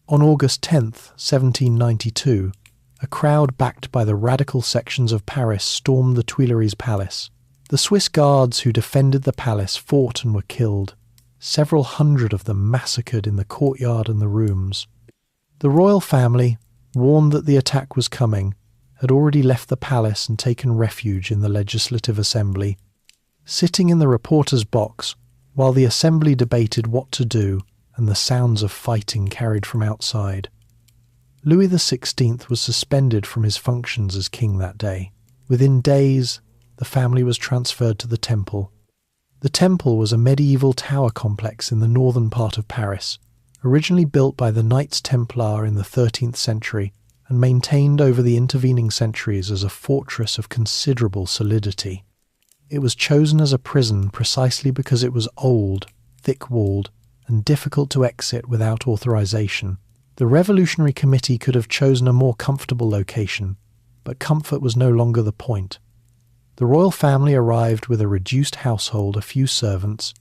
On August 10th, 1792, a crowd backed by the radical sections of Paris stormed the Tuileries Palace. The Swiss guards who defended the palace fought and were killed, several hundred of them massacred in the courtyard and the rooms. The royal family, warned that the attack was coming, had already left the palace and taken refuge in the Legislative Assembly. Sitting in the reporter's box, while the assembly debated what to do and the sounds of fighting carried from outside. Louis XVI was suspended from his functions as king that day. Within days, the family was transferred to the Temple. The Temple was a medieval tower complex in the northern part of Paris, originally built by the Knights Templar in the 13th century and maintained over the intervening centuries as a fortress of considerable solidity. It was chosen as a prison precisely because it was old, thick-walled, and difficult to exit without authorization. The Revolutionary Committee could have chosen a more comfortable location, but comfort was no longer the point. The royal family arrived with a reduced household, a few servants,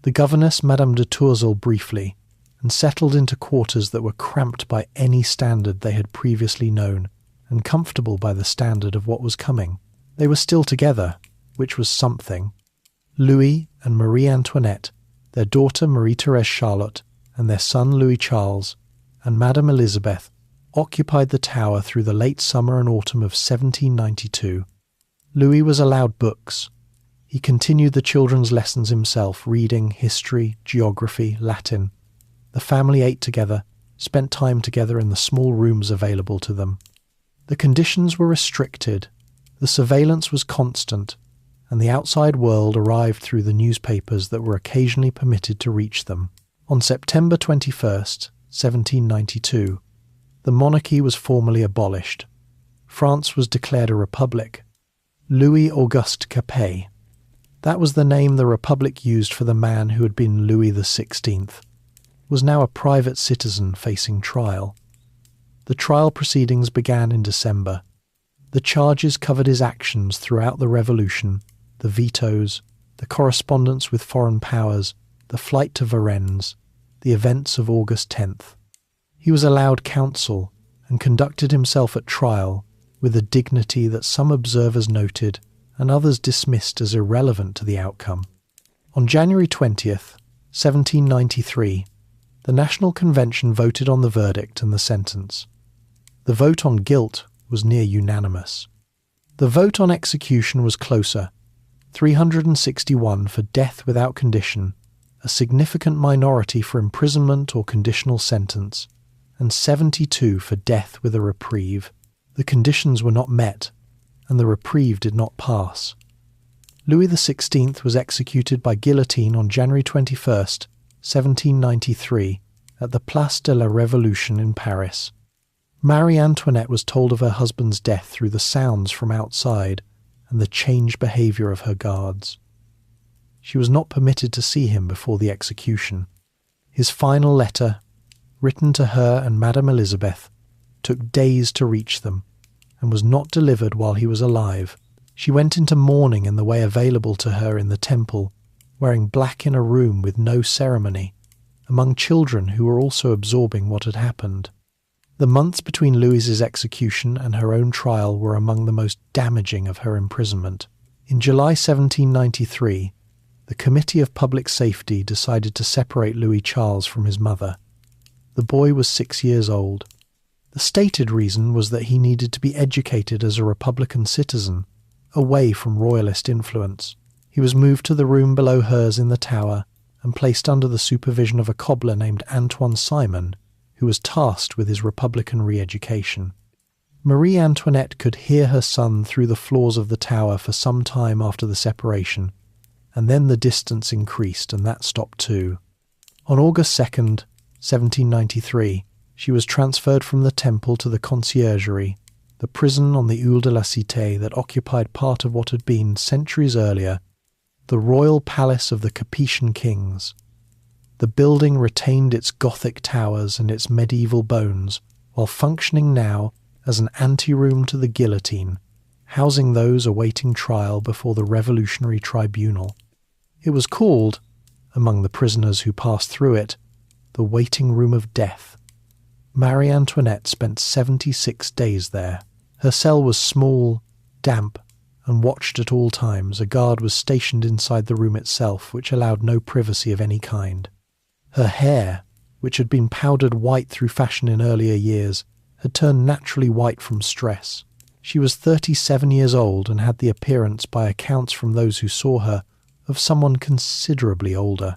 the governess Madame de Tourzel briefly, and settled into quarters that were cramped by any standard they had previously known, and comfortable by the standard of what was coming. They were still together, which was something. Louis and Marie Antoinette, their daughter Marie-Thérèse Charlotte, and their son Louis Charles, and Madame Elizabeth occupied the tower through the late summer and autumn of 1792. Louis was allowed books. He continued the children's lessons himself, reading history, geography, Latin. The family ate together, spent time together in the small rooms available to them. The conditions were restricted, the surveillance was constant, and the outside world arrived through the newspapers that were occasionally permitted to reach them. On September 21st, 1792, the monarchy was formally abolished. France was declared a republic. Louis Auguste Capet. That was the name the republic used for the man who had been Louis XVI, was now a private citizen facing trial. The trial proceedings began in December. The charges covered his actions throughout the revolution, the vetoes, the correspondence with foreign powers, the flight to Varennes, the events of August 10th. He was allowed counsel and conducted himself at trial with a dignity that some observers noted and others dismissed as irrelevant to the outcome. On January 20th, 1793, the National Convention voted on the verdict and the sentence. The vote on guilt was near unanimous. The vote on execution was closer, 361 for death without condition, a significant minority for imprisonment or conditional sentence, and 72 for death with a reprieve. The conditions were not met, and the reprieve did not pass. Louis XVI was executed by guillotine on January 21st, 1793, at the Place de la Révolution in Paris. Marie Antoinette was told of her husband's death through the sounds from outside and the changed behaviour of her guards. She was not permitted to see him before the execution. His final letter, written to her and Madame Elizabeth, took days to reach them, and was not delivered while he was alive. She went into mourning in the way available to her in the Temple, wearing black in a room with no ceremony, among children who were also absorbing what had happened. The months between Louis's execution and her own trial were among the most damaging of her imprisonment. In July 1793, the Committee of Public Safety decided to separate Louis Charles from his mother. The boy was 6 years old. The stated reason was that he needed to be educated as a Republican citizen, away from royalist influence. He was moved to the room below hers in the tower and placed under the supervision of a cobbler named Antoine Simon, who was tasked with his Republican re-education. Marie Antoinette could hear her son through the floors of the tower for some time after the separation, and then the distance increased and that stopped too. On August 2nd, 1793, she was transferred from the Temple to the Conciergerie, the prison on the Ile de la Cité that occupied part of what had been, centuries earlier, the royal palace of the Capetian kings. The building retained its Gothic towers and its medieval bones, while functioning now as an anteroom to the guillotine, housing those awaiting trial before the revolutionary tribunal. It was called, among the prisoners who passed through it, the waiting room of death. Marie Antoinette spent 76 days there. Her cell was small, damp, and watched at all times. A guard was stationed inside the room itself, which allowed no privacy of any kind. Her hair, which had been powdered white through fashion in earlier years, had turned naturally white from stress. She was 37 years old and had the appearance, by accounts from those who saw her, of someone considerably older.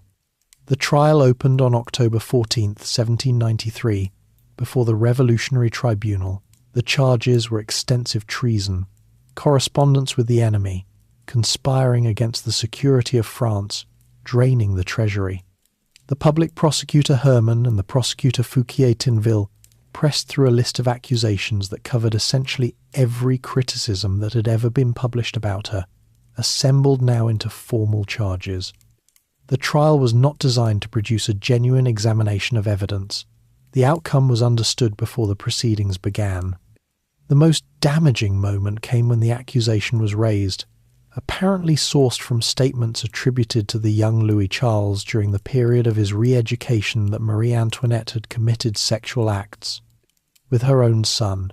The trial opened on October 14, 1793, before the Revolutionary Tribunal. The charges were extensive treason, correspondence with the enemy, conspiring against the security of France, draining the treasury. The public prosecutor Herman and the prosecutor Fouquier-Tinville pressed through a list of accusations that covered essentially every criticism that had ever been published about her, assembled now into formal charges. The trial was not designed to produce a genuine examination of evidence. The outcome was understood before the proceedings began. The most damaging moment came when the accusation was raised, apparently sourced from statements attributed to the young Louis Charles during the period of his re-education, that Marie Antoinette had committed sexual acts with her own son.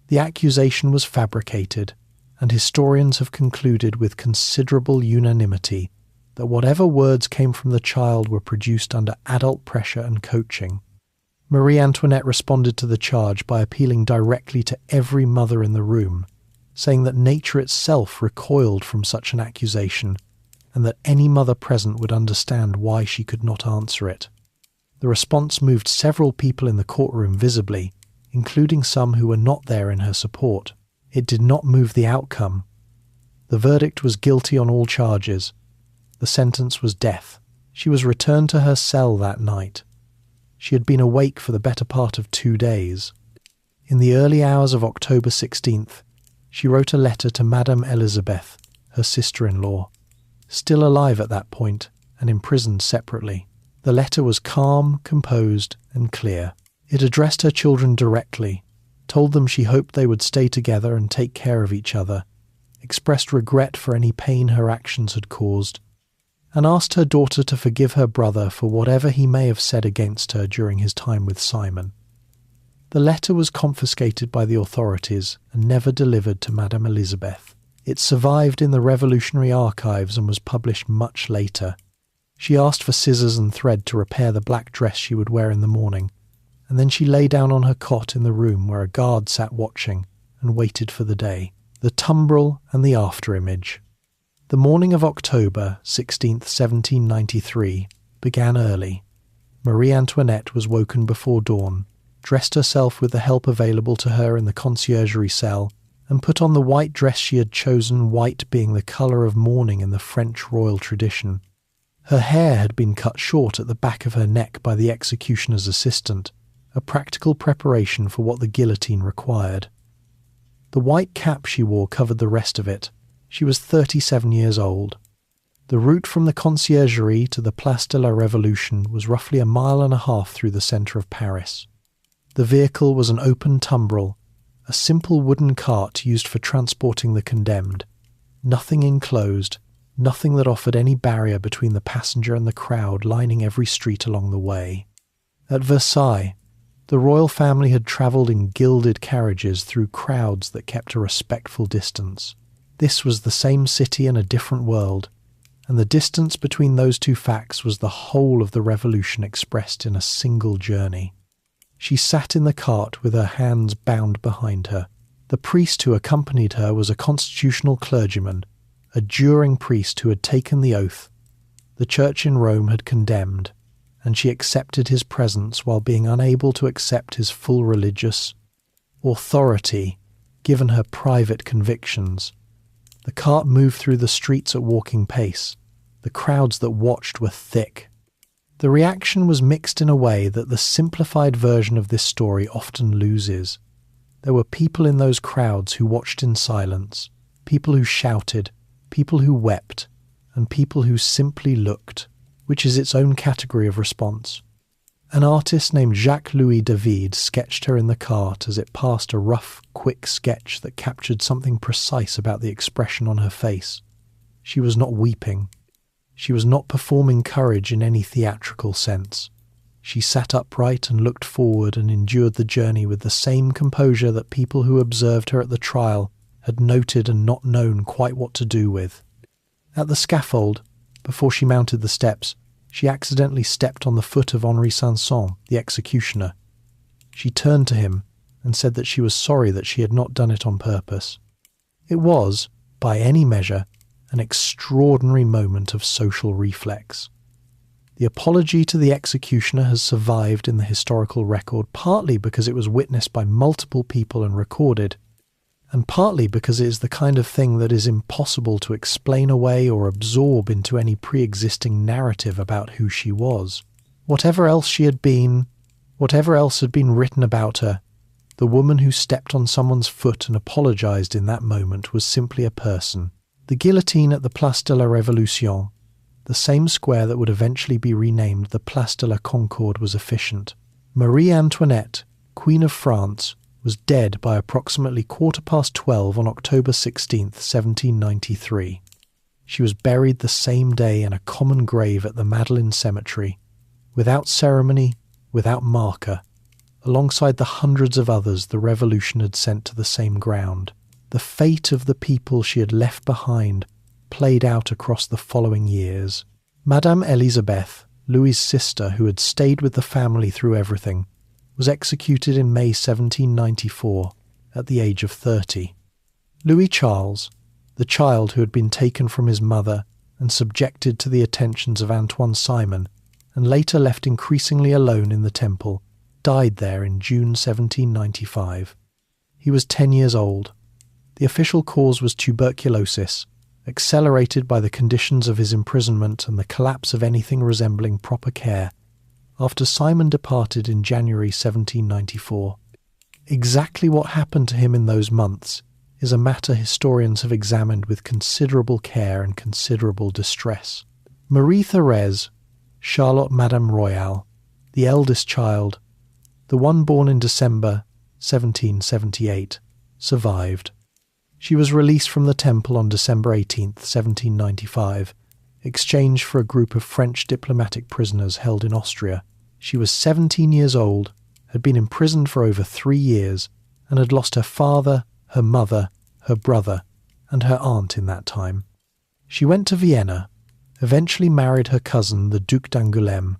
The accusation was fabricated, and historians have concluded with considerable unanimity that whatever words came from the child were produced under adult pressure and coaching. Marie Antoinette responded to the charge by appealing directly to every mother in the room, saying that nature itself recoiled from such an accusation, and that any mother present would understand why she could not answer it. The response moved several people in the courtroom visibly, including some who were not there in her support. It did not move the outcome. The verdict was guilty on all charges. The sentence was death. She was returned to her cell that night. She had been awake for the better part of 2 days. In the early hours of October 16th, she wrote a letter to Madame Elizabeth, her sister-in-law, still alive at that point and imprisoned separately. The letter was calm, composed, and clear. It addressed her children directly, told them she hoped they would stay together and take care of each other, expressed regret for any pain her actions had caused, and asked her daughter to forgive her brother for whatever he may have said against her during his time with Simon. The letter was confiscated by the authorities and never delivered to Madame Elizabeth. It survived in the Revolutionary archives and was published much later. She asked for scissors and thread to repair the black dress she would wear in the morning, and then she lay down on her cot in the room where a guard sat watching and waited for the day. The tumbril and the after-image. The morning of October 16th, 1793, began early. Marie Antoinette was woken before dawn, dressed herself with the help available to her in the conciergerie cell, and put on the white dress she had chosen, white being the colour of mourning in the French royal tradition. Her hair had been cut short at the back of her neck by the executioner's assistant, a practical preparation for what the guillotine required. The white cap she wore covered the rest of it. She was 37 years old. The route from the conciergerie to the Place de la Révolution was roughly 1.5 miles through the centre of Paris. The vehicle was an open tumbril, a simple wooden cart used for transporting the condemned. Nothing enclosed, nothing that offered any barrier between the passenger and the crowd lining every street along the way. At Versailles, the royal family had travelled in gilded carriages through crowds that kept a respectful distance. This was the same city in a different world, and the distance between those two facts was the whole of the revolution expressed in a single journey. She sat in the cart with her hands bound behind her. The priest who accompanied her was a constitutional clergyman, a juring priest who had taken the oath the Church in Rome had condemned, and she accepted his presence while being unable to accept his full religious authority, given her private convictions. The cart moved through the streets at walking pace. The crowds that watched were thick. The reaction was mixed in a way that the simplified version of this story often loses. There were people in those crowds who watched in silence, people who shouted, people who wept, and people who simply looked, which is its own category of response. An artist named Jacques-Louis David sketched her in the cart as it passed, a rough, quick sketch that captured something precise about the expression on her face. She was not weeping. She was not performing courage in any theatrical sense. She sat upright and looked forward and endured the journey with the same composure that people who observed her at the trial had noted and not known quite what to do with. At the scaffold, before she mounted the steps, she accidentally stepped on the foot of Henri Sanson, the executioner. She turned to him and said that she was sorry that she had not done it on purpose. It was, by any measure, an extraordinary moment of social reflex. The apology to the executioner has survived in the historical record, partly because it was witnessed by multiple people and recorded, and partly because it is the kind of thing that is impossible to explain away or absorb into any pre-existing narrative about who she was. Whatever else had been written about her, the woman who stepped on someone's foot and apologized in that moment was simply a person. The guillotine at the Place de la Révolution, the same square that would eventually be renamed the Place de la Concorde, was efficient. Marie Antoinette, Queen of France, was dead by approximately 12:15 on October 16, 1793. She was buried the same day in a common grave at the Madeleine Cemetery, without ceremony, without marker, alongside the hundreds of others the revolution had sent to the same ground. The fate of the people she had left behind played out across the following years. Madame Elisabeth, Louis's sister, who had stayed with the family through everything, was executed in May 1794 at the age of 30. Louis Charles, the child who had been taken from his mother and subjected to the attentions of Antoine Simon and later left increasingly alone in the Temple, died there in June 1795. He was 10 years old. The official cause was tuberculosis, accelerated by the conditions of his imprisonment and the collapse of anything resembling proper care, after Simon departed in January 1794. Exactly what happened to him in those months is a matter historians have examined with considerable care and considerable distress. Marie-Thérèse, Charlotte Madame Royale, the eldest child, the one born in December 1778, survived. She was released from the Temple on December 18, 1795, exchanged for a group of French diplomatic prisoners held in Austria. She was 17 years old, had been imprisoned for over 3 years, and had lost her father, her mother, her brother, and her aunt in that time. She went to Vienna, eventually married her cousin, the Duc d'Angoulême,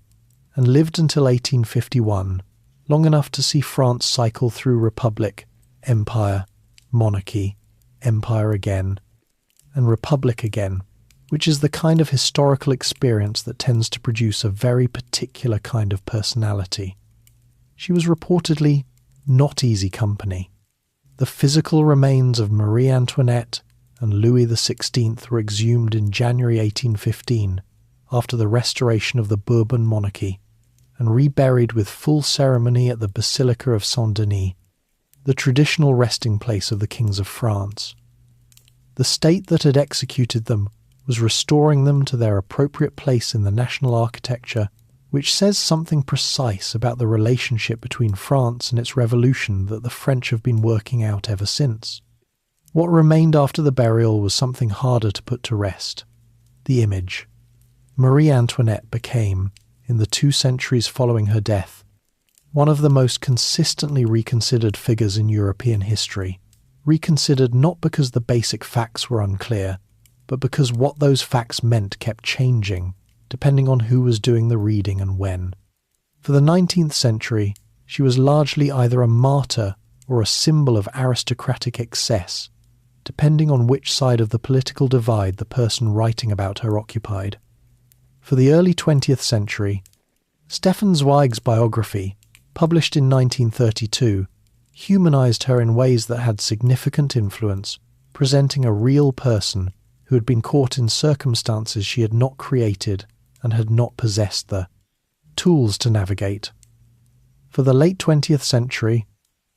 and lived until 1851, long enough to see France cycle through republic, empire, monarchy, empire again, and republic again, which is the kind of historical experience that tends to produce a very particular kind of personality. She was reportedly not easy company. The physical remains of Marie Antoinette and Louis XVI were exhumed in January 1815, after the restoration of the Bourbon monarchy, and reburied with full ceremony at the Basilica of Saint-Denis, the traditional resting place of the kings of France. The state that had executed them was restoring them to their appropriate place in the national architecture, which says something precise about the relationship between France and its revolution that the French have been working out ever since. What remained after the burial was something harder to put to rest: the image. Marie Antoinette became, in the 2 centuries following her death, one of the most consistently reconsidered figures in European history, reconsidered not because the basic facts were unclear, but because what those facts meant kept changing, depending on who was doing the reading and when. For the 19th century, she was largely either a martyr or a symbol of aristocratic excess, depending on which side of the political divide the person writing about her occupied. For the early 20th century, Stefan Zweig's biography, published in 1932, humanized her in ways that had significant influence, presenting a real person who had been caught in circumstances she had not created and had not possessed the tools to navigate. For the late 20th century,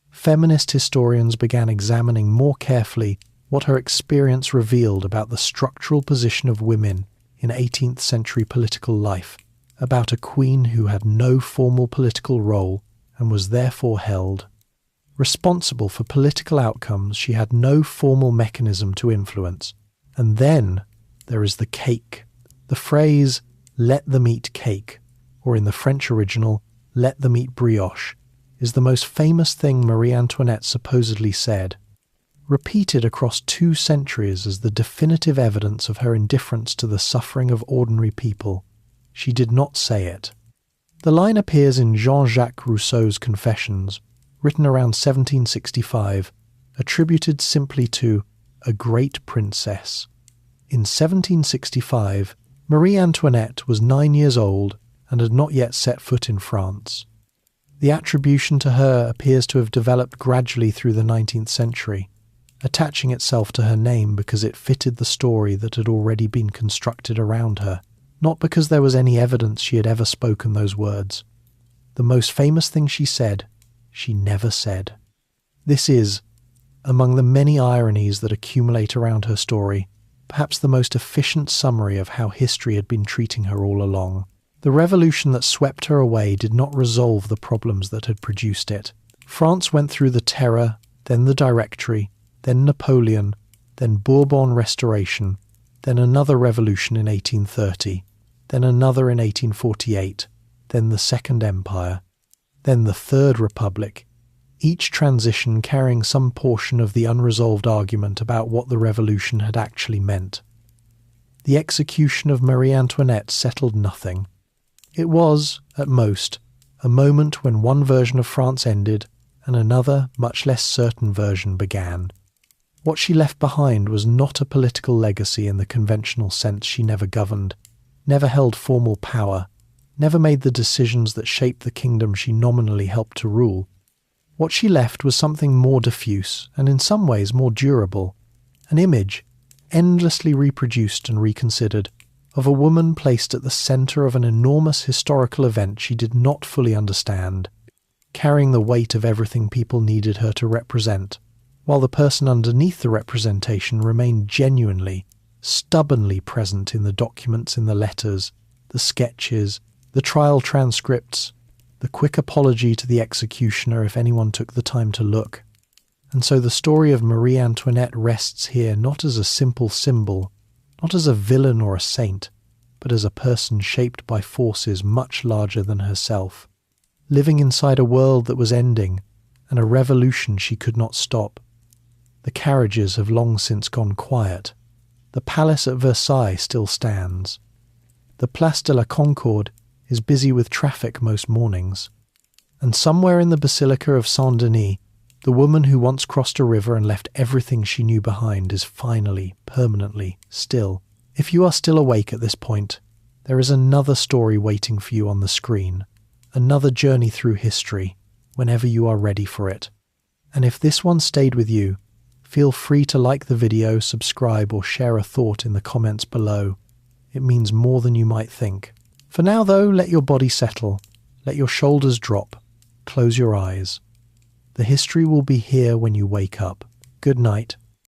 feminist historians began examining more carefully what her experience revealed about the structural position of women in 18th century political life, about a queen who had no formal political role and was therefore held responsible for political outcomes she had no formal mechanism to influence. And then there is the cake. The phrase, "let them eat cake," or in the French original, "let them eat brioche," is the most famous thing Marie Antoinette supposedly said, repeated across 2 centuries as the definitive evidence of her indifference to the suffering of ordinary people. She did not say it. The line appears in Jean-Jacques Rousseau's Confessions, written around 1765, attributed simply to a great princess. In 1765, Marie Antoinette was 9 years old and had not yet set foot in France. The attribution to her appears to have developed gradually through the 19th century, attaching itself to her name because it fitted the story that had already been constructed around her, not because there was any evidence she had ever spoken those words. The most famous thing she said, she never said. This is, among the many ironies that accumulate around her story, perhaps the most efficient summary of how history had been treating her all along. The revolution that swept her away did not resolve the problems that had produced it. France went through the Terror, then the Directory, then Napoleon, then Bourbon Restoration, then another revolution in 1830, then another in 1848, then the Second Empire, then the Third Republic, each transition carrying some portion of the unresolved argument about what the revolution had actually meant. The execution of Marie Antoinette settled nothing. It was, at most, a moment when one version of France ended and another, much less certain version began. What she left behind was not a political legacy in the conventional sense. She never governed, never held formal power, never made the decisions that shaped the kingdom she nominally helped to rule. What she left was something more diffuse and in some ways more durable, an image, endlessly reproduced and reconsidered, of a woman placed at the centre of an enormous historical event she did not fully understand, carrying the weight of everything people needed her to represent, while the person underneath the representation remained genuinely, stubbornly present in the documents, in the letters, the sketches, the trial transcripts, the quick apology to the executioner if anyone took the time to look. And so the story of Marie Antoinette rests here not as a simple symbol, not as a villain or a saint, but as a person shaped by forces much larger than herself, living inside a world that was ending and a revolution she could not stop. The carriages have long since gone quiet. The palace at Versailles still stands. The Place de la Concorde is busy with traffic most mornings. And somewhere in the Basilica of Saint-Denis, the woman who once crossed a river and left everything she knew behind is finally, permanently, still. If you are still awake at this point, there is another story waiting for you on the screen, another journey through history, whenever you are ready for it. And if this one stayed with you, feel free to like the video, subscribe, or share a thought in the comments below. It means more than you might think. For now, though, let your body settle, let your shoulders drop, close your eyes. The history will be here when you wake up. Good night.